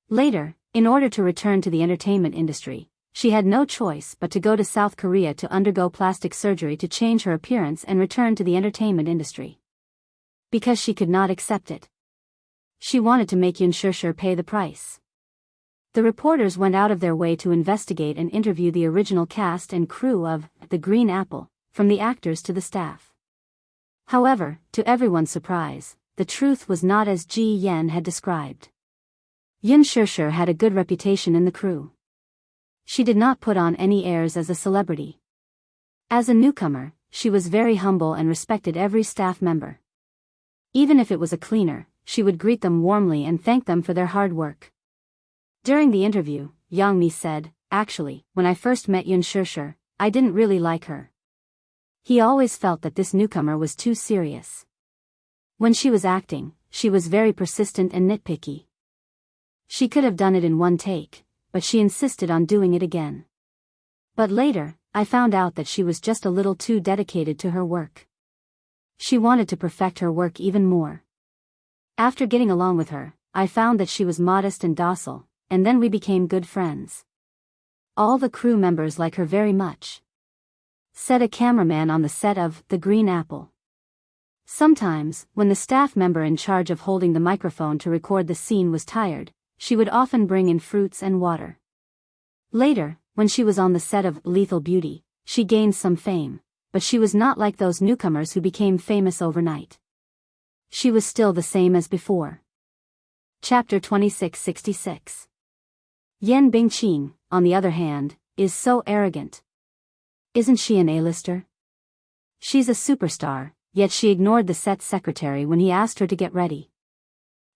Later, in order to return to the entertainment industry, she had no choice but to go to South Korea to undergo plastic surgery to change her appearance and return to the entertainment industry. Because she could not accept it. She wanted to make Yun Xianxia pay the price. The reporters went out of their way to investigate and interview the original cast and crew of The Green Apple, from the actors to the staff. However, to everyone's surprise, the truth was not as Ji Yan had described. Yun Xianxia had a good reputation in the crew. She did not put on any airs as a celebrity. As a newcomer, she was very humble and respected every staff member. Even if it was a cleaner, she would greet them warmly and thank them for their hard work. During the interview, Yang Mi said, "Actually, when I first met Yun Xianxia, I didn't really like her. He always felt that this newcomer was too serious. When she was acting, she was very persistent and nitpicky. She could have done it in one take, but she insisted on doing it again. But later, I found out that she was just a little too dedicated to her work. She wanted to perfect her work even more. After getting along with her, I found that she was modest and docile, and then we became good friends. All the crew members like her very much," said a cameraman on the set of The Green Apple. Sometimes, when the staff member in charge of holding the microphone to record the scene was tired, she would often bring in fruits and water. Later, when she was on the set of Lethal Beauty, she gained some fame, but she was not like those newcomers who became famous overnight. She was still the same as before. Chapter 2666. Yan Bingqing, on the other hand, is so arrogant. Isn't she an A-lister? She's a superstar, yet she ignored the set secretary when he asked her to get ready.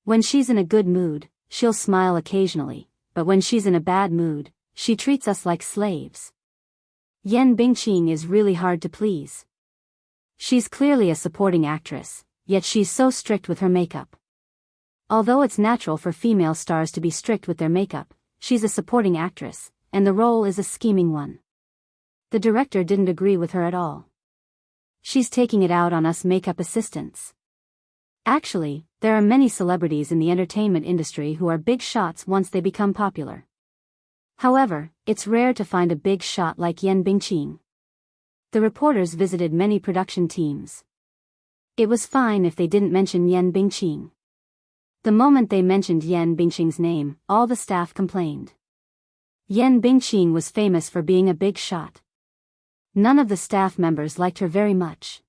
When she's in a good mood, she'll smile occasionally, but when she's in a bad mood, she treats us like slaves. Yan Bingqing is really hard to please. She's clearly a supporting actress, yet she's so strict with her makeup. Although it's natural for female stars to be strict with their makeup, she's a supporting actress, and the role is a scheming one. The director didn't agree with her at all. She's taking it out on us makeup assistants. Actually, there are many celebrities in the entertainment industry who are big shots once they become popular. However, it's rare to find a big shot like Yan Bingqing. The reporters visited many production teams. It was fine if they didn't mention Yan Bingqing. The moment they mentioned Yan Bingqing's name, all the staff complained. Yan Bingqing was famous for being a big shot. None of the staff members liked her very much.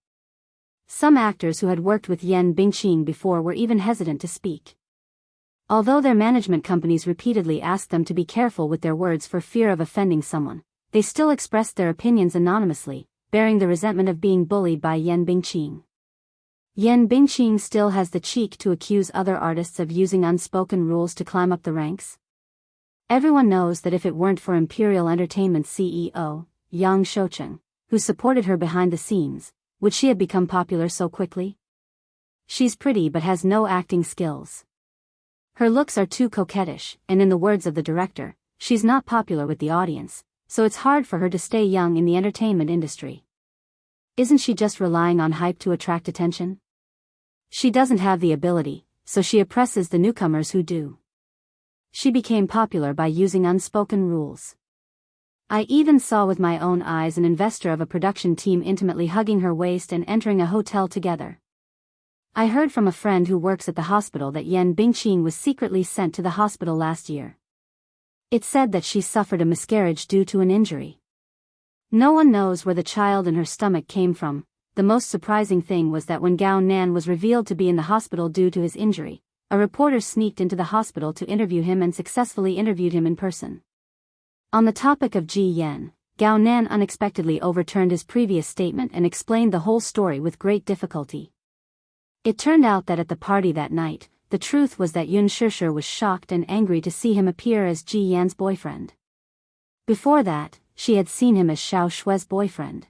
Some actors who had worked with Yan Bingqing before were even hesitant to speak. Although their management companies repeatedly asked them to be careful with their words for fear of offending someone, they still expressed their opinions anonymously, bearing the resentment of being bullied by Yan Bingqing. Yan Bingqing still has the cheek to accuse other artists of using unspoken rules to climb up the ranks. Everyone knows that if it weren't for Imperial Entertainment's CEO, Yang Shoucheng, who supported her behind the scenes, would she have become popular so quickly? She's pretty but has no acting skills. Her looks are too coquettish, and in the words of the director, she's not popular with the audience, so it's hard for her to stay young in the entertainment industry. Isn't she just relying on hype to attract attention? She doesn't have the ability, so she oppresses the newcomers who do. She became popular by using unspoken rules. I even saw with my own eyes an investor of a production team intimately hugging her waist and entering a hotel together. I heard from a friend who works at the hospital that Yan Bingqing was secretly sent to the hospital last year. It said that she suffered a miscarriage due to an injury. No one knows where the child in her stomach came from. The most surprising thing was that when Gao Nan was revealed to be in the hospital due to his injury, a reporter sneaked into the hospital to interview him and successfully interviewed him in person. On the topic of Ji Yan, Gao Nan unexpectedly overturned his previous statement and explained the whole story with great difficulty. It turned out that at the party that night, the truth was that Yun Shishir was shocked and angry to see him appear as Ji Yan's boyfriend. Before that, she had seen him as Xiao Shue's boyfriend.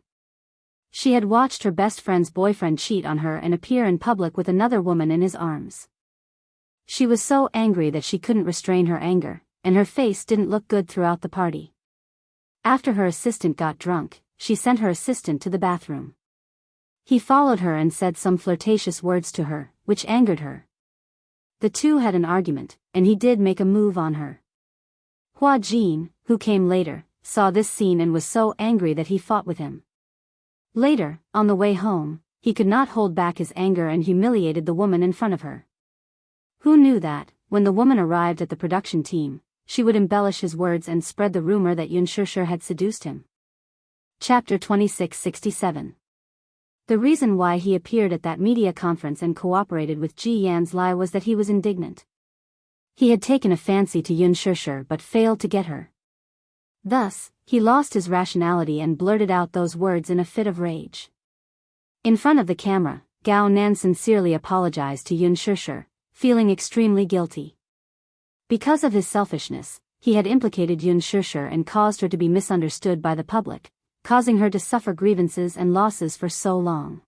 She had watched her best friend's boyfriend cheat on her and appear in public with another woman in his arms. She was so angry that she couldn't restrain her anger, and her face didn't look good throughout the party. After her assistant got drunk, she sent her assistant to the bathroom. He followed her and said some flirtatious words to her, which angered her. The two had an argument, and he did make a move on her. Hua Jin, who came later, saw this scene and was so angry that he fought with him. Later, on the way home, he could not hold back his anger and humiliated the woman in front of her. Who knew that, when the woman arrived at the production team, she would embellish his words and spread the rumor that Yun Shishir had seduced him? Chapter 2667. The reason why he appeared at that media conference and cooperated with Ji Yan's lie was that he was indignant. He had taken a fancy to Yun Shishir but failed to get her. Thus, he lost his rationality and blurted out those words in a fit of rage. In front of the camera, Gao Nan sincerely apologized to Yun Shishir, feeling extremely guilty. Because of his selfishness, he had implicated Yun Shishir and caused her to be misunderstood by the public, causing her to suffer grievances and losses for so long.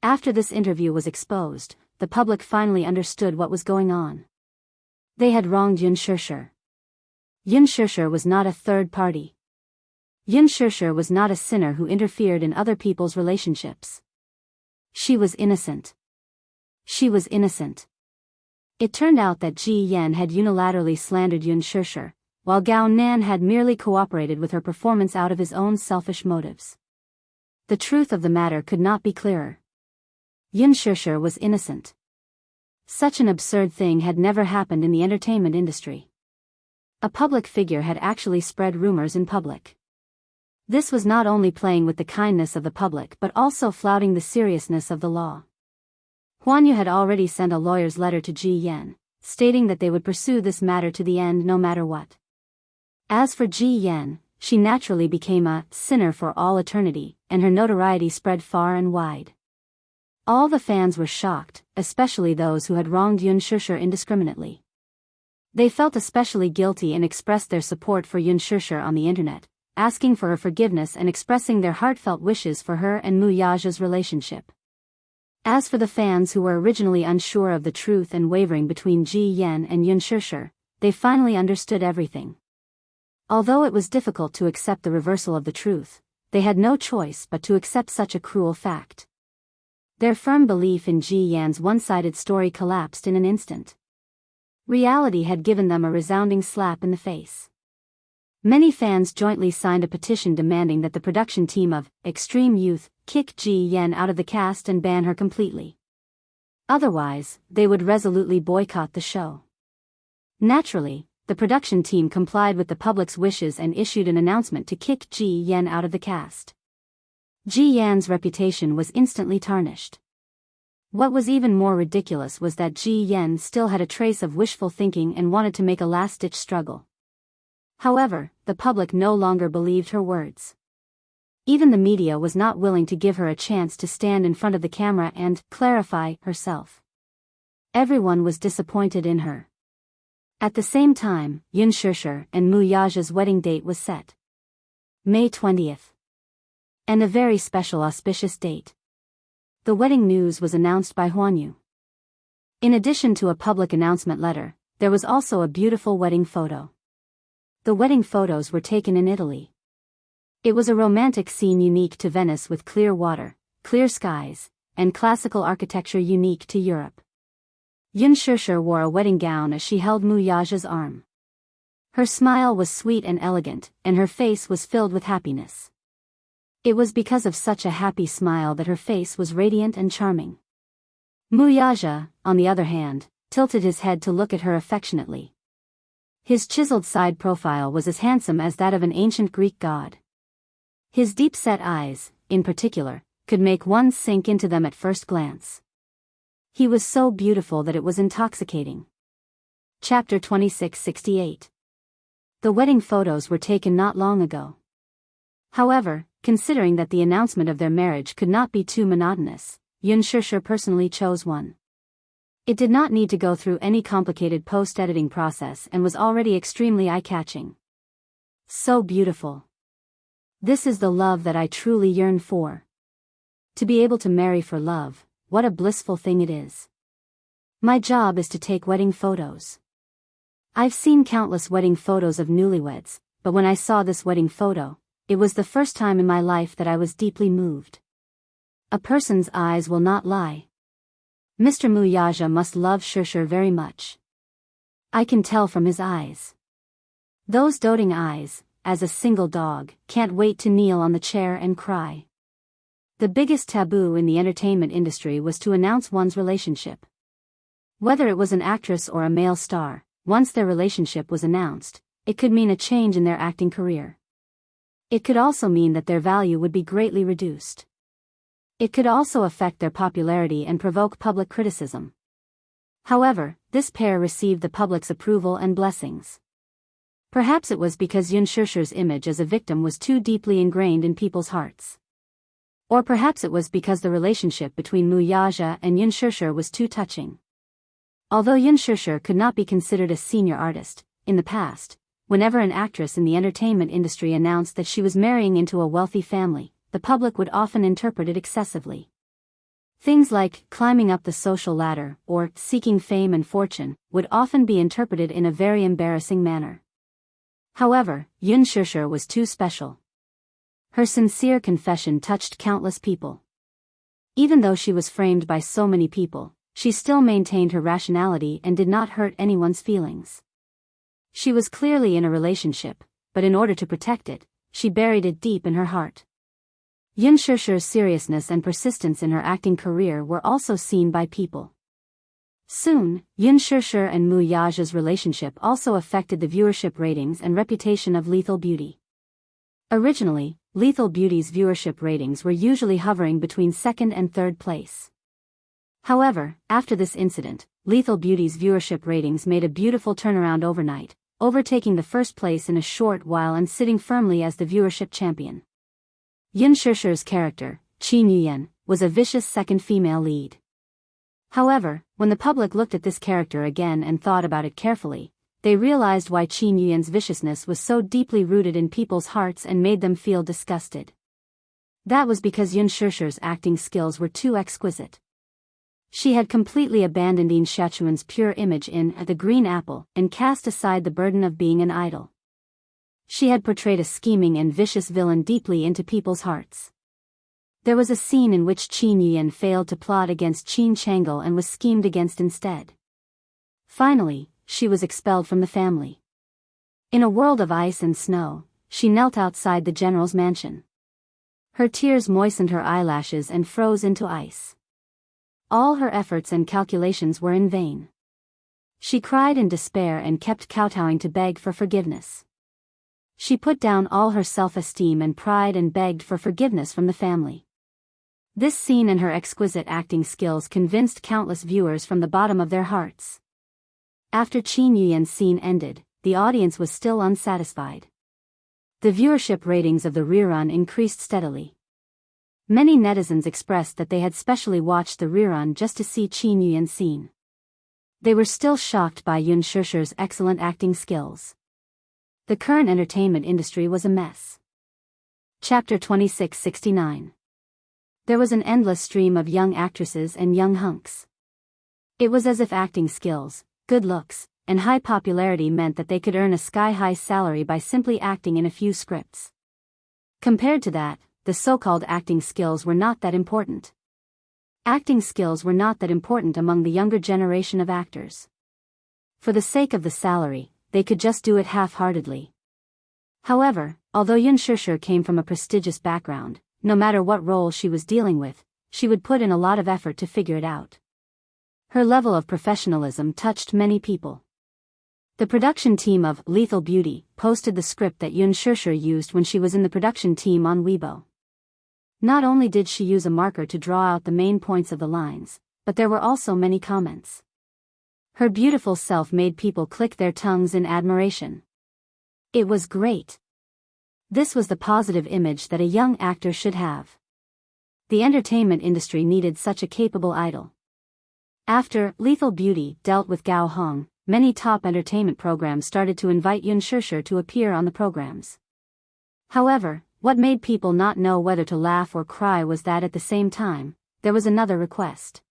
After this interview was exposed, the public finally understood what was going on. They had wronged Yun Shishir. Yun Shishir was not a third party. Yun Shishir was not a sinner who interfered in other people's relationships. She was innocent. She was innocent. It turned out that Ji Yan had unilaterally slandered Yun Shishir, while Gao Nan had merely cooperated with her performance out of his own selfish motives. The truth of the matter could not be clearer. Yun Shishir was innocent. Such an absurd thing had never happened in the entertainment industry. A public figure had actually spread rumors in public. This was not only playing with the kindness of the public but also flouting the seriousness of the law. Huan Yu had already sent a lawyer's letter to Ji Yan, stating that they would pursue this matter to the end no matter what. As for Ji Yan, she naturally became a sinner for all eternity, and her notoriety spread far and wide. All the fans were shocked, especially those who had wronged Yun Shishir indiscriminately. They felt especially guilty and expressed their support for Yun Shishir on the internet, asking for her forgiveness and expressing their heartfelt wishes for her and Mu Yaja's relationship. As for the fans who were originally unsure of the truth and wavering between Ji Yan and Yun Shishir, they finally understood everything. Although it was difficult to accept the reversal of the truth, they had no choice but to accept such a cruel fact. Their firm belief in Ji Yan's one-sided story collapsed in an instant. Reality had given them a resounding slap in the face. Many fans jointly signed a petition demanding that the production team of Extreme Youth kick Ji Yan out of the cast and ban her completely. Otherwise, they would resolutely boycott the show. Naturally, the production team complied with the public's wishes and issued an announcement to kick Ji Yan out of the cast. Ji Yan's reputation was instantly tarnished. What was even more ridiculous was that Ji Yan still had a trace of wishful thinking and wanted to make a last-ditch struggle. However, the public no longer believed her words. Even the media was not willing to give her a chance to stand in front of the camera and clarify herself. Everyone was disappointed in her. At the same time, Yun Shishir and Mu Yaja's wedding date was set. May 20th. And a very special auspicious date. The wedding news was announced by Huan Yu. In addition to a public announcement letter, there was also a beautiful wedding photo. The wedding photos were taken in Italy. It was a romantic scene unique to Venice with clear water, clear skies, and classical architecture unique to Europe. Yun Shishir wore a wedding gown as she held Mu Yaja's arm. Her smile was sweet and elegant, and her face was filled with happiness. It was because of such a happy smile that her face was radiant and charming. Mu Yaja, on the other hand, tilted his head to look at her affectionately. His chiseled side profile was as handsome as that of an ancient Greek god. His deep-set eyes, in particular, could make one sink into them at first glance. He was so beautiful that it was intoxicating. Chapter 2668. The wedding photos were taken not long ago. However, considering that the announcement of their marriage could not be too monotonous, Yun Shishir personally chose one. It did not need to go through any complicated post-editing process and was already extremely eye-catching. So beautiful. This is the love that I truly yearn for. To be able to marry for love, what a blissful thing it is. My job is to take wedding photos. I've seen countless wedding photos of newlyweds, but when I saw this wedding photo, it was the first time in my life that I was deeply moved. A person's eyes will not lie. Mr. Mu Yaja must love Shishir very much. I can tell from his eyes. Those doting eyes, as a single dog, can't wait to kneel on the chair and cry. The biggest taboo in the entertainment industry was to announce one's relationship. Whether it was an actress or a male star, once their relationship was announced, it could mean a change in their acting career. It could also mean that their value would be greatly reduced. It could also affect their popularity and provoke public criticism. However, this pair received the public's approval and blessings. Perhaps it was because Yun Shishir's image as a victim was too deeply ingrained in people's hearts. Or perhaps it was because the relationship between Mu Yaja and Yun Shishir was too touching. Although Yun Shishir could not be considered a senior artist, in the past, whenever an actress in the entertainment industry announced that she was marrying into a wealthy family, the public would often interpret it excessively. Things like climbing up the social ladder or seeking fame and fortune would often be interpreted in a very embarrassing manner. However, Yun Shishir was too special. Her sincere confession touched countless people. Even though she was framed by so many people, she still maintained her rationality and did not hurt anyone's feelings. She was clearly in a relationship, but in order to protect it, she buried it deep in her heart. Yun Shishir's seriousness and persistence in her acting career were also seen by people. Soon, Yun Shishir and Mu Yaja's relationship also affected the viewership ratings and reputation of Lethal Beauty. Originally, Lethal Beauty's viewership ratings were usually hovering between second and third place. However, after this incident, Lethal Beauty's viewership ratings made a beautiful turnaround overnight, overtaking the first place in a short while and sitting firmly as the viewership champion. Yun Shishir's character, Qin Yuyan, was a vicious second female lead. However, when the public looked at this character again and thought about it carefully, they realized why Qin Yuyan's viciousness was so deeply rooted in people's hearts and made them feel disgusted. That was because Yun Shishir's acting skills were too exquisite. She had completely abandoned Yin Xiaochuan's pure image in The Green Apple and cast aside the burden of being an idol. She had portrayed a scheming and vicious villain deeply into people's hearts. There was a scene in which Qin Yuyan failed to plot against Qin Chang'e and was schemed against instead. Finally, she was expelled from the family. In a world of ice and snow, she knelt outside the general's mansion. Her tears moistened her eyelashes and froze into ice. All her efforts and calculations were in vain. She cried in despair and kept kowtowing to beg for forgiveness. She put down all her self-esteem and pride and begged for forgiveness from the family. This scene and her exquisite acting skills convinced countless viewers from the bottom of their hearts. After Qin Yuyan's scene ended, the audience was still unsatisfied. The viewership ratings of the rerun increased steadily. Many netizens expressed that they had specially watched the rerun just to see Qin Yuyan's scene. They were still shocked by Yun Shishir's excellent acting skills. The current entertainment industry was a mess. Chapter 2669. There was an endless stream of young actresses and young hunks. It was as if acting skills, good looks, and high popularity meant that they could earn a sky-high salary by simply acting in a few scripts. Compared to that, the so-called acting skills were not that important. Acting skills were not that important among the younger generation of actors. For the sake of the salary, they could just do it half-heartedly. However, although Yun Shishir came from a prestigious background, no matter what role she was dealing with, she would put in a lot of effort to figure it out. Her level of professionalism touched many people. The production team of Lethal Beauty posted the script that Yun Shishir used when she was in the production team on Weibo. Not only did she use a marker to draw out the main points of the lines, but there were also many comments. Her beautiful self made people click their tongues in admiration. It was great. This was the positive image that a young actor should have. The entertainment industry needed such a capable idol. After Lethal Beauty dealt with Gao Hong, many top entertainment programs started to invite Yun Shishir to appear on the programs. However, what made people not know whether to laugh or cry was that at the same time, there was another request.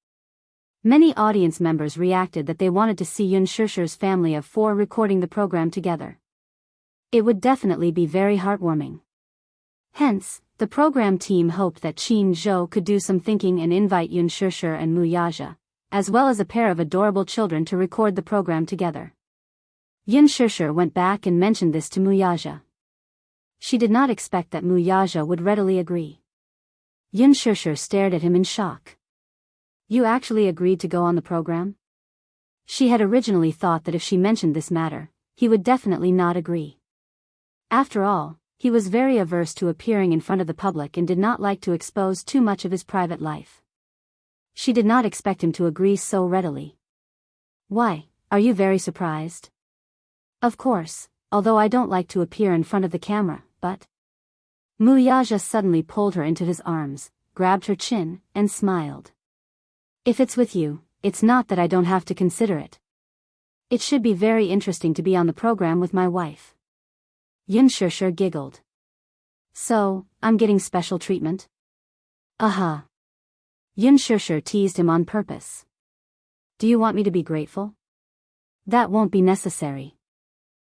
Many audience members reacted that they wanted to see Yun Shishir's family of 4 recording the program together. It would definitely be very heartwarming. Hence, the program team hoped that Qin Zhou could do some thinking and invite Yun Shishir and Mu Yaja, as well as a pair of adorable children to record the program together. Yun Shishir went back and mentioned this to Mu Yaja. She did not expect that Mu Yaja would readily agree. Yun Shishir stared at him in shock. You actually agreed to go on the program? She had originally thought that if she mentioned this matter, he would definitely not agree. After all, he was very averse to appearing in front of the public and did not like to expose too much of his private life. She did not expect him to agree so readily. Why, are you very surprised? Of course, although I don't like to appear in front of the camera, but... Mu Yaja suddenly pulled her into his arms, grabbed her chin, and smiled. If it's with you, it's not that I don't have to consider it. It should be very interesting to be on the program with my wife. Xianxia giggled. So, I'm getting special treatment? Uh-huh. Xianxia teased him on purpose. Do you want me to be grateful? That won't be necessary.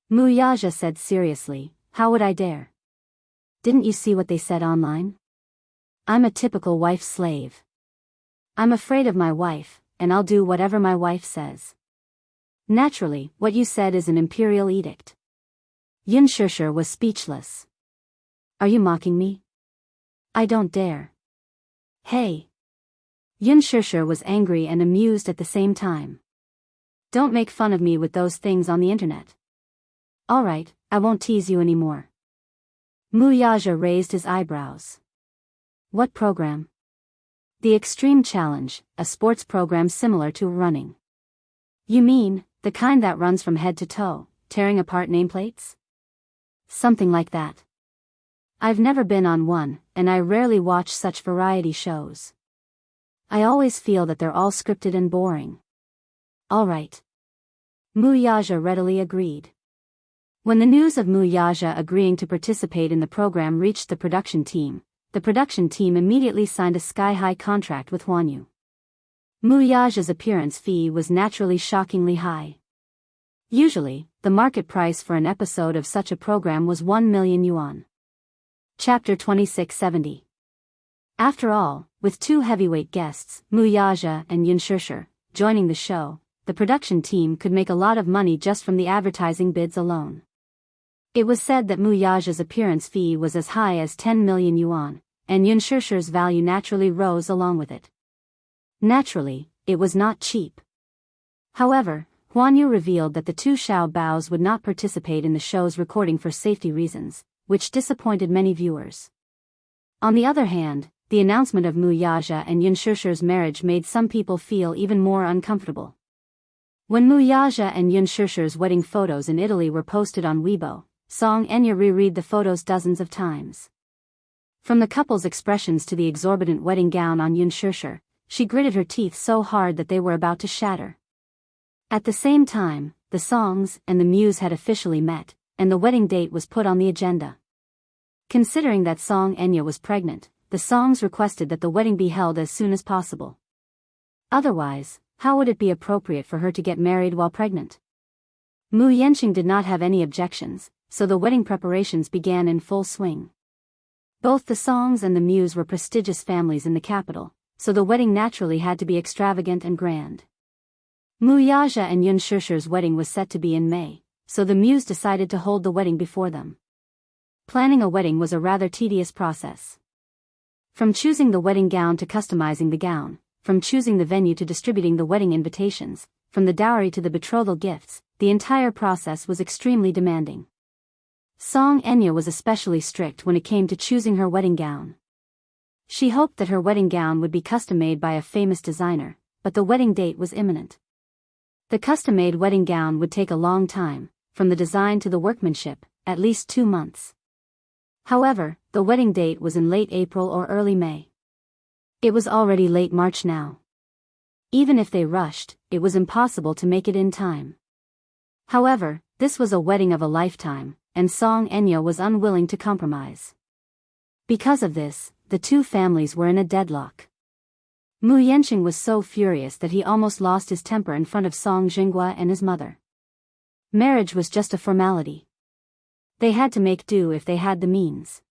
Wuxia said seriously, how would I dare? Didn't you see what they said online? I'm a typical wife slave. I'm afraid of my wife, and I'll do whatever my wife says. Naturally, what you said is an imperial edict. Xianxia was speechless. Are you mocking me? I don't dare. Hey. Xianxia was angry and amused at the same time. Don't make fun of me with those things on the internet. Alright, I won't tease you anymore. Wuxia raised his eyebrows. What program? The Extreme Challenge, a sports program similar to running. You mean, the kind that runs from head to toe, tearing apart nameplates? Something like that. I've never been on one, and I rarely watch such variety shows. I always feel that they're all scripted and boring. Alright. Wuxia readily agreed. When the news of Wuxia agreeing to participate in the program reached the production team immediately signed a sky-high contract with Huanyu. Wuxia's appearance fee was naturally shockingly high. Usually, the market price for an episode of such a program was 1 million yuan. Chapter 2670. After all, with two heavyweight guests, Wuxia and Xianxia, joining the show, the production team could make a lot of money just from the advertising bids alone. It was said that Wuxia's appearance fee was as high as 10 million yuan, and Xianxia's value naturally rose along with it. Naturally, it was not cheap. However, Huanyu revealed that the two Xiao Baos would not participate in the show's recording for safety reasons, which disappointed many viewers. On the other hand, the announcement of Wuxia and Xianxia's marriage made some people feel even more uncomfortable. When Wuxia and Xianxia's wedding photos in Italy were posted on Weibo, Song Enya reread the photos dozens of times. From the couple's expressions to the exorbitant wedding gown on Xianxia, she gritted her teeth so hard that they were about to shatter. At the same time, the Songs and the Muse had officially met, and the wedding date was put on the agenda. Considering that Song Enya was pregnant, the Songs requested that the wedding be held as soon as possible. Otherwise, how would it be appropriate for her to get married while pregnant? Wuxian did not have any objections, so the wedding preparations began in full swing. Both the Songs and the Muse were prestigious families in the capital, so the wedding naturally had to be extravagant and grand. Wuxia and Xianxia's wedding was set to be in May, so the Muse decided to hold the wedding before them. Planning a wedding was a rather tedious process. From choosing the wedding gown to customizing the gown, from choosing the venue to distributing the wedding invitations, from the dowry to the betrothal gifts, the entire process was extremely demanding. Song Enya was especially strict when it came to choosing her wedding gown. She hoped that her wedding gown would be custom-made by a famous designer, but the wedding date was imminent. The custom-made wedding gown would take a long time, from the design to the workmanship, at least 2 months. However, the wedding date was in late April or early May. It was already late March now. Even if they rushed, it was impossible to make it in time. However, this was a wedding of a lifetime, and Song Enya was unwilling to compromise. Because of this, the two families were in a deadlock. Wuxian was so furious that he almost lost his temper in front of Song Jinghua and his mother. Marriage was just a formality. They had to make do if they had the means.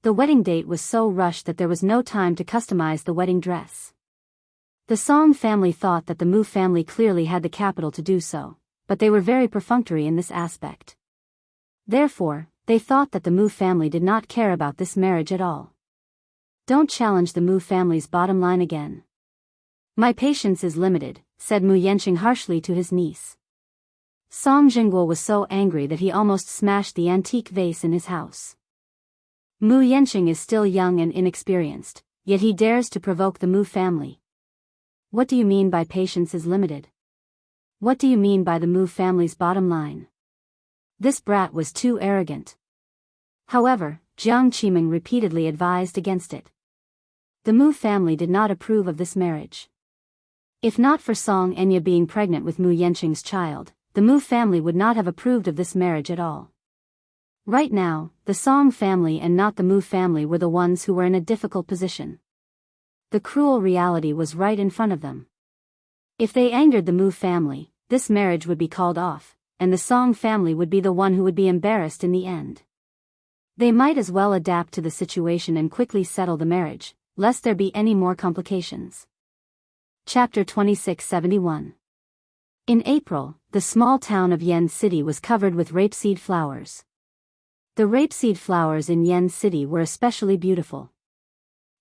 The wedding date was so rushed that there was no time to customize the wedding dress. The Song family thought that the Mu family clearly had the capital to do so, but they were very perfunctory in this aspect. Therefore, they thought that the Mu family did not care about this marriage at all. Don't challenge the Mu family's bottom line again. My patience is limited, said Wuxian harshly to his niece. Song Jinghua was so angry that he almost smashed the antique vase in his house. Wuxian is still young and inexperienced, yet he dares to provoke the Mu family. What do you mean by patience is limited? What do you mean by the Mu family's bottom line? This brat was too arrogant. However, Jiang Qiming repeatedly advised against it. The Mu family did not approve of this marriage. If not for Song Enya being pregnant with Wuxian's child, the Mu family would not have approved of this marriage at all. Right now, the Song family and not the Mu family were the ones who were in a difficult position. The cruel reality was right in front of them. If they angered the Mu family, this marriage would be called off, and the Song family would be the one who would be embarrassed in the end. They might as well adapt to the situation and quickly settle the marriage, lest there be any more complications. Chapter 2671. In April, the small town of Yen City was covered with rapeseed flowers. The rapeseed flowers in Yen City were especially beautiful.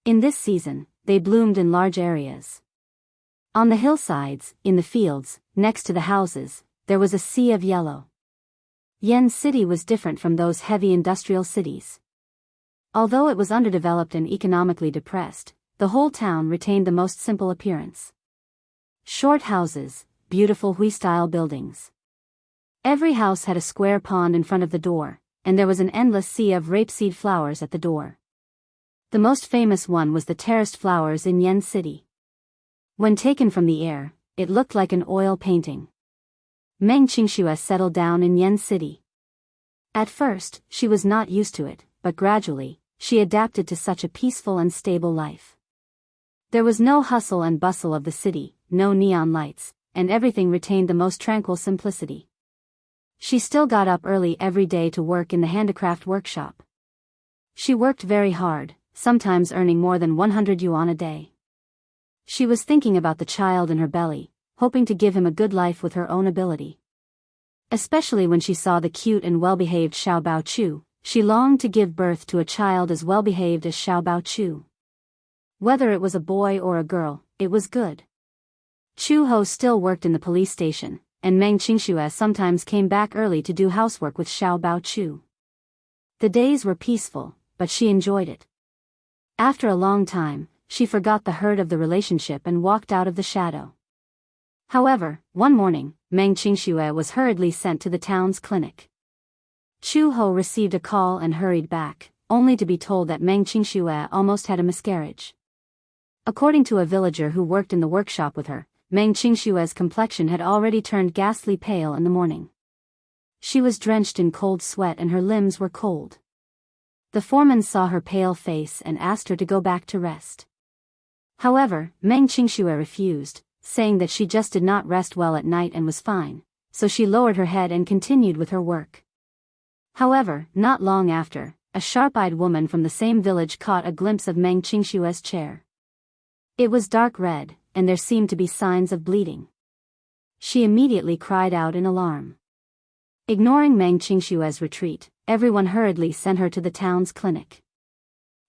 In this season, they bloomed in large areas. On the hillsides, in the fields, next to the houses, there was a sea of yellow. Yen City was different from those heavy industrial cities. Although it was underdeveloped and economically depressed, the whole town retained the most simple appearance. Short houses, beautiful Hui-style buildings. Every house had a square pond in front of the door, and there was an endless sea of rapeseed flowers at the door. The most famous one was the terraced flowers in Yen City. When taken from the air, it looked like an oil painting. Meng Qingxue settled down in Yen City. At first, she was not used to it, but gradually, she adapted to such a peaceful and stable life. There was no hustle and bustle of the city, no neon lights, and everything retained the most tranquil simplicity. She still got up early every day to work in the handicraft workshop. She worked very hard, sometimes earning more than 100 yuan a day. She was thinking about the child in her belly, hoping to give him a good life with her own ability. Especially when she saw the cute and well-behaved Xiao Baochu, she longed to give birth to a child as well-behaved as Xiao Baochu. Whether it was a boy or a girl, it was good. Chu Ho still worked in the police station, and Meng Qingxue sometimes came back early to do housework with Xiao Baochu. The days were peaceful, but she enjoyed it. After a long time, she forgot the hurt of the relationship and walked out of the shadow. However, one morning, Meng Qingxue was hurriedly sent to the town's clinic. Chu Ho received a call and hurried back, only to be told that Meng Qingxue almost had a miscarriage. According to a villager who worked in the workshop with her, Meng Qingxue's complexion had already turned ghastly pale in the morning. She was drenched in cold sweat and her limbs were cold. The foreman saw her pale face and asked her to go back to rest. However, Meng Qingxue refused, saying that she just did not rest well at night and was fine, so she lowered her head and continued with her work. However, not long after, a sharp-eyed woman from the same village caught a glimpse of Meng Qingxue's chair. It was dark red, and there seemed to be signs of bleeding. She immediately cried out in alarm. Ignoring Meng Qingxue's retreat, everyone hurriedly sent her to the town's clinic.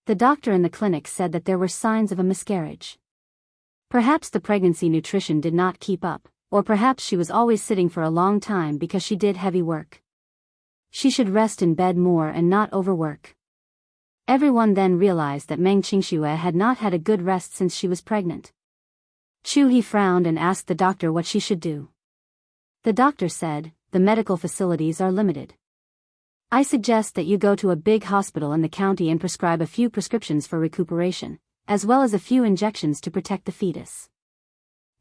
The doctor in the clinic said that there were signs of a miscarriage. Perhaps the pregnancy nutrition did not keep up, or perhaps she was always sitting for a long time because she did heavy work. She should rest in bed more and not overwork. Everyone then realized that Meng Qingxue had not had a good rest since she was pregnant. Chu He frowned and asked the doctor what she should do. The doctor said, "The medical facilities are limited. I suggest that you go to a big hospital in the county and prescribe a few prescriptions for recuperation, as well as a few injections to protect the fetus.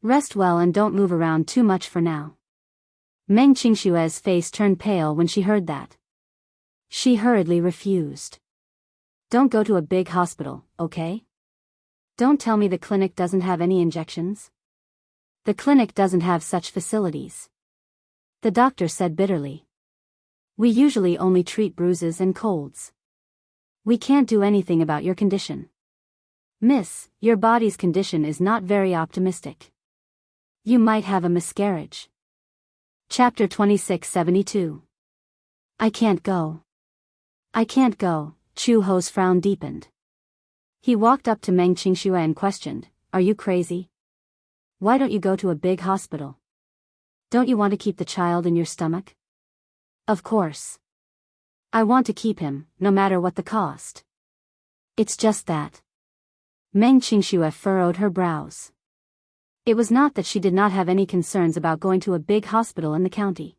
Rest well and don't move around too much for now." Meng Qingxue's face turned pale when she heard that. She hurriedly refused. "Don't go to a big hospital, okay? Don't tell me the clinic doesn't have any injections. The clinic doesn't have such facilities," the doctor said bitterly. "We usually only treat bruises and colds. We can't do anything about your condition. Miss, your body's condition is not very optimistic. You might have a miscarriage." Chapter 2672. I can't go. I can't go. Chu Ho's frown deepened. He walked up to Meng Qingxue and questioned, "Are you crazy? Why don't you go to a big hospital? Don't you want to keep the child in your stomach?" "Of course. I want to keep him, no matter what the cost. It's just that." Meng Qingxue furrowed her brows. It was not that she did not have any concerns about going to a big hospital in the county.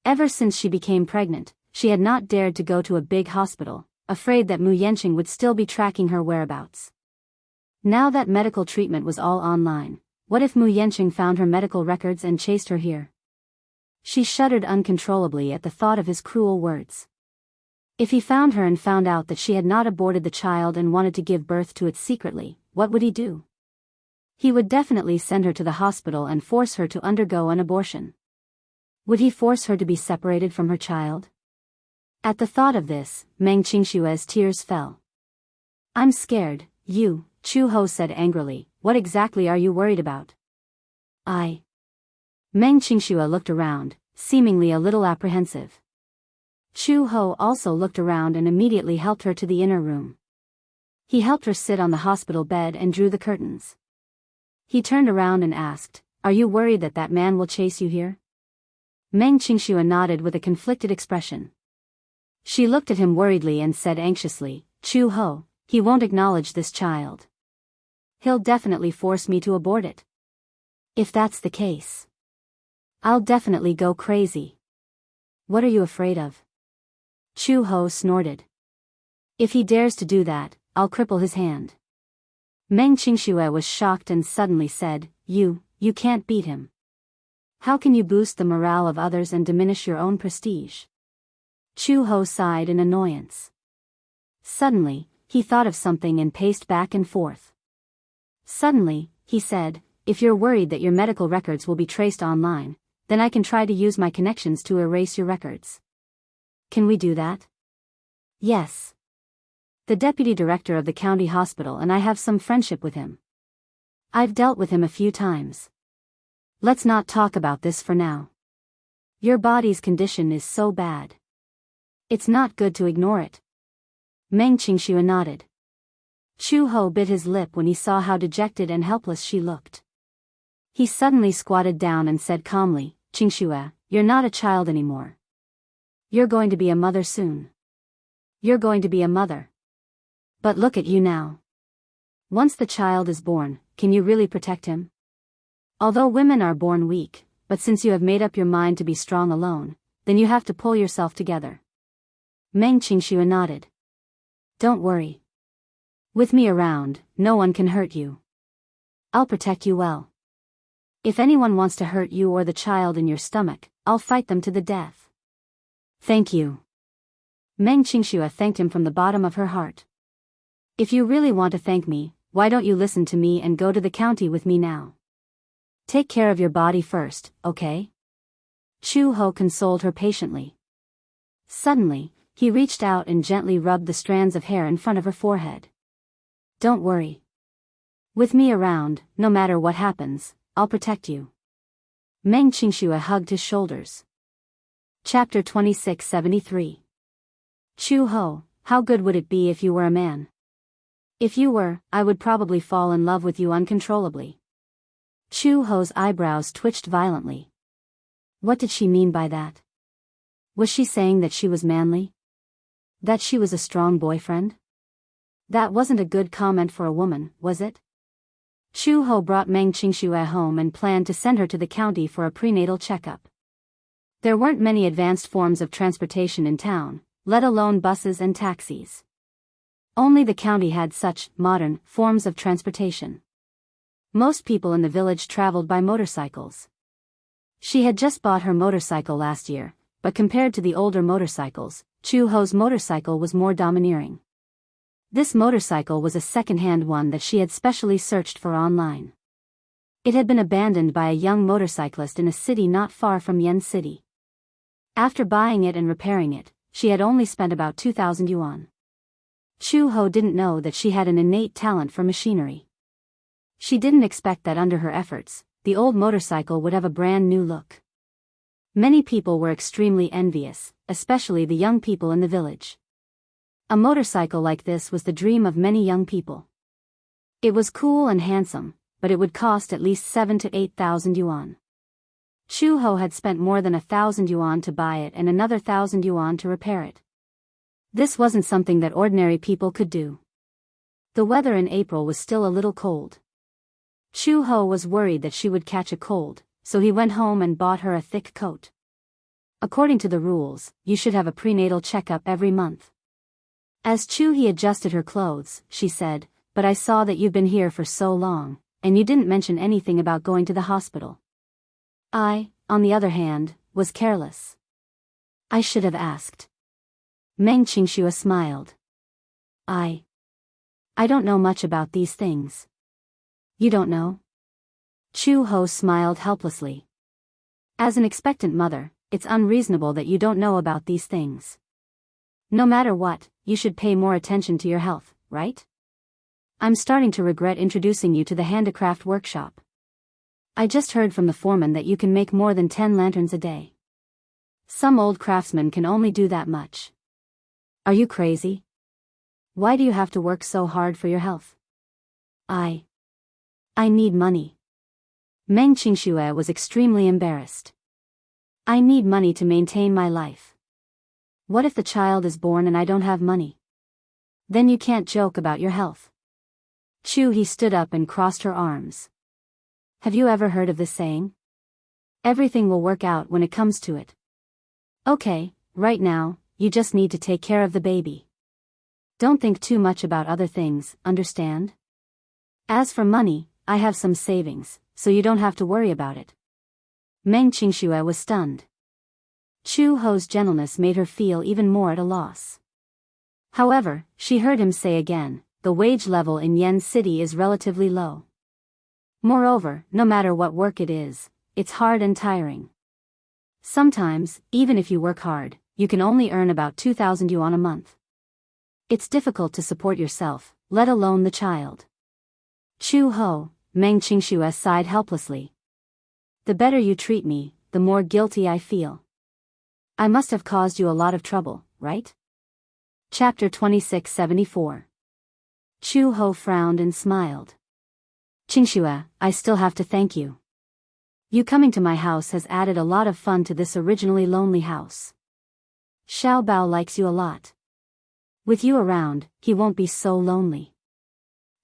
Ever since she became pregnant, she had not dared to go to a big hospital, afraid that Mu Yanqing would still be tracking her whereabouts. Now that medical treatment was all online, what if Mu Yanqing found her medical records and chased her here? She shuddered uncontrollably at the thought of his cruel words. If he found her and found out that she had not aborted the child and wanted to give birth to it secretly, what would he do? He would definitely send her to the hospital and force her to undergo an abortion. Would he force her to be separated from her child? At the thought of this, Meng Qingshue's tears fell. I'm scared, you, Chu Ho said angrily. What exactly are you worried about? Meng Qingxue looked around, seemingly a little apprehensive. Chu Ho also looked around and immediately helped her to the inner room. He helped her sit on the hospital bed and drew the curtains. He turned around and asked, Are you worried that that man will chase you here? Meng Qingxue nodded with a conflicted expression. She looked at him worriedly and said anxiously, Chu Ho, he won't acknowledge this child. He'll definitely force me to abort it. If that's the case, I'll definitely go crazy. What are you afraid of? Chu Ho snorted. If he dares to do that, I'll cripple his hand. Meng Qingxue was shocked and suddenly said, You can't beat him. How can you boost the morale of others and diminish your own prestige? Chu Ho sighed in annoyance. Suddenly, he thought of something and paced back and forth. Suddenly, he said, If you're worried that your medical records will be traced online, then I can try to use my connections to erase your records. Can we do that? Yes. The deputy director of the county hospital and I have some friendship with him. I've dealt with him a few times. Let's not talk about this for now. Your body's condition is so bad. It's not good to ignore it. Meng Qingxue nodded. Chu Ho bit his lip when he saw how dejected and helpless she looked. He suddenly squatted down and said calmly, Qingxue, you're not a child anymore. You're going to be a mother soon. You're going to be a mother. But look at you now. Once the child is born, can you really protect him? Although women are born weak, but since you have made up your mind to be strong alone, then you have to pull yourself together. Meng Qingxue nodded. Don't worry. With me around, no one can hurt you. I'll protect you well. If anyone wants to hurt you or the child in your stomach, I'll fight them to the death. Thank you. Meng Qingxue thanked him from the bottom of her heart. If you really want to thank me, why don't you listen to me and go to the county with me now? Take care of your body first, okay? Chu Ho consoled her patiently. Suddenly, he reached out and gently rubbed the strands of hair in front of her forehead. Don't worry. With me around, no matter what happens, I'll protect you. Meng Qingxue hugged his shoulders. Chapter 2673. Chu Ho, how good would it be if you were a man? If you were, I would probably fall in love with you uncontrollably. Chu Ho's eyebrows twitched violently. What did she mean by that? Was she saying that she was manly? That she was a strong boyfriend? That wasn't a good comment for a woman, was it? Chu Ho brought Meng Qingxue home and planned to send her to the county for a prenatal checkup. There weren't many advanced forms of transportation in town, let alone buses and taxis. Only the county had such modern forms of transportation. Most people in the village traveled by motorcycles. She had just bought her motorcycle last year, but compared to the older motorcycles, Chu Ho's motorcycle was more domineering. This motorcycle was a second-hand one that she had specially searched for online. It had been abandoned by a young motorcyclist in a city not far from Yen City. After buying it and repairing it, she had only spent about 2,000 yuan. Chu Ho didn't know that she had an innate talent for machinery. She didn't expect that under her efforts, the old motorcycle would have a brand new look. Many people were extremely envious, especially the young people in the village. A motorcycle like this was the dream of many young people. It was cool and handsome, but it would cost at least 7,000 to 8,000 yuan. Chu Ho had spent more than 1,000 yuan to buy it and another 1,000 yuan to repair it. This wasn't something that ordinary people could do. The weather in April was still a little cold. Chu Ho was worried that she would catch a cold, so he went home and bought her a thick coat. According to the rules, you should have a prenatal checkup every month. As He adjusted her clothes, she said, But I saw that you've been here for so long, and you didn't mention anything about going to the hospital. I, on the other hand, was careless. I should have asked. Meng Qingxue smiled. I don't know much about these things. You don't know? Chu Ho smiled helplessly. As an expectant mother, it's unreasonable that you don't know about these things. No matter what, you should pay more attention to your health, right? I'm starting to regret introducing you to the handicraft workshop. I just heard from the foreman that you can make more than 10 lanterns a day. Some old craftsmen can only do that much. Are you crazy? Why do you have to work so hard for your health? I need money. Meng Qingxue was extremely embarrassed. I need money to maintain my life. What if the child is born and I don't have money? Then you can't joke about your health. He stood up and crossed her arms. Have you ever heard of this saying? Everything will work out when it comes to it. Okay, right now, you just need to take care of the baby. Don't think too much about other things, understand? As for money, I have some savings, so you don't have to worry about it. Meng Qingxue was stunned. Chu Ho's gentleness made her feel even more at a loss. However, she heard him say again, the wage level in Yen City is relatively low. Moreover, no matter what work it is, it's hard and tiring. Sometimes, even if you work hard, you can only earn about 2,000 yuan a month. It's difficult to support yourself, let alone the child. Chu Ho, Meng Qingxue sighed helplessly. The better you treat me, the more guilty I feel. I must have caused you a lot of trouble, right? Chapter 2674. Chu Ho frowned and smiled. Qingxue, I still have to thank you. You coming to my house has added a lot of fun to this originally lonely house. Xiao Bao likes you a lot. With you around, he won't be so lonely.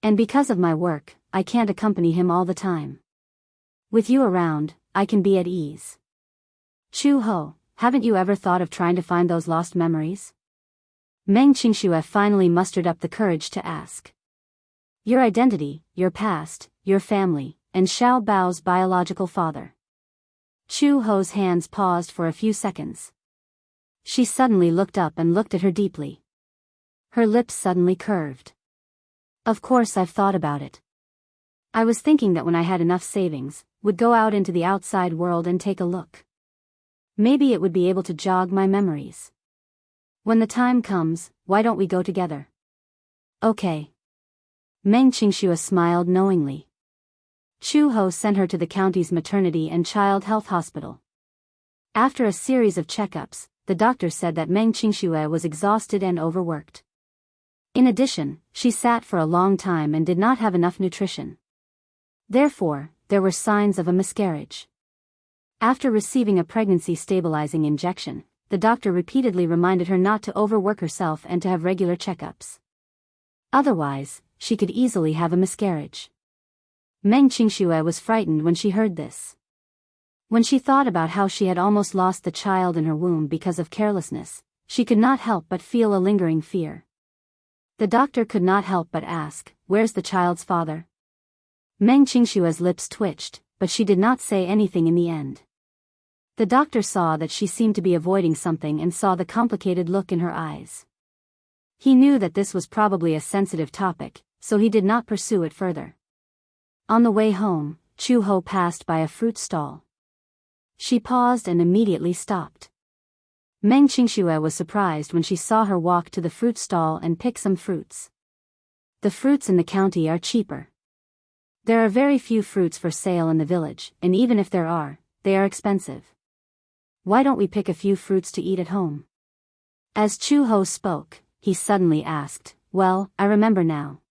And because of my work, I can't accompany him all the time. With you around, I can be at ease. Chu Ho, haven't you ever thought of trying to find those lost memories? Meng Qingxue finally mustered up the courage to ask. Your identity, your past, your family, and Xiao Bao's biological father. Chu Ho's hands paused for a few seconds. She suddenly looked up and looked at her deeply. Her lips suddenly curved. Of course I've thought about it. I was thinking that when I had enough savings, would go out into the outside world and take a look. Maybe it would be able to jog my memories. When the time comes, why don't we go together? Okay. Meng Qingxue smiled knowingly. Chu Ho sent her to the county's maternity and child health hospital. After a series of checkups, the doctor said that Meng Qingxue was exhausted and overworked. In addition, she sat for a long time and did not have enough nutrition. Therefore, there were signs of a miscarriage. After receiving a pregnancy stabilizing injection, the doctor repeatedly reminded her not to overwork herself and to have regular checkups. Otherwise, she could easily have a miscarriage. Meng Qingxue was frightened when she heard this. When she thought about how she had almost lost the child in her womb because of carelessness, she could not help but feel a lingering fear. The doctor could not help but ask, "Where's the child's father?" Meng Qingxue's lips twitched, but she did not say anything in the end. The doctor saw that she seemed to be avoiding something and saw the complicated look in her eyes. He knew that this was probably a sensitive topic, so he did not pursue it further. On the way home, Chu Ho passed by a fruit stall. She paused and immediately stopped. Meng Qingxue was surprised when she saw her walk to the fruit stall and pick some fruits. The fruits in the county are cheaper. There are very few fruits for sale in the village, and even if there are, they are expensive. Why don't we pick a few fruits to eat at home? As Chu Ho spoke, he suddenly asked, Well, I remember now.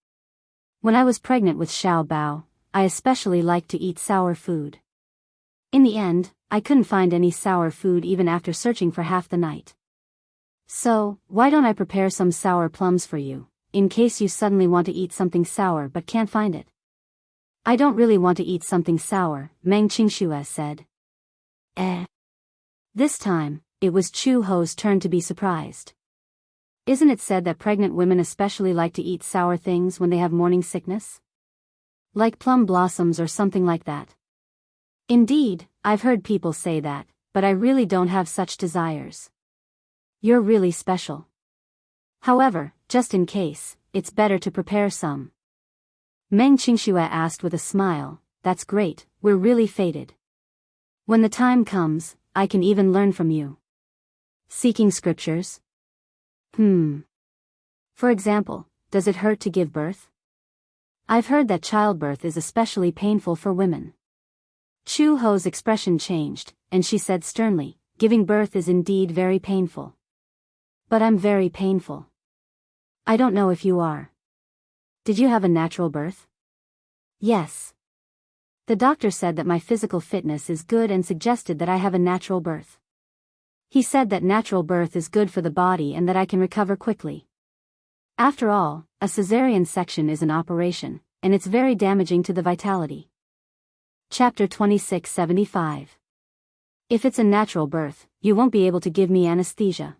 When I was pregnant with Xiao Bao, I especially liked to eat sour food. In the end, I couldn't find any sour food even after searching for half the night. So, why don't I prepare some sour plums for you, in case you suddenly want to eat something sour but can't find it? I don't really want to eat something sour, Meng Qingxue said. This time, it was Chu Ho's turn to be surprised. Isn't it said that pregnant women especially like to eat sour things when they have morning sickness? Like plum blossoms or something like that. Indeed, I've heard people say that, but I really don't have such desires. You're really special. However, just in case, it's better to prepare some. Meng Qingxue asked with a smile, "That's great, we're really fated. When the time comes, I can even learn from you." Seeking scriptures? For example, does it hurt to give birth? I've heard that childbirth is especially painful for women. Chu Ho's expression changed, and she said sternly, "Giving birth is indeed very painful. But I'm very painful. I don't know if you are. Did you have a natural birth?" "Yes. The doctor said that my physical fitness is good and suggested that I have a natural birth. He said that natural birth is good for the body and that I can recover quickly. After all, a cesarean section is an operation, and it's very damaging to the vitality." Chapter 2675. If it's a natural birth, you won't be able to give me anesthesia.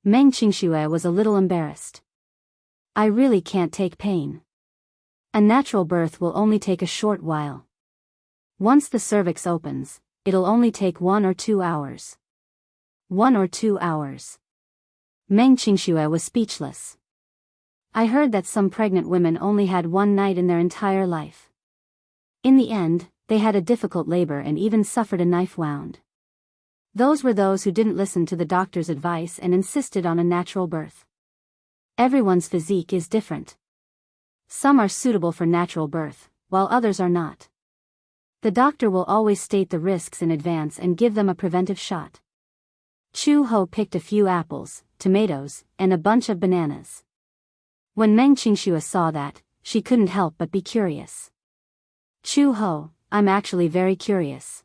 Meng Qingxue was a little embarrassed. "I really can't take pain. A natural birth will only take a short while. Once the cervix opens, it'll only take 1 or 2 hours. 1 or 2 hours. Meng Qingxue was speechless. I heard that some pregnant women only had 1 night in their entire life. In the end, they had a difficult labor and even suffered a knife wound. Those were those who didn't listen to the doctor's advice and insisted on a natural birth. Everyone's physique is different. Some are suitable for natural birth, while others are not. The doctor will always state the risks in advance and give them a preventive shot." Chu Ho picked a few apples, tomatoes, and a bunch of bananas. When Meng Qingxue saw that, she couldn't help but be curious. "Chu Ho, I'm actually very curious.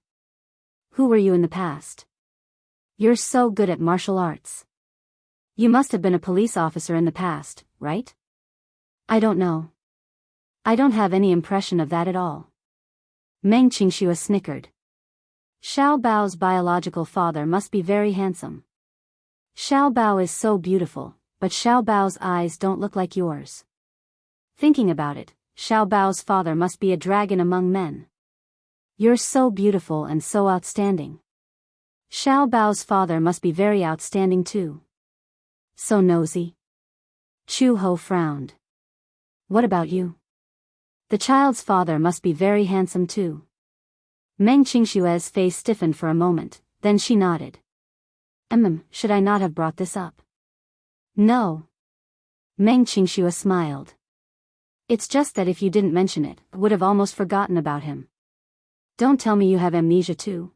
Who were you in the past? You're so good at martial arts. You must have been a police officer in the past, right?" "I don't know. I don't have any impression of that at all." Meng Qingxue snickered. "Xiao Bao's biological father must be very handsome. Xiao Bao is so beautiful, but Xiao Bao's eyes don't look like yours. Thinking about it, Xiao Bao's father must be a dragon among men. You're so beautiful and so outstanding. Xiao Bao's father must be very outstanding too. So nosy." Chu Ho frowned. "What about you? The child's father must be very handsome too." Meng Qingxue's face stiffened for a moment, then she nodded. Should I not have brought this up?" "No." Meng Qingxue smiled. "It's just that if you didn't mention it, I would have almost forgotten about him. Don't tell me you have amnesia too."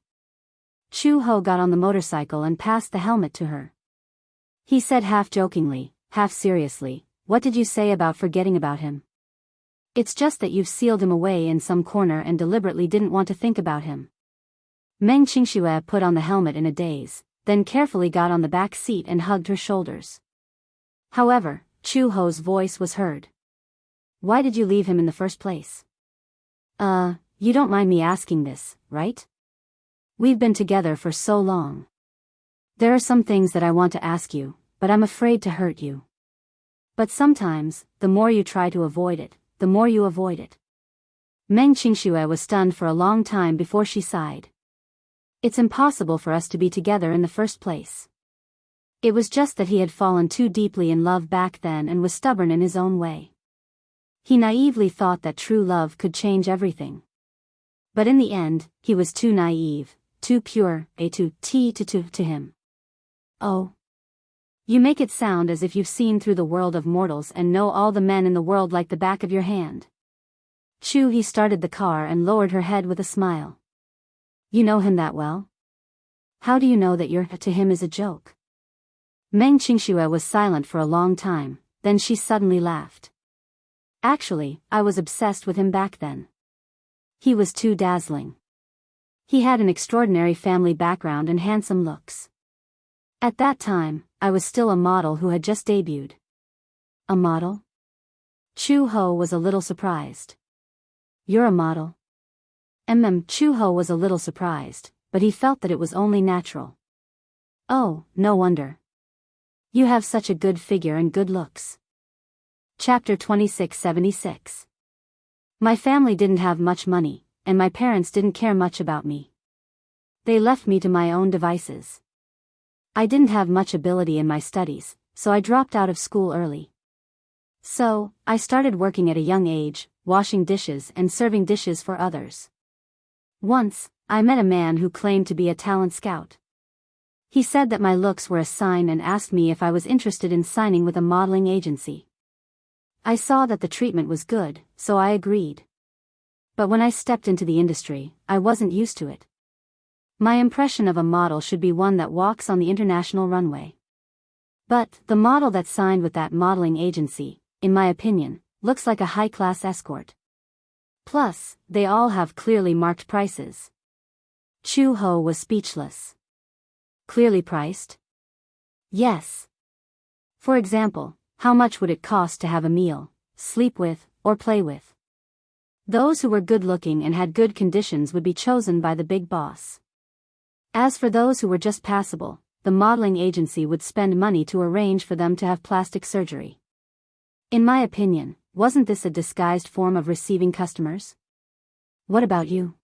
Chu Ho got on the motorcycle and passed the helmet to her. He said half jokingly, half seriously, "What did you say about forgetting about him? It's just that you've sealed him away in some corner and deliberately didn't want to think about him." Meng Qingxue put on the helmet in a daze, then carefully got on the back seat and hugged her shoulders. However, Chu Ho's voice was heard. "Why did you leave him in the first place?" You don't mind me asking this, right? We've been together for so long. There are some things that I want to ask you, but I'm afraid to hurt you. But sometimes, the more you try to avoid it, the more you avoid it." Meng Qingxue was stunned for a long time before she sighed. "It's impossible for us to be together in the first place." It was just that he had fallen too deeply in love back then and was stubborn in his own way. He naively thought that true love could change everything. But in the end, he was too naive, too pure, to him. "Oh. You make it sound as if you've seen through the world of mortals and know all the men in the world like the back of your hand." He started the car and lowered her head with a smile. "You know him that well? How do you know that your to him is a joke?" Meng Qingxue was silent for a long time, then she suddenly laughed. "Actually, I was obsessed with him back then. He was too dazzling. He had an extraordinary family background and handsome looks. At that time, I was still a model who had just debuted." "A model?" Chu Ho was a little surprised. "You're a model?" Chu Ho was a little surprised, but he felt that it was only natural. "Oh, no wonder. You have such a good figure and good looks." Chapter 2676. My family didn't have much money, and my parents didn't care much about me. They left me to my own devices. I didn't have much ability in my studies, so I dropped out of school early. So, I started working at a young age, washing dishes and serving dishes for others. Once, I met a man who claimed to be a talent scout. He said that my looks were a sign and asked me if I was interested in signing with a modeling agency. I saw that the treatment was good, so I agreed. But when I stepped into the industry, I wasn't used to it. My impression of a model should be one that walks on the international runway. But the model that signed with that modeling agency, in my opinion, looks like a high-class escort. Plus, they all have clearly marked prices. Chu Ho was speechless. Clearly priced? Yes. For example, how much would it cost to have a meal, sleep with, or play with? Those who were good-looking and had good conditions would be chosen by the big boss. As for those who were just passable, the modeling agency would spend money to arrange for them to have plastic surgery. In my opinion, wasn't this a disguised form of receiving customers? What about you?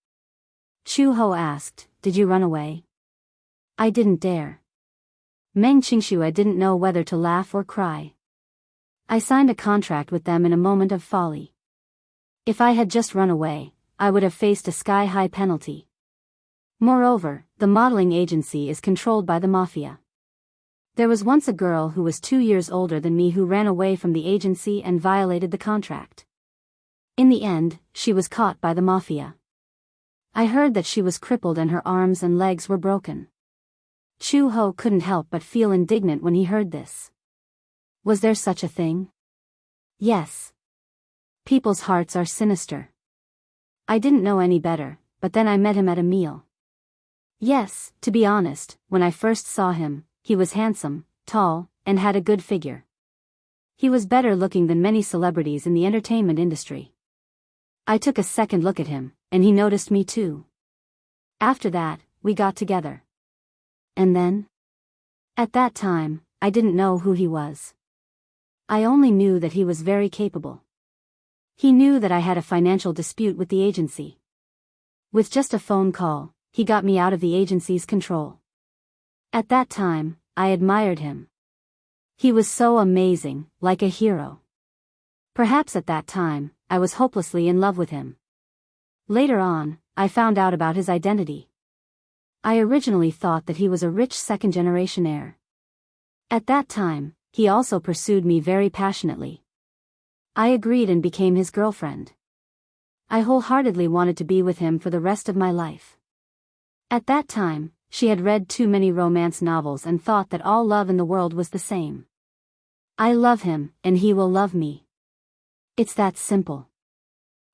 Chu Ho asked, did you run away? I didn't dare. Meng Qingxue didn't know whether to laugh or cry. I signed a contract with them in a moment of folly. If I had just run away, I would have faced a sky-high penalty. Moreover, the modeling agency is controlled by the mafia. There was once a girl who was 2 years older than me who ran away from the agency and violated the contract. In the end, she was caught by the mafia. I heard that she was crippled and her arms and legs were broken. Chu Ho couldn't help but feel indignant when he heard this. Was there such a thing? Yes. People's hearts are sinister. I didn't know any better, but then I met him at a meal. Yes, to be honest, when I first saw him, he was handsome, tall, and had a good figure. He was better looking than many celebrities in the entertainment industry. I took a second look at him, and he noticed me too. After that, we got together. And then? At that time, I didn't know who he was. I only knew that he was very capable. He knew that I had a financial dispute with the agency. With just a phone call, he got me out of the agency's control. At that time, I admired him. He was so amazing, like a hero. Perhaps at that time, I was hopelessly in love with him. Later on, I found out about his identity. I originally thought that he was a rich second-generation heir. At that time, he also pursued me very passionately. I agreed and became his girlfriend. I wholeheartedly wanted to be with him for the rest of my life. At that time, she had read too many romance novels and thought that all love in the world was the same. I love him, and he will love me. It's that simple.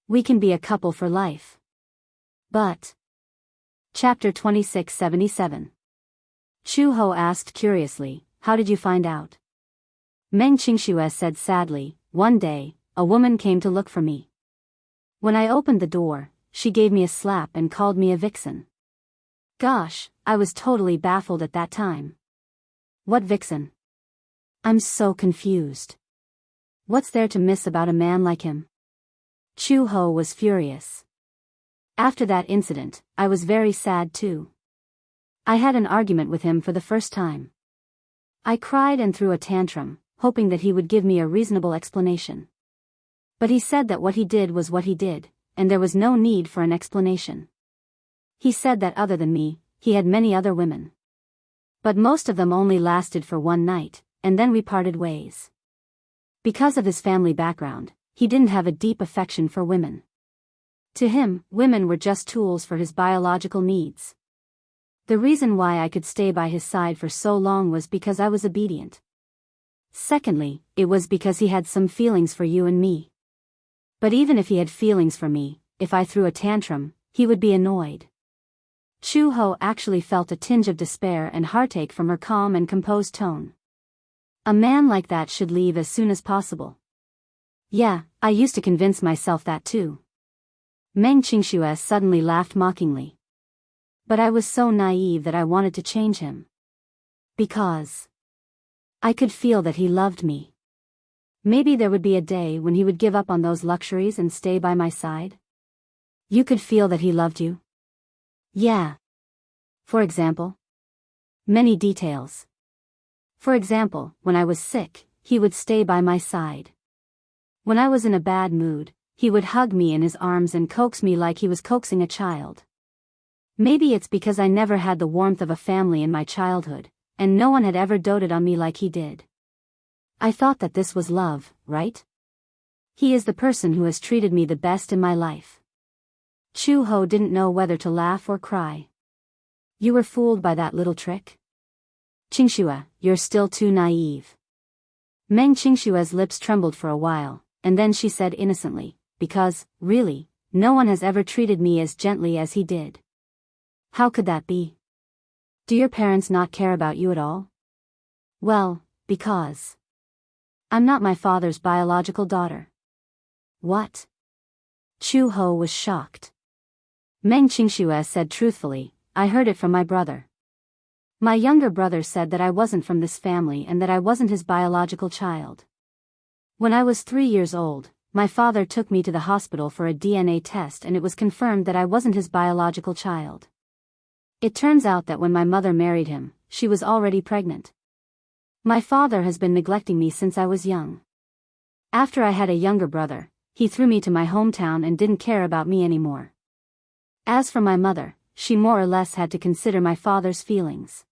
We can be a couple for life. But... Chapter 2677. Chu Ho asked curiously, how did you find out? Meng Qingxue said sadly, one day, a woman came to look for me. When I opened the door, she gave me a slap and called me a vixen. Gosh, I was totally baffled at that time. What vixen? I'm so confused. What's there to miss about a man like him? Chu Ho was furious. After that incident, I was very sad too. I had an argument with him for the first time. I cried and threw a tantrum, hoping that he would give me a reasonable explanation. But he said that what he did was what he did, and there was no need for an explanation. He said that other than me, he had many other women. But most of them only lasted for one night, and then we parted ways. Because of his family background, he didn't have a deep affection for women. To him, women were just tools for his biological needs. The reason why I could stay by his side for so long was because I was obedient. Secondly, it was because he had some feelings for you and me. But even if he had feelings for me, if I threw a tantrum, he would be annoyed. Chu Ho actually felt a tinge of despair and heartache from her calm and composed tone. A man like that should leave as soon as possible. Yeah, I used to convince myself that too. Meng Qingxue suddenly laughed mockingly. But I was so naive that I wanted to change him. Because I could feel that he loved me. Maybe there would be a day when he would give up on those luxuries and stay by my side. You could feel that he loved you? Yeah. For example? Many details. For example, when I was sick, he would stay by my side. When I was in a bad mood, he would hug me in his arms and coax me like he was coaxing a child. Maybe it's because I never had the warmth of a family in my childhood, and no one had ever doted on me like he did. I thought that this was love, right? He is the person who has treated me the best in my life. Chu Ho didn't know whether to laugh or cry. You were fooled by that little trick? Qingshuo, you're still too naive. Meng Qingshuo's lips trembled for a while, and then she said innocently, because, really, no one has ever treated me as gently as he did. How could that be? Do your parents not care about you at all? Well, because I'm not my father's biological daughter. What? Chu Ho was shocked. Meng Qingshuo said truthfully, I heard it from my brother. My younger brother said that I wasn't from this family and that I wasn't his biological child. When I was 3 years old, my father took me to the hospital for a DNA test and it was confirmed that I wasn't his biological child. It turns out that when my mother married him, she was already pregnant. My father has been neglecting me since I was young. After I had a younger brother, he threw me to my hometown and didn't care about me anymore. As for my mother, she more or less had to consider my father's feelings.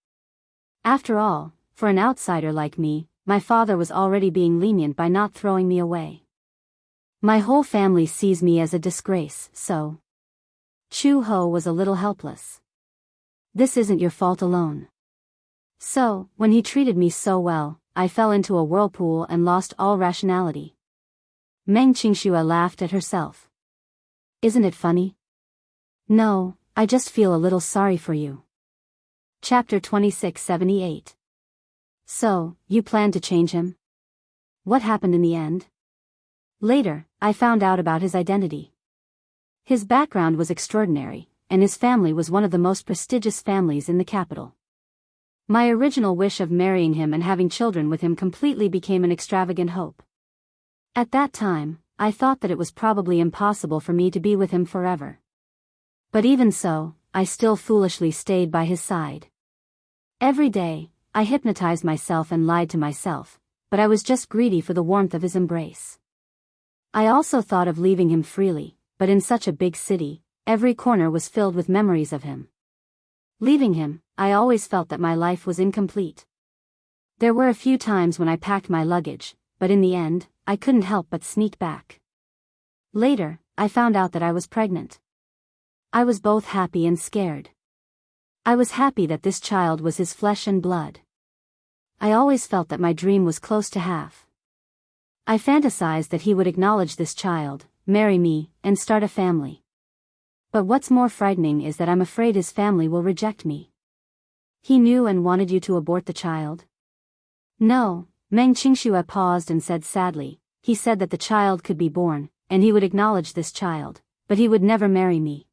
After all, for an outsider like me, my father was already being lenient by not throwing me away. My whole family sees me as a disgrace, so Chu Ho was a little helpless. This isn't your fault alone. So, when he treated me so well, I fell into a whirlpool and lost all rationality. Meng Qingshuo laughed at herself. Isn't it funny? No, I just feel a little sorry for you. Chapter 2678. So, you plan to change him? What happened in the end? Later, I found out about his identity. His background was extraordinary, and his family was one of the most prestigious families in the capital. My original wish of marrying him and having children with him completely became an extravagant hope. At that time, I thought that it was probably impossible for me to be with him forever. But even so, I still foolishly stayed by his side. Every day, I hypnotized myself and lied to myself, but I was just greedy for the warmth of his embrace. I also thought of leaving him freely, but in such a big city, every corner was filled with memories of him. Leaving him, I always felt that my life was incomplete. There were a few times when I packed my luggage, but in the end, I couldn't help but sneak back. Later, I found out that I was pregnant. I was both happy and scared. I was happy that this child was his flesh and blood. I always felt that my dream was close to half. I fantasized that he would acknowledge this child, marry me, and start a family. But what's more frightening is that I'm afraid his family will reject me. He knew and wanted you to abort the child? No, Meng Qingshuo paused and said sadly, he said that the child could be born, and he would acknowledge this child, but he would never marry me.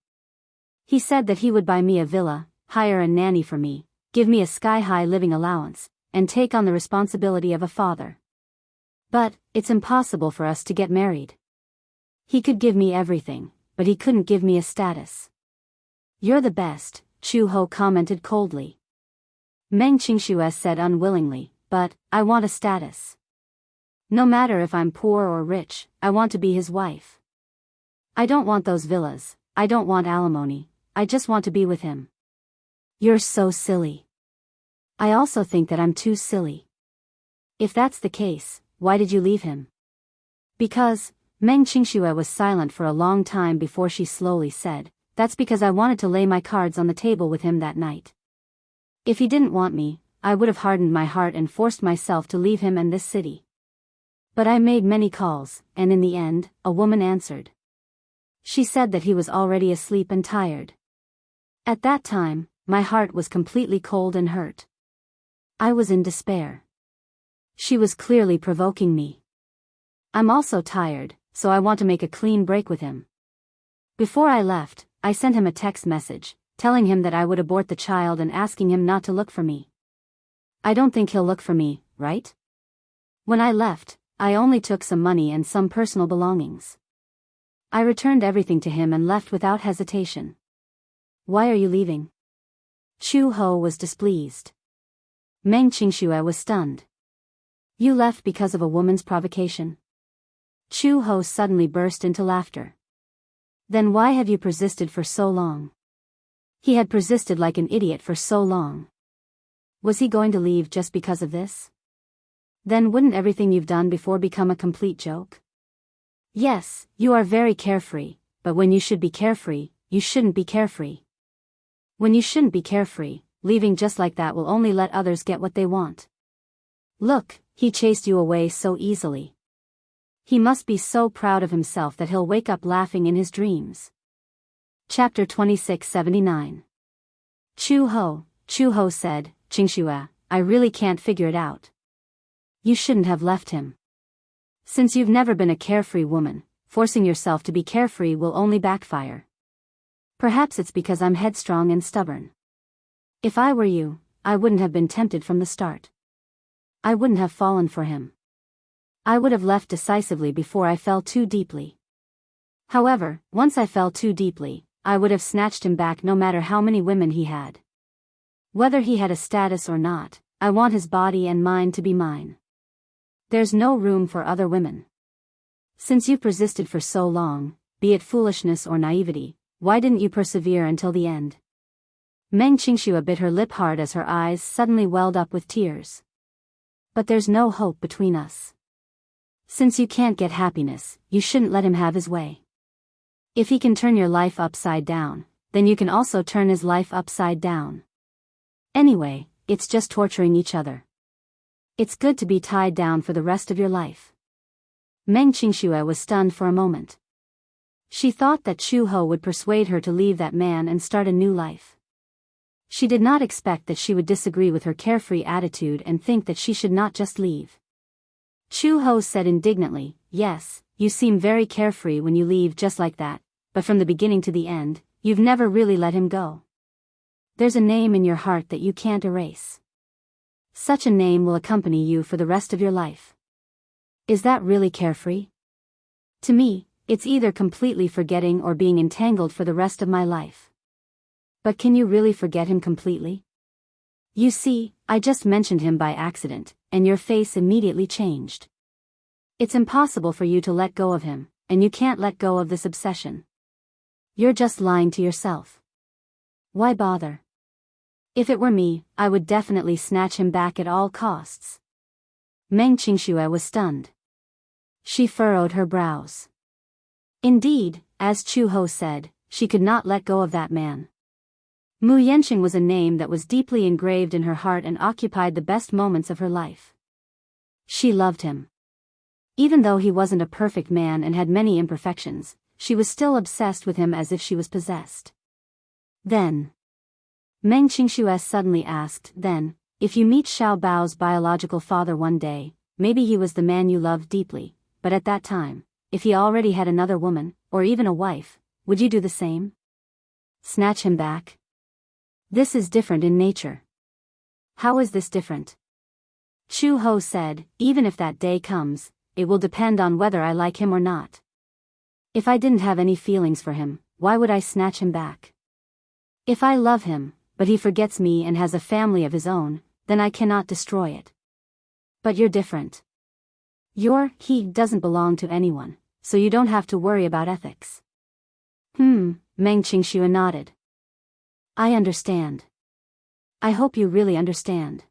He said that he would buy me a villa, hire a nanny for me, give me a sky-high living allowance, and take on the responsibility of a father. But, it's impossible for us to get married. He could give me everything, but he couldn't give me a status. You're the best, Chu Ho commented coldly. Meng Qingshuo said unwillingly, but, I want a status. No matter if I'm poor or rich, I want to be his wife. I don't want those villas, I don't want alimony, I just want to be with him. You're so silly. I also think that I'm too silly. If that's the case, why did you leave him? Because, Meng Qingshuo was silent for a long time before she slowly said, that's because I wanted to lay my cards on the table with him that night. If he didn't want me, I would have hardened my heart and forced myself to leave him and this city. But I made many calls, and in the end, a woman answered. She said that he was already asleep and tired. At that time, my heart was completely cold and hurt. I was in despair. She was clearly provoking me. I'm also tired, so I want to make a clean break with him. Before I left, I sent him a text message, telling him that I would abort the child and asking him not to look for me. I don't think he'll look for me, right? When I left, I only took some money and some personal belongings. I returned everything to him and left without hesitation. Why are you leaving? Chu Ho was displeased. Meng Qingxue was stunned. You left because of a woman's provocation? Chu Ho suddenly burst into laughter. Then why have you persisted for so long? He had persisted like an idiot for so long. Was he going to leave just because of this? Then wouldn't everything you've done before become a complete joke? Yes, you are very carefree, but when you should be carefree, you shouldn't be carefree. When you shouldn't be carefree, leaving just like that will only let others get what they want. Look, he chased you away so easily. He must be so proud of himself that he'll wake up laughing in his dreams. Chapter 2679. Chu Ho said, Qingxue, I really can't figure it out. You shouldn't have left him. Since you've never been a carefree woman, forcing yourself to be carefree will only backfire. Perhaps it's because I'm headstrong and stubborn. If I were you, I wouldn't have been tempted from the start. I wouldn't have fallen for him. I would have left decisively before I fell too deeply. However, once I fell too deeply, I would have snatched him back no matter how many women he had. Whether he had a status or not, I want his body and mind to be mine. There's no room for other women. Since you persisted for so long, be it foolishness or naivety, why didn't you persevere until the end? Meng Qingxue bit her lip hard as her eyes suddenly welled up with tears. But there's no hope between us. Since you can't get happiness, you shouldn't let him have his way. If he can turn your life upside down, then you can also turn his life upside down. Anyway, it's just torturing each other. It's good to be tied down for the rest of your life. Meng Qingxue was stunned for a moment. She thought that Chu Ho would persuade her to leave that man and start a new life. She did not expect that she would disagree with her carefree attitude and think that she should not just leave. Chu Ho said indignantly, Yes, you seem very carefree when you leave just like that, but from the beginning to the end, you've never really let him go. There's a name in your heart that you can't erase. Such a name will accompany you for the rest of your life. Is that really carefree? To me, it's either completely forgetting or being entangled for the rest of my life. But can you really forget him completely? You see, I just mentioned him by accident, and your face immediately changed. It's impossible for you to let go of him, and you can't let go of this obsession. You're just lying to yourself. Why bother? If it were me, I would definitely snatch him back at all costs. Meng Qingxue was stunned. She furrowed her brows. Indeed, as Chu Ho said, she could not let go of that man. Mu Yanqing was a name that was deeply engraved in her heart and occupied the best moments of her life. She loved him. Even though he wasn't a perfect man and had many imperfections, she was still obsessed with him as if she was possessed. Then, Meng Qingxue suddenly asked, Then, if you meet Xiao Bao's biological father one day, maybe he was the man you loved deeply, but at that time, if he already had another woman, or even a wife, would you do the same? Snatch him back? This is different in nature. How is this different? Chu Ho said, Even if that day comes, it will depend on whether I like him or not. If I didn't have any feelings for him, why would I snatch him back? If I love him, but he forgets me and has a family of his own, then I cannot destroy it. But you're different. He doesn't belong to anyone, so you don't have to worry about ethics. Meng Qingxue nodded. I understand. I hope you really understand.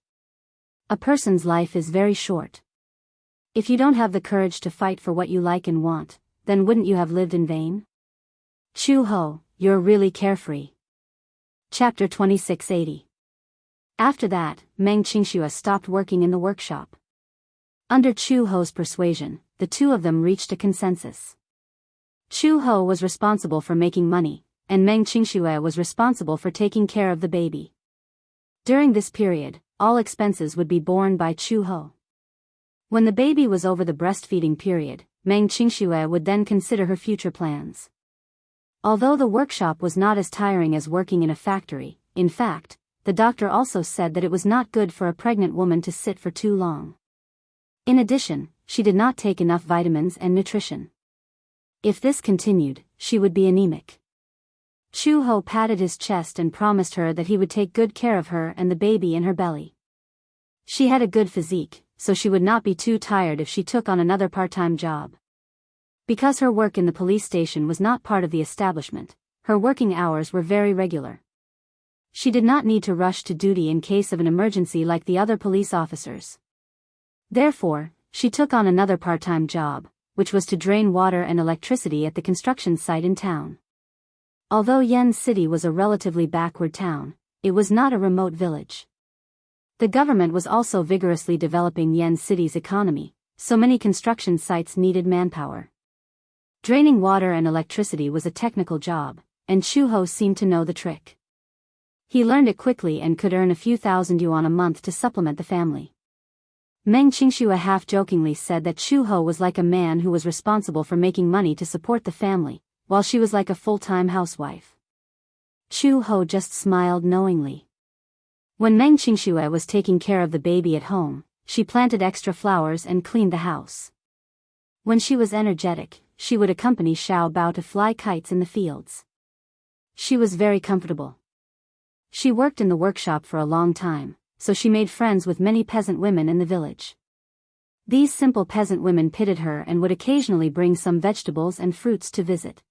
A person's life is very short. If you don't have the courage to fight for what you like and want, then wouldn't you have lived in vain? Chu Ho, you're really carefree. Chapter 2680. After that, Meng Qingxue stopped working in the workshop. Under Chu Ho's persuasion, the two of them reached a consensus. Chu Ho was responsible for making money, and Meng Qingxue was responsible for taking care of the baby. During this period, all expenses would be borne by Chu Ho. When the baby was over the breastfeeding period, Meng Qingxue would then consider her future plans. Although the workshop was not as tiring as working in a factory, in fact, the doctor also said that it was not good for a pregnant woman to sit for too long. In addition, she did not take enough vitamins and nutrition. If this continued, she would be anemic. Chu Ho patted his chest and promised her that he would take good care of her and the baby in her belly. She had a good physique, so she would not be too tired if she took on another part-time job. Because her work in the police station was not part of the establishment, her working hours were very regular. She did not need to rush to duty in case of an emergency like the other police officers. Therefore, she took on another part-time job, which was to drain water and electricity at the construction site in town. Although Yen City was a relatively backward town, it was not a remote village. The government was also vigorously developing Yen City's economy, so many construction sites needed manpower. Draining water and electricity was a technical job, and Chuho seemed to know the trick. He learned it quickly and could earn a few thousand yuan a month to supplement the family. Meng Qingxue half-jokingly said that Chuho was like a man who was responsible for making money to support the family, while she was like a full-time housewife. Chuho just smiled knowingly. When Meng Qingxue was taking care of the baby at home, she planted extra flowers and cleaned the house. When she was energetic, she would accompany Xiao Bao to fly kites in the fields. She was very comfortable. She worked in the workshop for a long time, so she made friends with many peasant women in the village. These simple peasant women pitied her and would occasionally bring some vegetables and fruits to visit.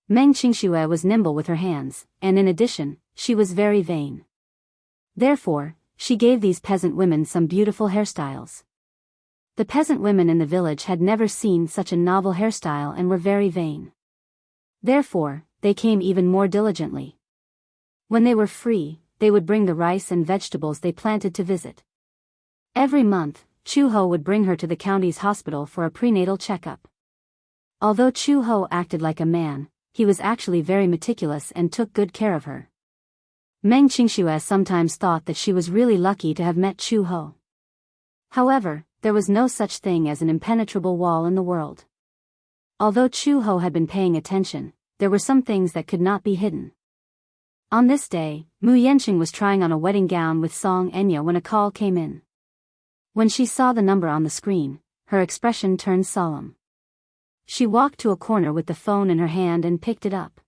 Meng Qingxue was nimble with her hands, and in addition, she was very vain. Therefore, she gave these peasant women some beautiful hairstyles. The peasant women in the village had never seen such a novel hairstyle and were very vain. Therefore, they came even more diligently. When they were free, they would bring the rice and vegetables they planted to visit. Every month, Chuho would bring her to the county's hospital for a prenatal checkup. Although Chuho acted like a man, he was actually very meticulous and took good care of her. Meng Qingxue sometimes thought that she was really lucky to have met Chuho. However, there was no such thing as an impenetrable wall in the world. Although Chuho had been paying attention, there were some things that could not be hidden. On this day, Mu Yanqing was trying on a wedding gown with Song Enya when a call came in. When she saw the number on the screen, her expression turned solemn. She walked to a corner with the phone in her hand and picked it up.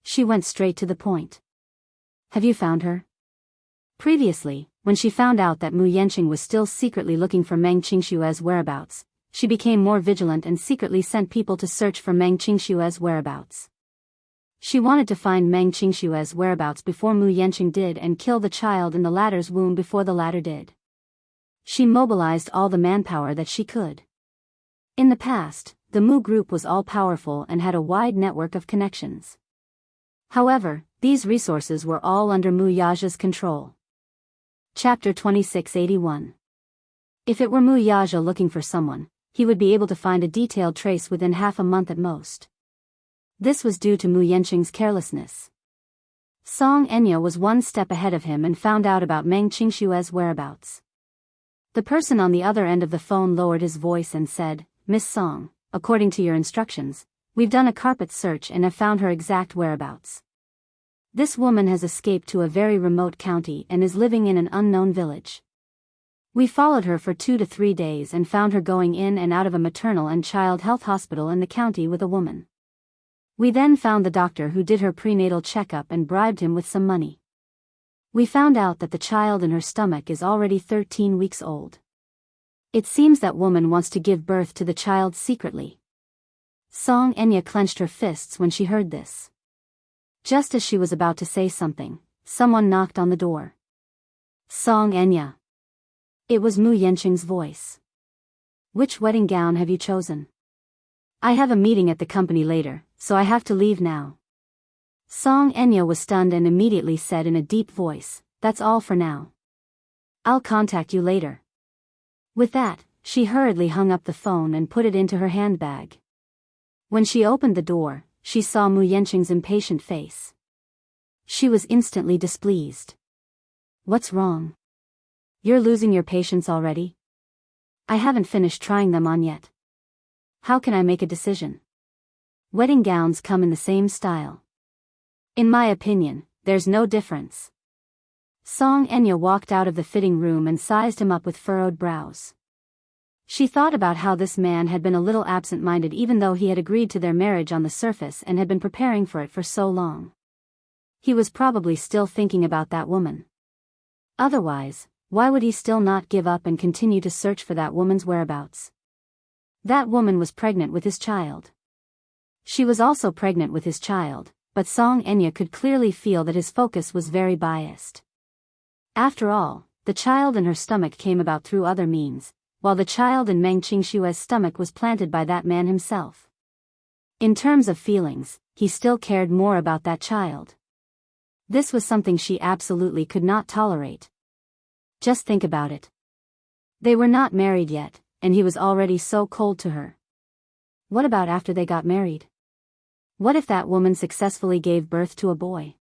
She went straight to the point. Have you found her? Previously, when she found out that Mu Yanqing was still secretly looking for Meng Qingxue's whereabouts, she became more vigilant and secretly sent people to search for Meng Qingxue's whereabouts. She wanted to find Meng Qingxue's whereabouts before Mu Yanqing did and kill the child in the latter's womb before the latter did. She mobilized all the manpower that she could. In the past, the Mu group was all-powerful and had a wide network of connections. However, these resources were all under Mu Yaja's control. Chapter 2681. If it were Mu Yaja looking for someone, he would be able to find a detailed trace within half a month at most. This was due to Mu Yanqing's carelessness. Song Enya was one step ahead of him and found out about Meng Qingxue's whereabouts. The person on the other end of the phone lowered his voice and said, "Miss Song, according to your instructions, we've done a carpet search and have found her exact whereabouts. This woman has escaped to a very remote county and is living in an unknown village. We followed her for 2 to 3 days and found her going in and out of a maternal and child health hospital in the county with a woman. We then found the doctor who did her prenatal checkup and bribed him with some money. We found out that the child in her stomach is already 13 weeks old. It seems that woman wants to give birth to the child secretly." Song Enya clenched her fists when she heard this. Just as she was about to say something, someone knocked on the door. "Song Enya." It was Mu Yanqing's voice. "Which wedding gown have you chosen? I have a meeting at the company later, so I have to leave now." Song Enya was stunned and immediately said in a deep voice, "That's all for now. I'll contact you later." With that, she hurriedly hung up the phone and put it into her handbag. When she opened the door, she saw Mu Yanqing's impatient face. She was instantly displeased. "What's wrong? You're losing your patience already? I haven't finished trying them on yet. How can I make a decision? Wedding gowns come in the same style. In my opinion, there's no difference." Song Enya walked out of the fitting room and sized him up with furrowed brows. She thought about how this man had been a little absent-minded even though he had agreed to their marriage on the surface and had been preparing for it for so long. He was probably still thinking about that woman. Otherwise, Why would he still not give up and continue to search for that woman's whereabouts? That woman was pregnant with his child. She was also pregnant with his child, but Song Enya could clearly feel that his focus was very biased. After all, the child in her stomach came about through other means, while the child in Meng Qingshua's stomach was planted by that man himself. In terms of feelings, he still cared more about that child. This was something she absolutely could not tolerate. Just think about it. They were not married yet, and he was already so cold to her. What about after they got married? What if that woman successfully gave birth to a boy?